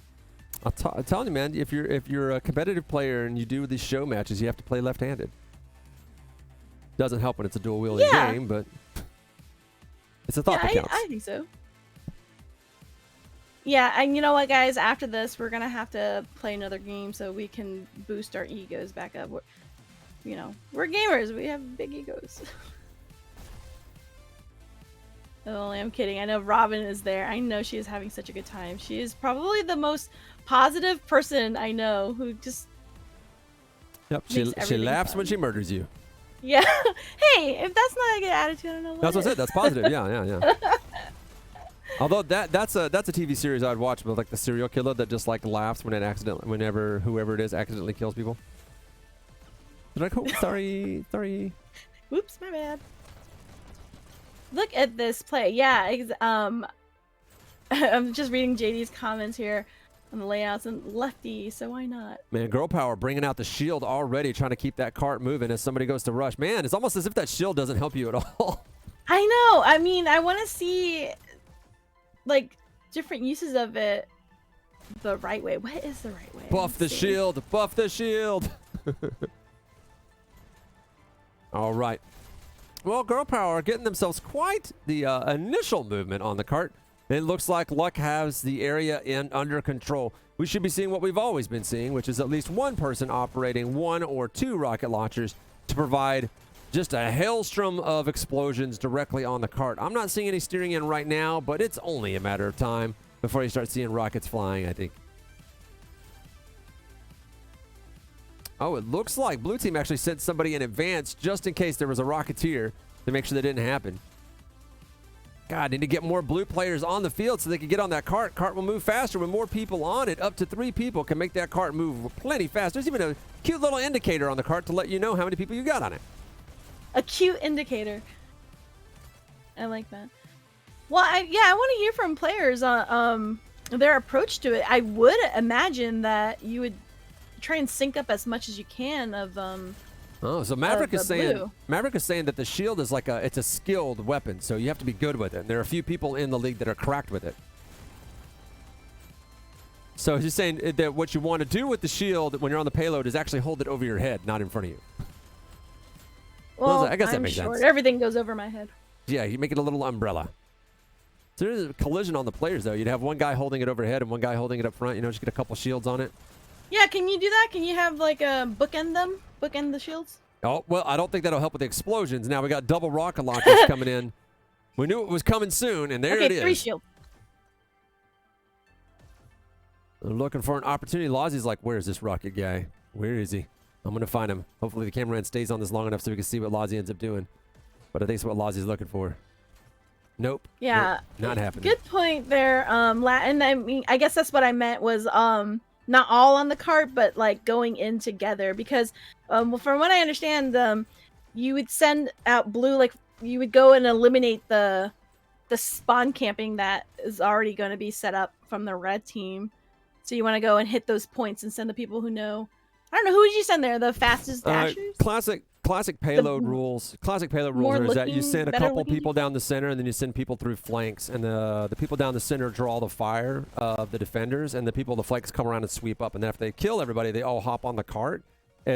I'm telling you, man, if you're a competitive player and you do these show matches, you have to play left-handed. Doesn't help when it's a dual-wielding game, but it's a thought that counts. I think so. Yeah, and you know what, guys? After this, we're gonna have to play another game so we can boost our egos back up. We're gamers. We have big egos. Oh, I'm kidding. I know Robin is there. I know she is having such a good time. She is probably the most positive person I know who just Yep, makes she everything laughs fun. when she murders you. Yeah. Hey, if that's not a good attitude, I don't know what That's what's is. it. That's positive. Yeah. Although that's a TV series I'd watch, but like the serial killer that just like laughs whenever whoever it is accidentally kills people. They're like, oh, sorry. Oops, my bad. Look at this play. Yeah, I'm just reading JD's comments here on the layouts and lefty, so why not? Man, Girl Power bringing out the shield already, trying to keep that cart moving as somebody goes to rush. Man, it's almost as if that shield doesn't help you at all. I know. I mean, I want to see like different uses of it the right way. What is the right way? Buff the shield. Buff the shield. All right. Well, Girl Power are getting themselves quite the initial movement on the cart. It looks like Luck has the area under control. We should be seeing what we've always been seeing, which is at least one person operating one or two rocket launchers to provide just a hailstorm of explosions directly on the cart. I'm not seeing any steering in right now, but it's only a matter of time before you start seeing rockets flying, I think. Oh, it looks like Blue Team actually sent somebody in advance just in case there was a Rocketeer to make sure that didn't happen. God, need to get more blue players on the field so they can get on that cart. Cart will move faster with more people on it. Up to 3 people can make that cart move plenty fast. There's even a cute little indicator on the cart to let you know how many people you got on it. A cute indicator. I like that. Well, I want to hear from players on their approach to it. I would imagine that you would try and sync up as much as you can of Oh, so Maverick is saying blue. that the shield is like it's a skilled weapon, so you have to be good with it. And there are a few people in the league that are cracked with it. So he's saying that what you want to do with the shield when you're on the payload is actually hold it over your head, not in front of you. Well, I guess that I'm makes short. sense. Everything goes over my head. Yeah, you make it a little umbrella. So there's a collision on the players, though. You'd have one guy holding it overhead and one guy holding it up front. You know, just get a couple shields on it. Yeah, can you do that? Can you have like a bookend the shields? Oh, well, I don't think that'll help with the explosions. Now we got double rocket launchers coming in. We knew it was coming soon, and there it is. 3 shields. They're looking for an opportunity. Lozzie's like, where's this rocket guy? Where is he? I'm going to find him. Hopefully the cameraman stays on this long enough so we can see what Lozzie ends up doing. But I think it's what Lozzie's looking for. Nope. Yeah. Nope, not happening. Good point there. And I mean, I guess that's what I meant was not all on the cart, but like going in together because well, from what I understand, you would send out blue, like you would go and eliminate the spawn camping that is already going to be set up from the red team. So you want to go and hit those points and send the people who know. I don't know, who would you send there? The fastest dashers? Classic payload rules. Classic payload rules are that you send a couple better-looking people down the center and then you send people through flanks. And the people down the center draw the fire of the defenders, and the people on the flanks come around and sweep up. And then after they kill everybody, they all hop on the cart,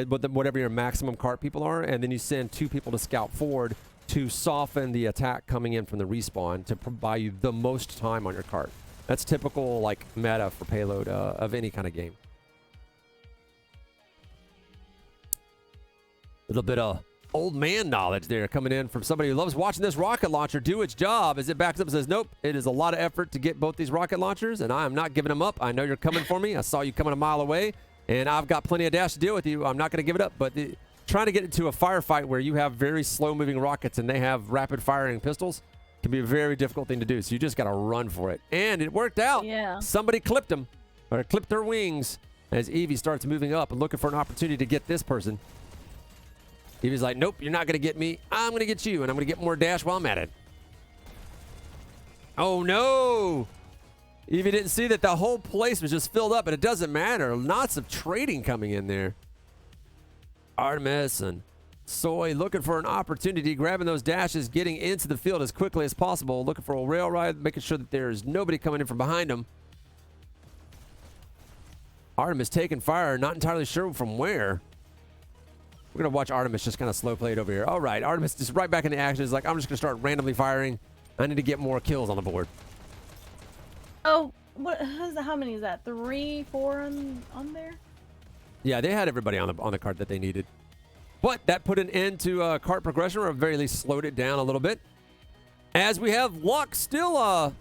whatever your maximum cart people are. And then you send 2 people to scout forward to soften the attack coming in from the respawn to buy you the most time on your cart. That's typical like meta for payload of any kind of game. Little bit of old man knowledge there coming in from somebody who loves watching this rocket launcher do its job as it backs up and says, nope, it is a lot of effort to get both these rocket launchers, and I am not giving them up. I know you're coming for me. I saw you coming a mile away, and I've got plenty of dash to deal with you. I'm not going to give it up, but trying to get into a firefight where you have very slow-moving rockets and they have rapid-firing pistols can be a very difficult thing to do, so you just got to run for it. And it worked out. Yeah. Somebody clipped him, or clipped their wings as Evie starts moving up and looking for an opportunity to get this person. Evie's like, nope, you're not going to get me. I'm going to get you, and I'm going to get more dash while I'm at it. Oh, no. Evie didn't see that the whole place was just filled up, but it doesn't matter. Lots of trading coming in there. Artemis and Soy looking for an opportunity, grabbing those dashes, getting into the field as quickly as possible, looking for a rail ride, making sure that there's nobody coming in from behind them. Artemis taking fire, not entirely sure from where. We're going to watch Artemis just kind of slow play it over here. All right, Artemis just right back in the action. Is like, I'm just going to start randomly firing. I need to get more kills on the board. Oh, how many is that? 3, 4 on there? Yeah, they had everybody on the card that they needed. But that put an end to cart progression, or at very least slowed it down a little bit. As we have Luck still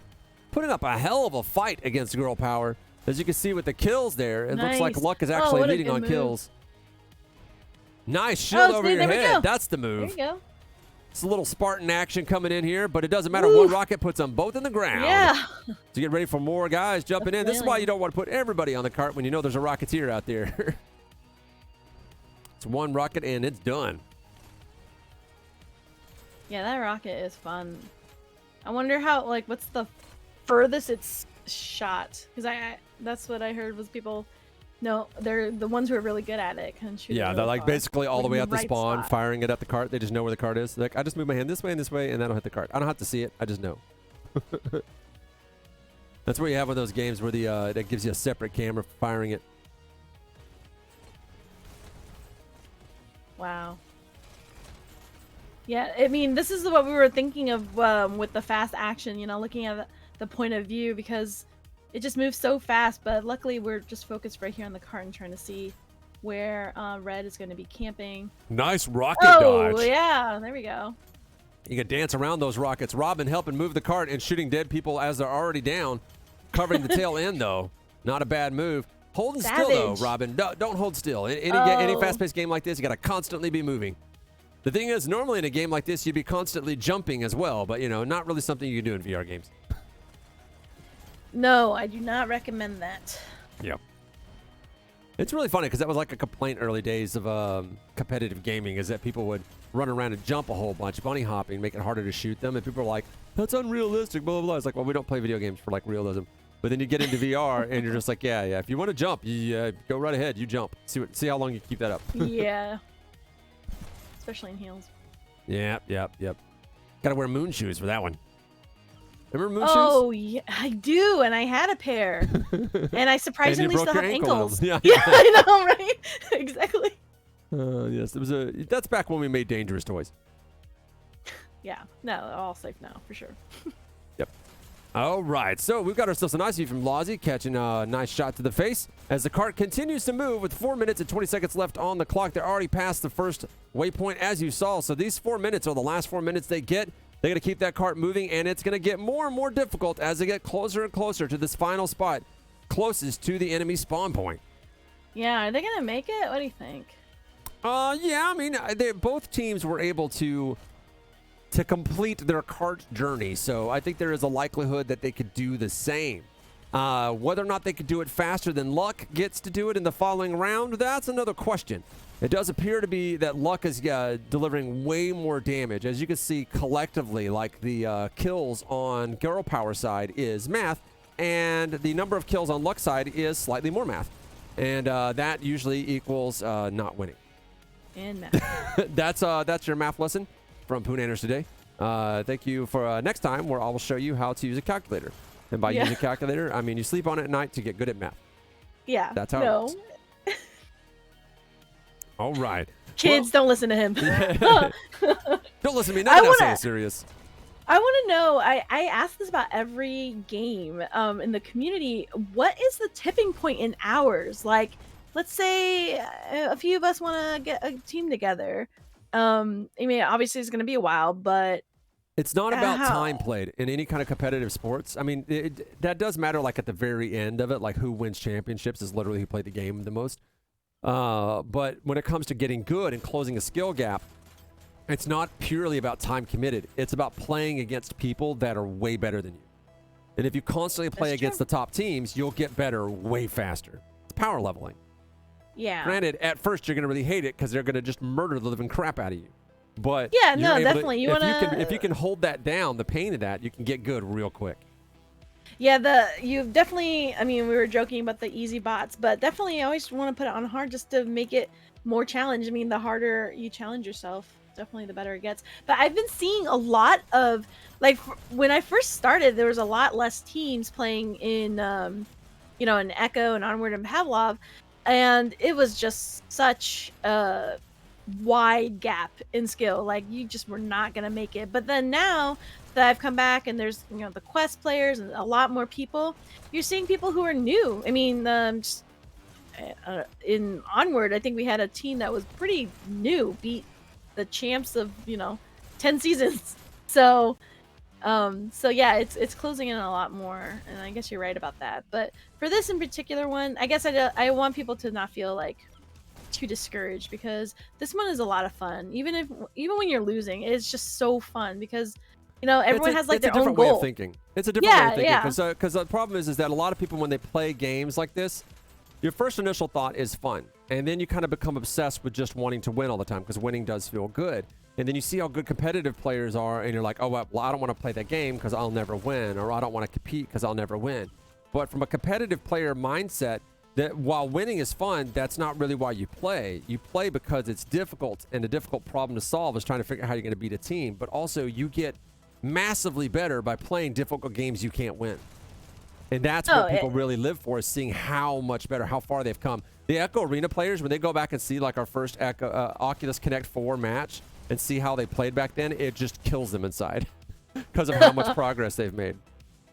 putting up a hell of a fight against Girl Power. As you can see with the kills there, it looks like Luck is actually leading on kills. Nice shield over your head. That's the move. There you go. It's a little Spartan action coming in here, but it doesn't matter. One rocket puts them both in the ground. Yeah. To get ready for more guys jumping in. This is why you don't want to put everybody on the cart when you know there's a Rocketeer out there. It's one rocket and it's done. Yeah, that rocket is fun. I wonder how, like, what's the furthest it's shot? Because that's what I heard was people. No, they're the ones who are really good at it. Can shoot. Yeah, they're like basically all the way out the spawn, firing it at the cart. They just know where the cart is. Like, I just move my hand this way, and then I'll hit the cart. I don't have to see it. I just know. That's where you have one of those games where that gives you a separate camera for firing it. Wow. Yeah, I mean, this is what we were thinking of with the fast action, you know, looking at the point of view, because it just moves so fast, but luckily we're just focused right here on the cart and trying to see where Red is going to be camping. Nice rocket dodge. Oh, yeah, there we go. You can dance around those rockets. Robin helping move the cart and shooting dead people as they're already down. Covering the tail end, though. Not a bad move. Holding still, though, Robin. Don't hold still. Any fast-paced game like this, you got to constantly be moving. The thing is, normally in a game like this, you'd be constantly jumping as well, but, you know, not really something you can do in VR games. No, I do not recommend that. Yep. It's really funny because that was like a complaint early days of competitive gaming, is that people would run around and jump a whole bunch, bunny hopping, make it harder to shoot them, and people are like, that's unrealistic, blah, blah, blah. It's like, well, we don't play video games for, like, realism. But then you get into VR, and you're just like, yeah, if you want to jump, you go right ahead, you jump. See how long you keep that up. Yeah. Especially in heels. Yep. Got to wear moon shoes for that one. Remember moon shoes? Oh, yeah, I do, and I had a pair. And I surprisingly still have ankles. Yeah, I know, right? Exactly. Yes, that's back when we made dangerous toys. Yeah, no, all safe now, for sure. Yep. All right, so we've got ourselves a nice view from Lozzie, catching a nice shot to the face. As the cart continues to move with 4 minutes and 20 seconds left on the clock, they're already past the first waypoint, as you saw. So these 4 minutes are the last 4 minutes they get. They're going to keep that cart moving, and it's going to get more and more difficult as they get closer and closer to this final spot, closest to the enemy spawn point. Yeah, are they going to make it? What do you think? Yeah, I mean, both teams were able to complete their cart journey, so I think there is a likelihood that they could do the same. Whether or not they could do it faster than Luck gets to do it in the following round, that's another question. It does appear to be that Luck is delivering way more damage. As you can see collectively, like the kills on Girl Power side is math, and the number of kills on Luck side is slightly more math. And that usually equals not winning. And math. That's your math lesson from Poonanners today. Thank you for next time, where I will show you how to use a calculator. And by using a calculator, I mean you sleep on it at night to get good at math. Yeah. That's how it works. All right. Kids, don't listen to him. Don't listen to me. None of that is serious. I want to know, I ask this about every game in the community. What is the tipping point in hours? Like, let's say a few of us want to get a team together. I mean, obviously it's going to be a while, but it's not about time played in any kind of competitive sports. I mean, that does matter, like at the very end of it, like who wins championships is literally who played the game the most. But when it comes to getting good and closing a skill gap, it's not purely about time committed. It's about playing against people that are way better than you. And if you constantly play against the top teams, you'll get better way faster. It's power leveling. Yeah. Granted, at first you're going to really hate it because they're going to just murder the living crap out of you. But yeah, no, definitely. If you can hold that down, the pain of that, you can get good real quick. Yeah, you've definitely, I mean, we were joking about the easy bots, but definitely I always want to put it on hard just to make it more challenge. I mean, the harder you challenge yourself, definitely the better it gets. But I've been seeing a lot of, like, when I first started, there was a lot less teams playing in, in Echo and Onward and Pavlov, and it was just such a wide gap in skill. Like, you just were not going to make it. But then now that I've come back and there's, the quest players and a lot more people, you're seeing people who are new. I mean, in Onward, I think we had a team that was pretty new, beat the champs of 10 seasons. So yeah, it's closing in a lot more, and I guess you're right about that. But for this in particular one, I guess I want people to not feel like too discouraged, because this one is a lot of fun. Even when you're losing, it's just so fun because everyone has like their own goal. Way of thinking. It's a different way of thinking, because the problem is that a lot of people, when they play games like this, your first initial thought is fun, and then you kind of become obsessed with just wanting to win all the time, because winning does feel good. And then you see how good competitive players are, and you're like, oh, well, I don't want to play that game because I'll never win, or I don't want to compete because I'll never win. But from a competitive player mindset, that while winning is fun, that's not really why you play. You play because it's difficult, and a difficult problem to solve is trying to figure out how you're going to beat a team. But also, you get massively better by playing difficult games you can't win. And that's what people really live for, is seeing how much better, how far they've come. The Echo Arena players, when they go back and see like our first Oculus Connect 4 match and see how they played back then, it just kills them inside because of how much progress they've made.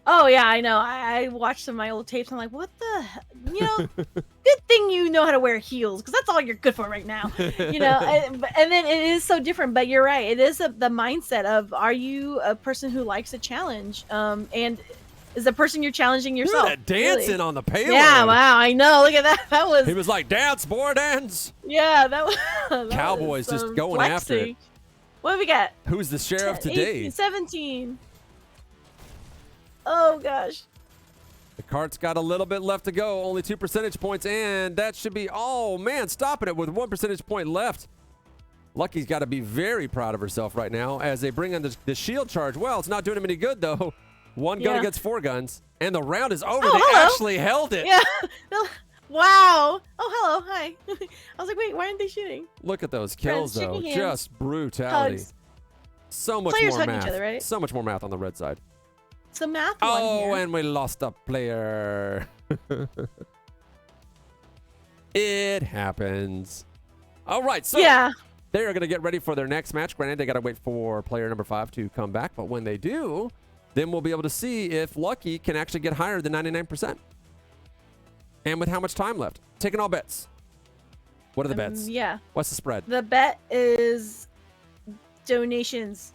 Oh, yeah, I know. I watched some of my old tapes. I'm like, what the, good thing you know how to wear heels, because that's all you're good for right now. And then it is so different. But you're right. It is the mindset of, are you a person who likes a challenge? And is the person you're challenging yourself. Look at that dancing really on the payload. Yeah, wow, I know. Look at that. That was. He was like, dance, boy, dance. Yeah, that was. Cowboys was, just going flexing. after it. What do we got? Who's the sheriff 10, today? 18, 17. Oh, gosh. The cart's got a little bit left to go. Only 2 percentage points, and that should be, oh, man, stopping it with 1 percentage point left. Lucky's got to be very proud of herself right now as they bring in the shield charge. Well, it's not doing him any good, though. One gun against 4 guns, and the round is over. They actually held it. Yeah. Wow. Oh, hello. Hi. I was like, wait, why aren't they shooting? Look at those kills, though. Just brutality. Hugs. So much Players more hug math. each other, right? So much more math on the red side. So math. Oh, and we lost a player. It happens. All right, so yeah, they are going to get ready for their next match. Granted, they got to wait for player number 5 to come back, but when they do, then we'll be able to see if Lucky can actually get higher than 99%. And with how much time left. Taking all bets. What are the bets? Yeah. What's the spread? The bet is donations.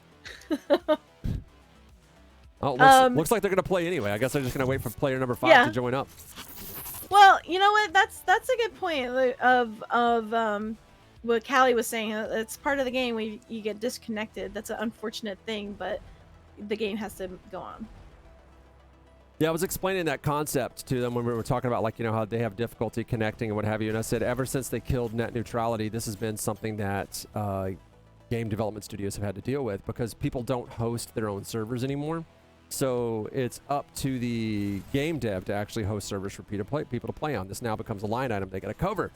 Oh, looks like they're going to play anyway. I guess they're just going to wait for player number 5 to join up. Well, you know what? That's a good point of what Callie was saying. It's part of the game where you get disconnected. That's an unfortunate thing, but the game has to go on. Yeah, I was explaining that concept to them when we were talking about, like, how they have difficulty connecting and what have you. And I said, ever since they killed net neutrality, this has been something that game development studios have had to deal with, because people don't host their own servers anymore. So it's up to the game dev to actually host servers for people to play on. This now becomes a line item they got to cover.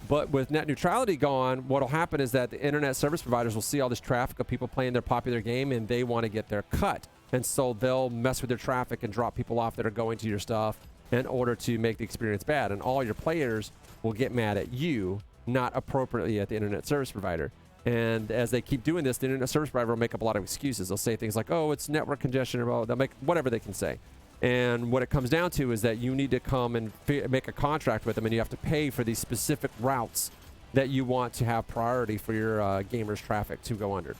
But with net neutrality gone, what will happen is that the internet service providers will see all this traffic of people playing their popular game, and they want to get their cut. And so they'll mess with their traffic and drop people off that are going to your stuff in order to make the experience bad. And all your players will get mad at you, not appropriately at the internet service provider. And as they keep doing this, the internet service provider will make up a lot of excuses. They'll say things like, oh, it's network congestion, or they'll make whatever they can say. And what it comes down to is that you need to come and make a contract with them, and you have to pay for these specific routes that you want to have priority for your gamers' traffic to go under.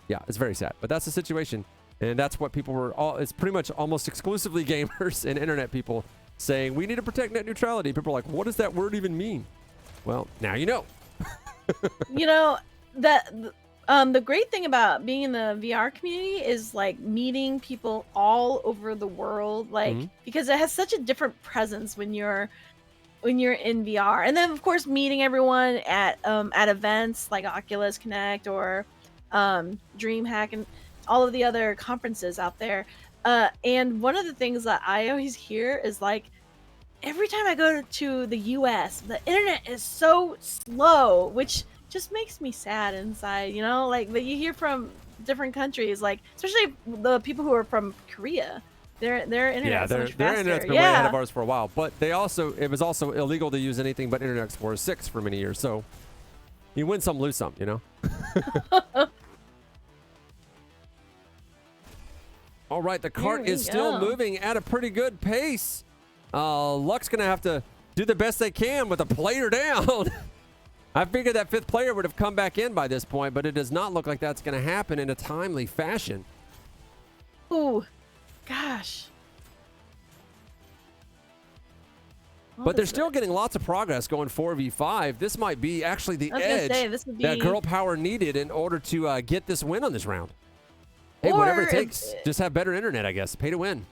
Yeah, it's very sad, but that's the situation. And that's what people were it's pretty much almost exclusively gamers and internet people saying, we need to protect net neutrality. People are like, what does that word even mean? Well, now you know. You know, that the great thing about being in the VR community is like meeting people all over the world, like because it has such a different presence when you're in VR. And then of course meeting everyone at events like Oculus Connect or DreamHack and all of the other conferences out there. And one of the things that I always hear is like, every time I go to the US, the internet is so slow, which just makes me sad inside, you know, like that you hear from different countries, like especially the people who are from Korea. Their internet so much their faster. internet's been way ahead of ours for a while, but it was also illegal to use anything but Internet Explorer 6 for many years, so you win some, lose some, you know? All right, the cart is still moving at a pretty good pace. Luck's going to have to do the best they can with a player down. I figured that 5th player would have come back in by this point, but it does not look like that's going to happen in a timely fashion. Ooh, gosh. But they're still getting lots of progress going 4v5. This might be actually the edge that Girl Power needed in order to get this win on this round. Hey, whatever it takes. Just have better internet, I guess. Pay to win.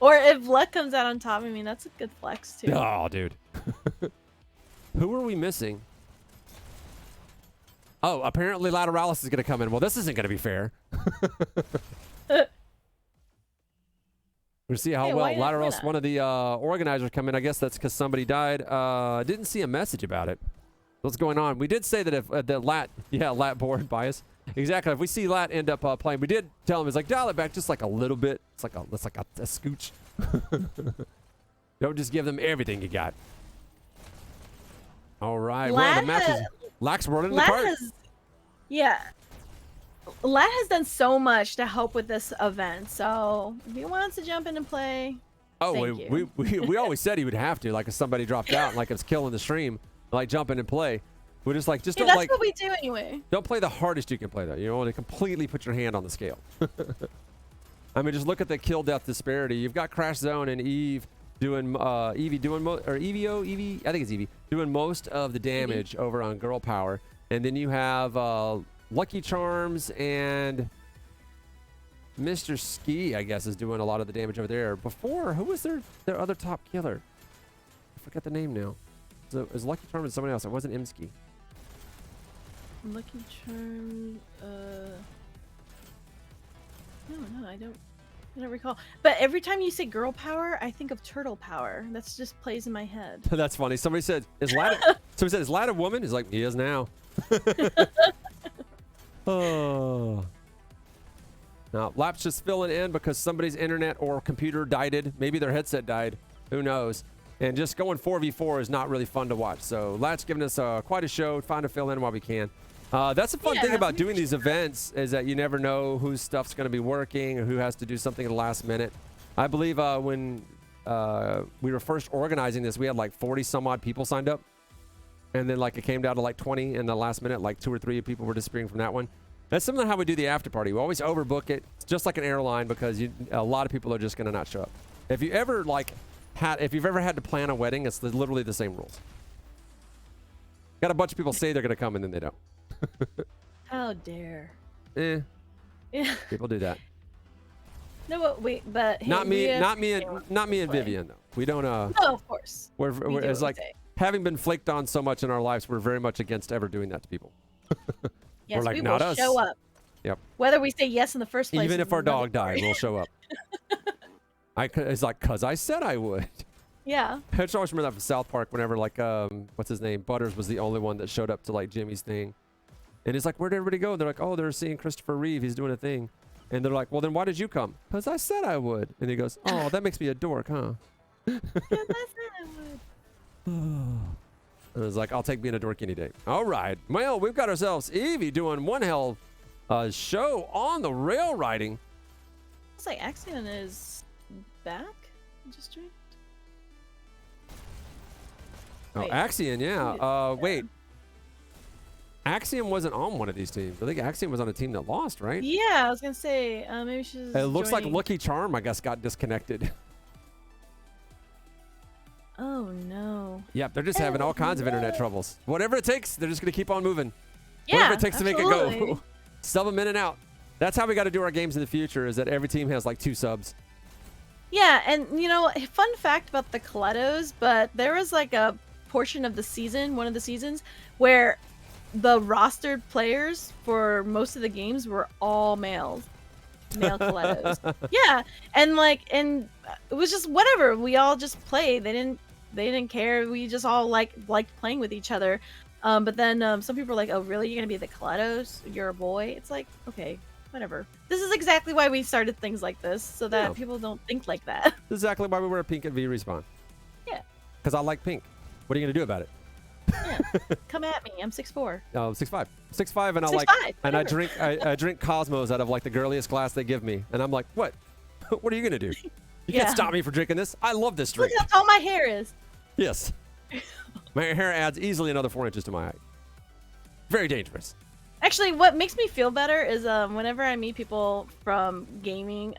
Or if Luck comes out on top, I mean, that's a good flex, too. Oh, dude. Who are we missing? Oh, apparently Lateralis is going to come in. Well, this isn't going to be fair. We'll see how well Lateralis, one of the organizers, come in. I guess that's because somebody died. Didn't see a message about it. What's going on? We did say that if the Lat board bias. Exactly. If we see Lat end up playing, we did tell him, it's like, dial it back just like a little bit. It's like a scooch. Don't just give them everything you got. All right. Well, the match is Lax running the cart. Lat has done so much to help with this event. So if he wants to jump in and play, we always said he would have to. Like if somebody dropped out, like it's killing the stream, like jump in and play. We're just like, don't that's like. What we do anyway. Don't play the hardest you can play though. You want to completely put your hand on the scale. I mean, just look at the kill death disparity. You've got Crash Zone and Eve doing Evie doing Evie. I think it's Evie doing most of the damage over on Girl Power, and then you have Lucky Charms and Mr. Ski, I guess, is doing a lot of the damage over there. Before, who was their other top killer? I forgot the name now. So it was Lucky Charms and somebody else. It wasn't Imski. Lucky Charm. No, I don't recall. But every time you say Girl Power, I think of Turtle Power. That's just plays in my head. That's funny. Somebody said, "Is Lat?" Somebody said, "Is Lat a woman?" He's like, "He is now." Oh. Now Lap's just filling in because somebody's internet or computer died. Maybe their headset died. Who knows? And just going 4v4 is not really fun to watch. So Lat's giving us quite a show. Fine to fill in while we can. That's the fun thing about doing these events is that you never know whose stuff's going to be working or who has to do something at the last minute. I believe when we were first organizing this, we had like 40 some odd people signed up. And then like it came down to like 20 in the last minute, like 2 or 3 people were disappearing from that one. That's similar to how we do the after party. We always overbook it. It's just like an airline because a lot of people are just going to not show up. If you ever if you've ever had to plan a wedding, it's literally the same rules. Got a bunch of people say they're going to come and then they don't. How dare. Yeah. People do that. No, but wait, but hey, not me and Vivian though. We don't No, of course. We're it's like having been flaked on so much in our lives, we're very much against ever doing that to people. Yes, we're like, we not will us. show up. Yep. Whether we say yes in the first place. Even if our dog died, we'll show up. It's like, cause I said I would. Yeah. I just always remember that from South Park whenever like what's his name? Butters was the only one that showed up to like Jimmy's thing. And he's like, where'd everybody go? They're like, oh, they're seeing Christopher Reeve. He's doing a thing. And they're like, well, then why did you come? Because I said I would. And he goes, oh, that makes me a dork, huh? Yes, I said I would. It was like, I'll take being a dork any day. All right. Well, we've got ourselves Evie doing one hell show on the rail riding. Looks like Axion is back. Just joined. Oh, Wait. Axion, yeah. Wait. Axiom wasn't on one of these teams. I think Axiom was on a team that lost, right? Yeah, I was gonna say maybe she's. It looks like joining. Lucky Charm, I guess, got disconnected. Oh no. Yep, they're just having all kinds of internet troubles. Whatever it takes, they're just going to keep on moving. Yeah, Whatever it takes to make it absolutely. go. Sub them in and out. That's how we got to do our games in the future, is that every team has like 2 subs. Yeah, and you know, fun fact about the Killettos, but there was like a portion of the season, one of the seasons, where the rostered players for most of the games were all male Killettos. Yeah, and it was just whatever. We all just played. They didn't care. We just all liked playing with each other. But then some people were like, "Oh, really? You're gonna be the Killettos? You're a boy?" It's like, okay, whatever. This is exactly why we started things like this, so that Yeah. people don't think like that. This is exactly why we wear pink at VRespawn. Yeah. Because I like pink. What are you going to do about it? Come at me. I'm 6'4". 6'5". 6'5", and 6'5", and I whatever. I drink Cosmos out of like the girliest glass they give me. And I'm like, what? What are you going to do? You Yeah. can't stop me from drinking this. I love this Look drink. how tall my hair is. Yes. My hair adds easily another 4 inches to my height. Very dangerous. Actually, what makes me feel better is whenever I meet people from gaming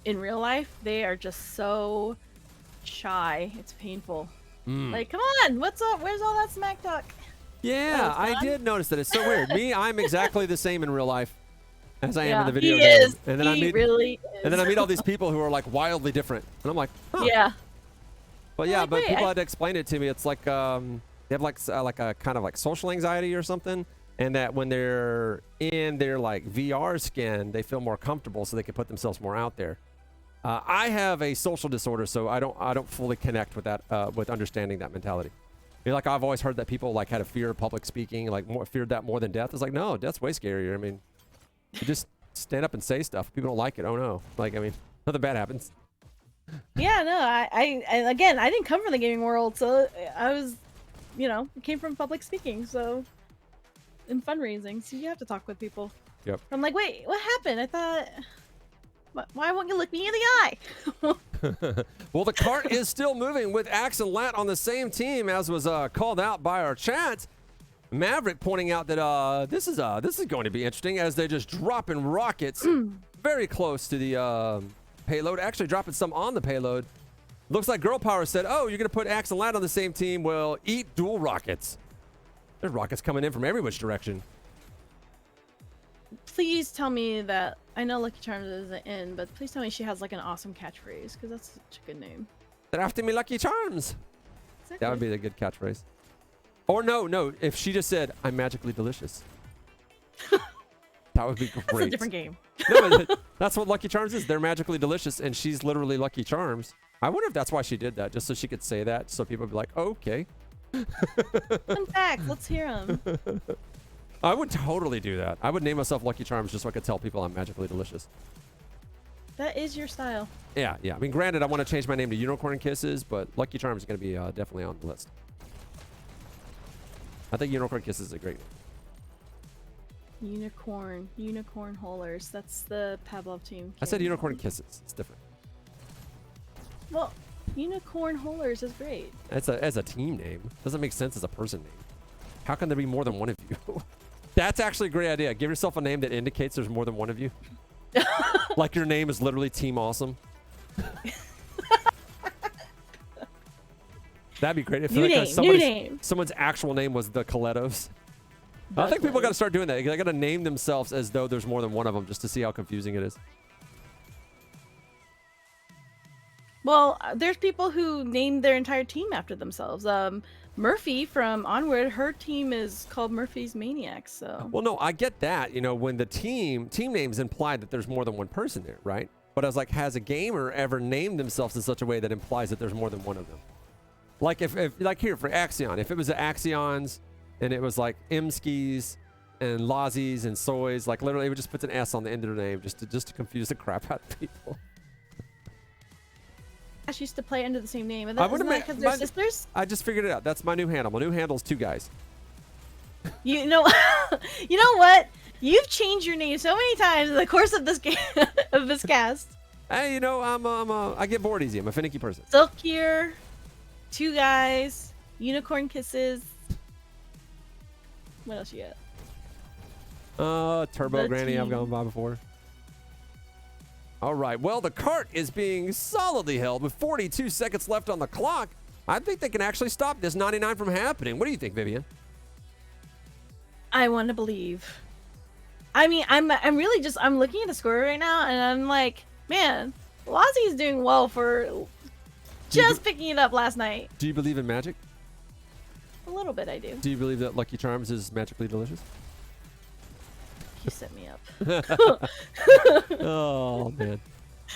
in real life, they are just so shy. It's painful. Like, come on, what's up? Where's all that smack talk? Yeah, Oh, I fun. did notice that. It's so weird. Me, I'm exactly the same in real life as I am in the video he game. is. And then he I meet really is. and then I meet all these people who are like wildly different. And I'm like, huh. Yeah. But yeah, like, but wait, people I- had to explain it to me. It's like they have like a kind of like social anxiety or something, and that when they're in their like VR skin, they feel more comfortable, so they can put themselves more out there. I have a social disorder, so I don't fully connect with that with understanding that mentality. You know, like I've always heard that people like had a fear of public speaking, like feared that more than death. It's like, no, death's way scarier. I mean, you just stand up and say stuff. People don't like it. Oh no, like I mean, nothing bad happens. Yeah, no, I again, I didn't come from the gaming world, so I was, came from public speaking, so, and fundraising, so you have to talk with people. Yep. I'm like, wait, what happened? I thought, why won't you look me in the eye? Well, the cart is still moving with Axe and Lat on the same team, as was called out by our chat. Maverick pointing out that this is going to be interesting, as they're just dropping rockets very close to the payload. Actually dropping some on the payload. Looks like Girl Power said, "Oh, you're gonna put Axe and Lat on the same team? Well, eat dual rockets." There's rockets coming in from every which direction. Please tell me that, I know Lucky Charms isn't in, but please tell me she has like an awesome catchphrase, because that's such a good name. They're after me, Lucky Charms. Exactly. That would be the good catchphrase. Or no, if she just said, "I'm magically delicious." That would be great. That's a different game. No, but that's what Lucky Charms is. They're magically delicious, and she's literally Lucky Charms. I wonder if that's why she did that, just so she could say that, so people would be like, oh, okay. Fun fact, let's hear them. I would totally do that. I would name myself Lucky Charms just so I could tell people I'm magically delicious. That is your style. Yeah. I mean, granted, I want to change my name to Unicorn Kisses, but Lucky Charms is going to be definitely on the list. I think Unicorn Kisses is a great name. Unicorn Haulers. That's the Pavlov team. I said Unicorn Kisses. It's different. Well, Unicorn Haulers is great. As a team name. Doesn't make sense as a person name. How can there be more than one of you? That's actually a great idea. Give yourself a name that indicates there's more than one of you. Like your name is literally Team Awesome. That'd be great if New name. someone's actual name was the Killettos. I think people got to start doing that. They got to name themselves as though there's more than one of them, just to see how confusing it is. Well, there's people who named their entire team after themselves. Murphy from Onward, her team is called Murphy's Maniacs. So. Well, no, I get that. You know, when the team names imply that there's more than one person there, right? But I was like, has a gamer ever named themselves in such a way that implies that there's more than one of them? Like if like here for Axion, if it was the Axions and it was like Imskis and Lazies and Soys, like literally it would just put an S on the end of their name just to confuse the crap out of people. used to play under the same name. I would've Isn't that made- because they're my- sisters? I just figured it out. That's my new handle. My new handle's 2 guys. You know, you know what? You've changed your name so many times in the course of this game, of this cast. Hey, you know, I get bored easy. I'm a finicky person. Silk here, 2 guys, unicorn kisses. What else you got? Turbo The Granny I've team. gone by before. All right. Well, the cart is being solidly held with 42 seconds left on the clock. I think they can actually stop this 99 from happening. What do you think, Vivian? I want to believe. I mean, I'm really just I'm looking at the score right now, and I'm like, man, Lozzie's doing well for just picking it up last night. Do you believe in magic? A little bit, I do. Do you believe that Lucky Charms is magically delicious? You set me up. Oh man,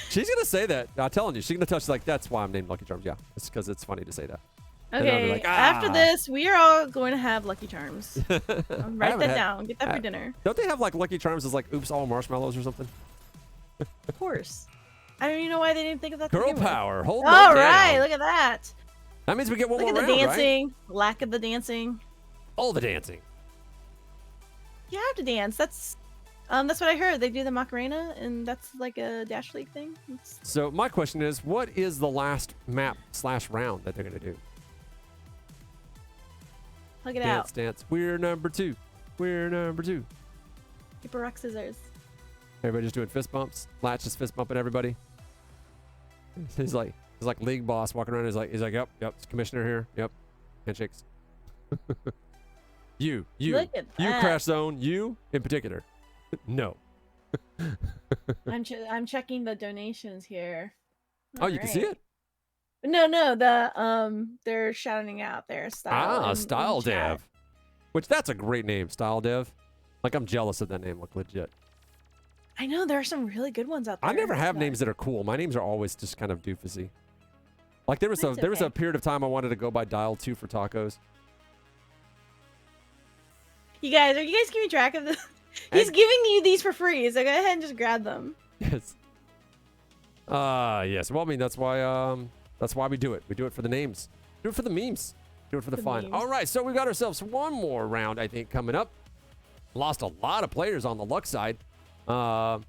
she's gonna say that. I'm telling you, she's gonna touch like that's why I'm named Lucky Charms. Yeah, it's because it's funny to say that. And I'll be Okay, like, after "Ah." this, we are all going to have Lucky Charms. Write haven't that had- down. Get that for dinner. Don't they have like Lucky Charms as like oops all marshmallows or something? Of course. I don't even know why they didn't think of that. to Girl begin with. power. Hold All on right, down. look at that. That means we get one Look more at the round, right? dancing. Lack of the dancing. All the dancing. You have to dance. That's what I heard. They do the Macarena, and that's like a Dash League thing. It's, So my question is, what is the last map/round that they're gonna do? plug it Dance, out. dance. We're number 2. We're number 2. Paper, rock, scissors. Everybody just doing fist bumps. Latch is fist bumping everybody. He's like league boss walking around. He's like, yep, it's commissioner here. Yep, handshakes. you, Look at you that. Crash Zone. You in particular. No. I'm checking the donations here. Oh, you can see it. No, they're shouting out their style. in Style chat. Dev. Which that's a great name, Style Dev. Like I'm jealous of that name. Look legit. I know there are some really good ones out there. I never have but- names that are cool. My names are always just kind of doofusy. Like there was That's a okay. period of time I wanted to go by Dial 2 for tacos. You guys, are you guys keeping track of this? He's giving you these for free, so go ahead and just grab them. Yes. Yes. Well, I mean that's why we do it. We do it for the names. Do it for the memes. Do it for the fun. memes. All right. So we got ourselves one more round, I think, coming up. Lost a lot of players on the luck side. Don't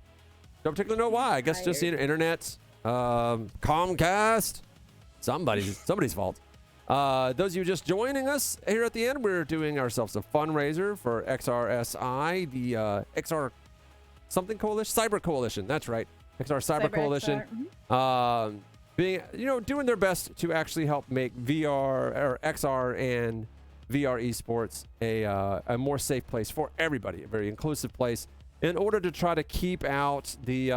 particularly know why. I guess just the internet, Comcast, somebody's fault. Those of you just joining us here at the end, we're doing ourselves a fundraiser for XRSI, the XR something coalition, Cyber Coalition. That's right, XR Cyber Coalition. Mhm. Being, doing their best to actually help make VR or XR and VR esports a more safe place for everybody, a very inclusive place, in order to try to keep out the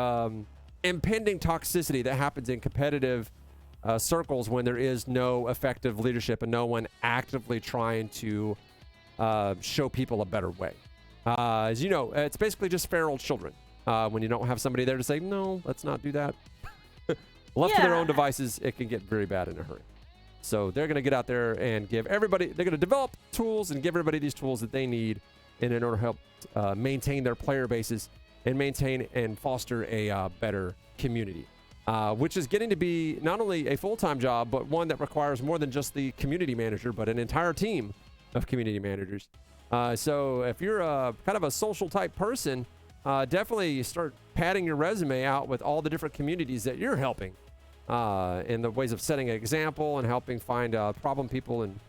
impending toxicity that happens in competitive circles when there is no effective leadership and no one actively trying to show people a better way. As you know, it's basically just feral children. When you don't have somebody there to say, no, let's not do that. Left to their own Yeah. devices, it can get very bad in a hurry. So they're going to get out there and give everybody, they're going to develop tools and give everybody these tools that they need in order to help maintain their player bases and maintain and foster a better community, which is getting to be not only a full-time job, but one that requires more than just the community manager, but an entire team of community managers. So if you're kind of a social type person, definitely start padding your resume out with all the different communities that you're helping in the ways of setting an example and helping find problem people and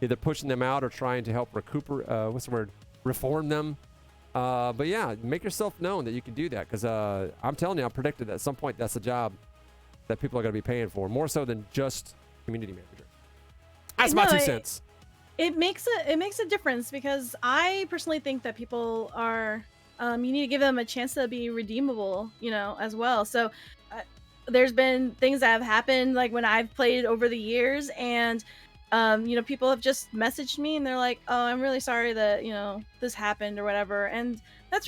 either pushing them out or trying to help reform them. But yeah, make yourself known that you can do that, because I'm telling you, I predicted that at some point that's a job that people are going to be paying for, more so than just community manager. That's my No, 2 cents. It makes a difference, because I personally think that people are you need to give them a chance to be redeemable, as well. So there's been things that have happened like when I've played over the years, and people have just messaged me and they're like, oh, I'm really sorry that this happened or whatever. And it's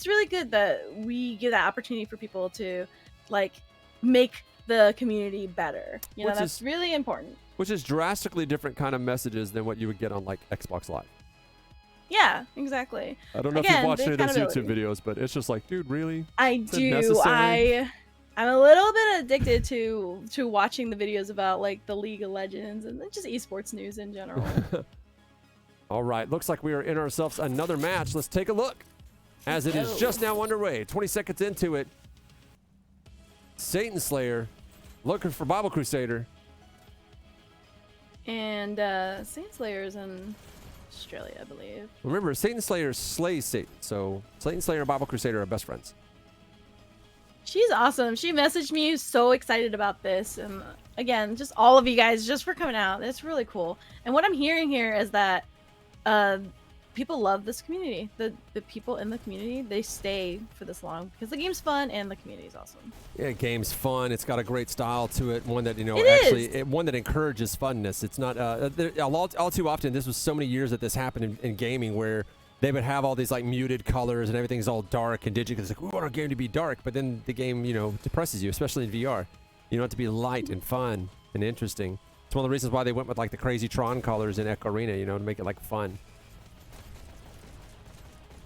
really good that we give that opportunity for people to like make the community better. That's really important. Which is drastically different kind of messages than what you would get on like Xbox Live. Yeah, exactly. I don't know if Again, you've watched the any of those YouTube accountability. videos, but it's just like, dude, really? I Is it do. necessary? I'm a little bit addicted to watching the videos about like the League of Legends and just esports news in general. All right, looks like we are in ourselves another match. Let's take a look as it is just now underway. 20 seconds into it. Satan Slayer looking for Bible Crusader. And Saint Slayer's in Australia, I believe. Remember, Satan Slayer slays Satan. So Satan Slayer and Bible Crusader are best friends. She's awesome. She messaged me so excited about this. And again, just all of you guys just for coming out. It's really cool. And what I'm hearing here is that people love this community. The people in the community, they stay for this long because the game's fun and the community's awesome. Yeah, game's fun. It's got a great style to it. One that, one that encourages funness. It's not all too often. This was so many years that this happened in gaming where they would have all these like muted colors and everything's all dark and digital. It's like, we want our game to be dark, but then the game, depresses you, especially in VR. You want it to be light and fun and interesting. It's one of the reasons why they went with like the crazy Tron colors in Echo Arena, to make it like fun.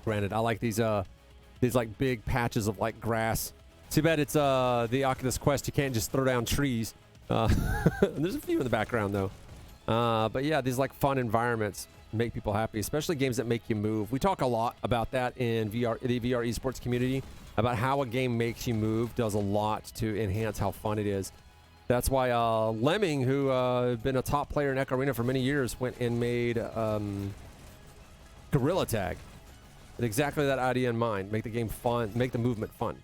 Granted, I like these like big patches of like grass. Too bad it's the Oculus Quest. You can't just throw down trees. There's a few in the background though. But yeah, these like fun environments make people happy, especially games that make you move. We talk a lot about that in the VR esports community, about how a game makes you move, does a lot to enhance how fun it is. That's why Lemming, who had been a top player in Echo Arena for many years, went and made Gorilla Tag. With exactly that idea in mind. Make the game fun, make the movement fun.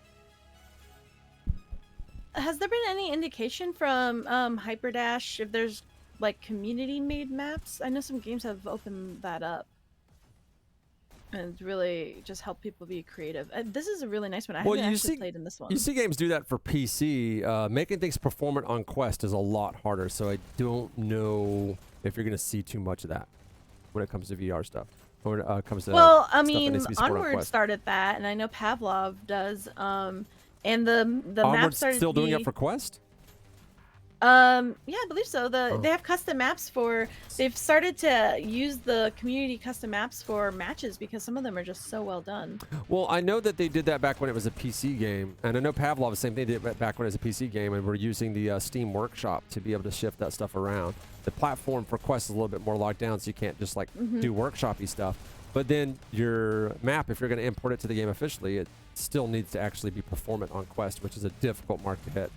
Has there been any indication from Hyperdash if there's like community-made maps? I know some games have opened that up and really just help people be creative. This is a really nice one. I haven't actually played in this one. You see games do that for PC. Making things performant on Quest is a lot harder, so I don't know if you're going to see too much of that when it comes to VR stuff. Or comes to well, I mean, Onward started that, and I know Pavlov does. And the map started still doing it for Quest. Yeah, I believe so. They have custom maps for. They've started to use the community custom maps for matches because some of them are just so well done. Well, I know that they did that back when it was a PC game, and I know Pavlov the same thing. They did it back when it was a PC game, and we're using the Steam Workshop to be able to shift that stuff around. The platform for Quest is a little bit more locked down, so you can't just like do workshop-y stuff. But then your map, if you're going to import it to the game officially, it still needs to actually be performant on Quest, which is a difficult mark to hit.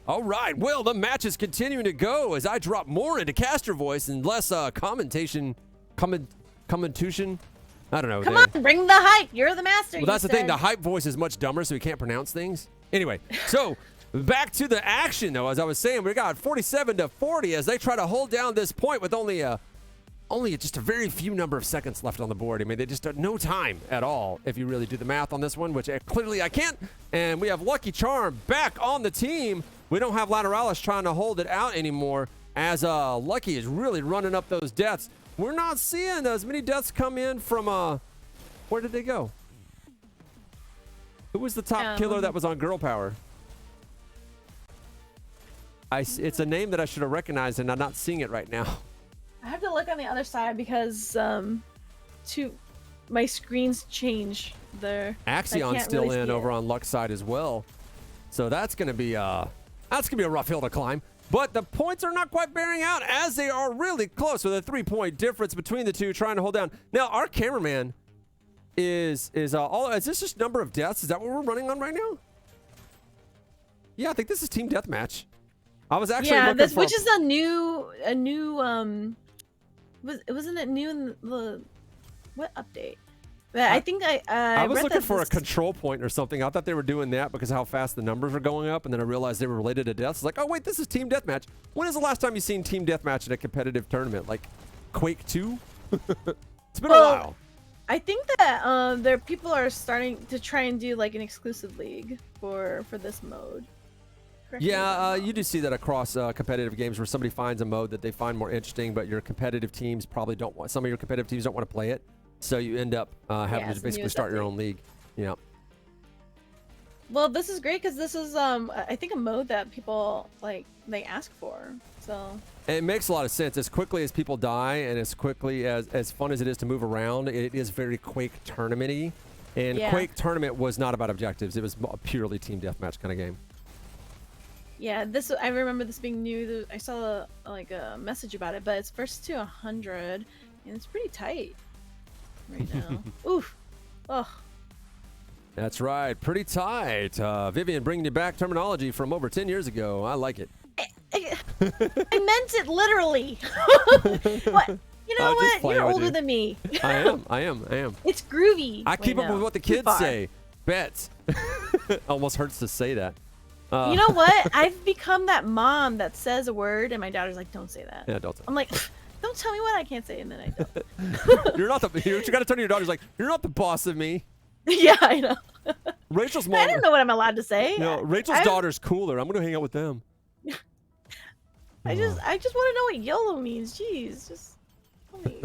All right, well, the match is continuing to go as I drop more into caster voice and less commentation. I don't know. Come on, bring the hype. You're the master. Well, that's the thing. The hype voice is much dumber, so we can't pronounce things. Anyway, so back to the action, though. As I was saying, we got 47-40 as they try to hold down this point with only just a very few number of seconds left on the board. I mean, they just have no time at all if you really do the math on this one, which clearly I can't. And we have Lucky Charm back on the team. We don't have Lateralis trying to hold it out anymore as Lucky is really running up those deaths. We're not seeing as many deaths come in from, where did they go? Who was the top killer that was on Girl Power? It's a name that I should have recognized, and I'm not seeing it right now. I have to look on the other side because my screens change there. Axion's still really in over on Luck's side as well. So that's gonna be a rough hill to climb. But the points are not quite bearing out as they are really close with a 3-point difference between the two trying to hold down. Now our cameraman is this just number of deaths? Is that what we're running on right now? Yeah, I think this is team deathmatch. I was actually looking for, which is a new wasn't it new in the what update? But I think I was looking for a control point or something. I thought they were doing that because of how fast the numbers are going up, and then I realized they were related to deaths. It's like, oh wait, this is team deathmatch. When is the last time you seen team deathmatch in a competitive tournament? Like Quake 2? It's been a while. I think that there people are starting to try and do like an exclusive league for this mode. Yeah, you do see that across competitive games where somebody finds a mode that they find more interesting, but your competitive teams probably don't want. Some of your competitive teams don't want to play it, so you end up having to basically start your own league. Yeah. Well, this is great because this is I think a mode that people they ask for. So it makes a lot of sense. As quickly as people die, and as quickly as fun as it is to move around, it is very Quake tournament-y. And Yeah. Quake Tournament was not about objectives. It was a purely team deathmatch kind of game. Yeah, I remember this being new. I saw a message about it, but it's first to 100, and it's pretty tight right now. Oof. Oh. That's right. Pretty tight. Vivian bringing you back terminology from over 10 years ago. I like it. I meant it literally. What? You know just what? playing You're with older you. than me. I am. It's groovy. I keep Wait, up no, with what the too kids far. say. Bets. Almost hurts to say that. You know what? I've become that mom that says a word, and my daughter's like, "Don't say that." Yeah, don't. I'm like, "Don't tell me what I can't say," and then I don't. You're not the. You got to turn to your daughter's like, you're not the boss of me. Yeah, I know. Rachel's mom. I don't know what I'm allowed to say. No, Rachel's daughter's cooler. I'm gonna hang out with them. I just want to know what YOLO means. Jeez, just tell me.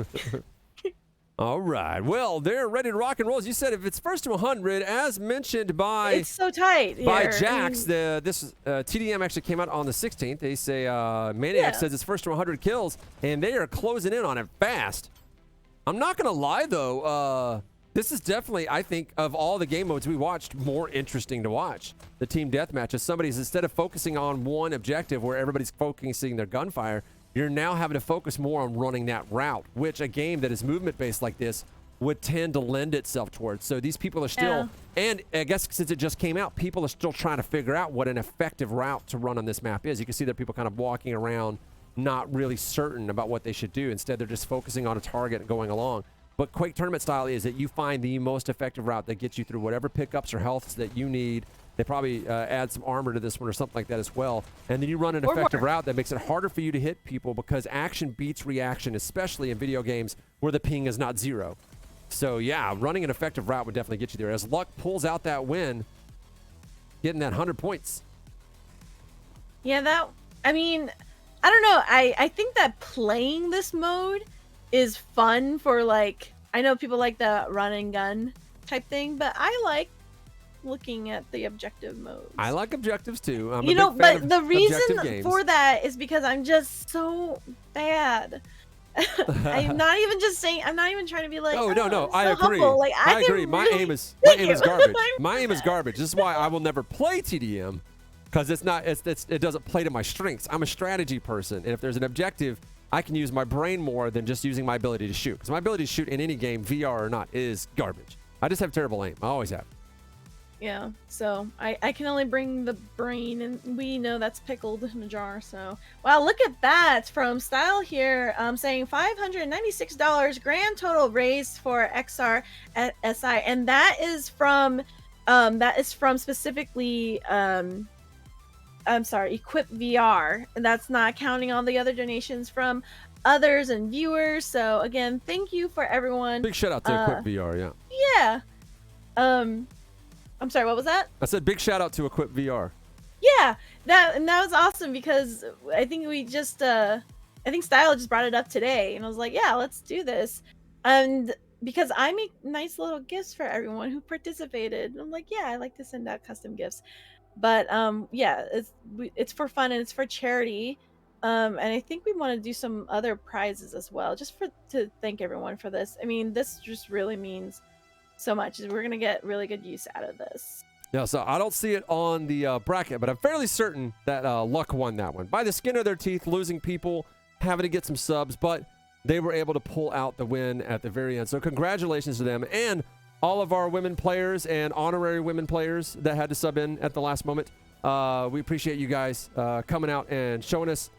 All right. Well, they're ready to rock and roll. As you said, if it's first to 100, as mentioned by It's so tight. by here. Jax, I mean, this TDM actually came out on the 16th. They say Maniac Yeah. says it's first to 100 kills, and they are closing in on it fast. I'm not gonna lie though. This is definitely, I think, of all the game modes we watched, more interesting to watch. The team deathmatch. As somebody's, instead of focusing on one objective where everybody's focusing their gunfire, you're now having to focus more on running that route, which a game that is movement-based like this would tend to lend itself towards. So these people are still, and I guess since it just came out, people are still trying to figure out what an effective route to run on this map is. You can see there are people kind of walking around, not really certain about what they should do. Instead, they're just focusing on a target and going along. But Quake Tournament style is that you find the most effective route that gets you through whatever pickups or healths that you need. They probably add some armor to this one or something like that as well. And then you run an effective route that makes it harder for you to hit people because action beats reaction, especially in video games where the ping is not 0. So yeah, running an effective route would definitely get you there. As luck pulls out that win, getting that 100 points. yeah, I mean, I don't know. I think that playing this mode is fun for, like, I know people like the run and gun type thing, but I like looking at the objective modes. I like objectives too. I'm You a know, big fan but of the reason objective games. for that is because I'm just so bad. I'm not even just saying. I'm not even trying to be like. Oh no, I'm I so agree. humble." Like, I can agree. My really- aim is Thank you. garbage. I'm My aim is bad. garbage. This is why I will never play TDM, because it doesn't play to my strengths. I'm a strategy person, and if there's an objective, I can use my brain more than just using my ability to shoot. Because my ability to shoot in any game, VR or not, is garbage. I just have terrible aim. I always have. Yeah, so I can only bring the brain, and we know that's pickled in a jar. So, wow, look at that from Style here, saying $596 grand total raised for XR at SI, and that is from specifically I'm sorry, Equip VR, and that's not counting all the other donations from others and viewers. So again, thank you for everyone. Big shout out to Equip VR. Yeah. Yeah. I'm sorry, what was that? I said big shout out to Equip VR. Yeah, that was awesome because I think we just I think Style just brought it up today, and I was like, yeah, let's do this. And because I make nice little gifts for everyone who participated, I'm like, yeah, I like to send out custom gifts. But yeah, it's for fun and it's for charity. And I think we want to do some other prizes as well, just to thank everyone for this. I mean, this just really means so much. We're gonna get really good use out of this. Yeah, so I don't see it on the bracket, but I'm fairly certain that Luck won that one by the skin of their teeth, losing people, having to get some subs, but they were able to pull out the win at the very end. So congratulations to them and all of our women players and honorary women players that had to sub in at the last moment. We appreciate you guys coming out and showing us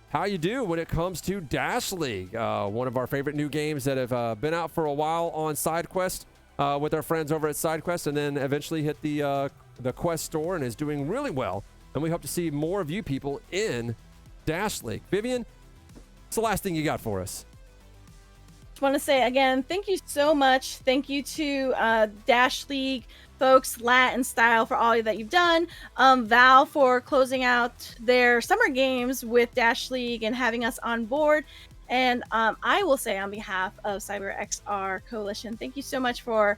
how you do when it comes to Dash League, one of our favorite new games that have been out for a while on SideQuest. With our friends over at SideQuest, and then eventually hit the Quest store and is doing really well. And we hope to see more of you people in Dash League. Vivian, what's the last thing you got for us? Just want to say again, thank you so much. Thank you to Dash League folks, Lat and Style, for all that you've done. Val for closing out their summer games with Dash League and having us on board. And I will say on behalf of CyberXR Coalition, thank you so much for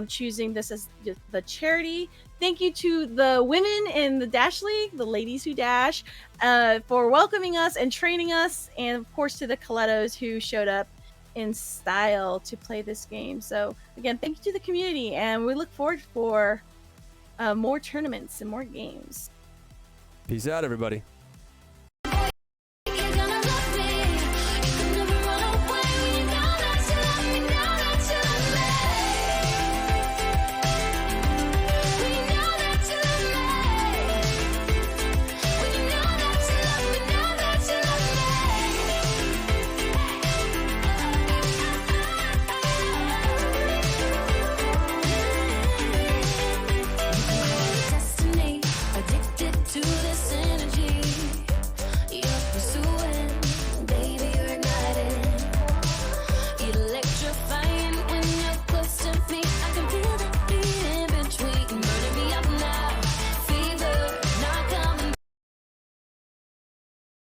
choosing this as the charity. Thank you to the women in the Dash League, the ladies who dash, for welcoming us and training us. And of course to the Killettos who showed up in style to play this game. So again, thank you to the community, and we look forward for more tournaments and more games. Peace out, everybody.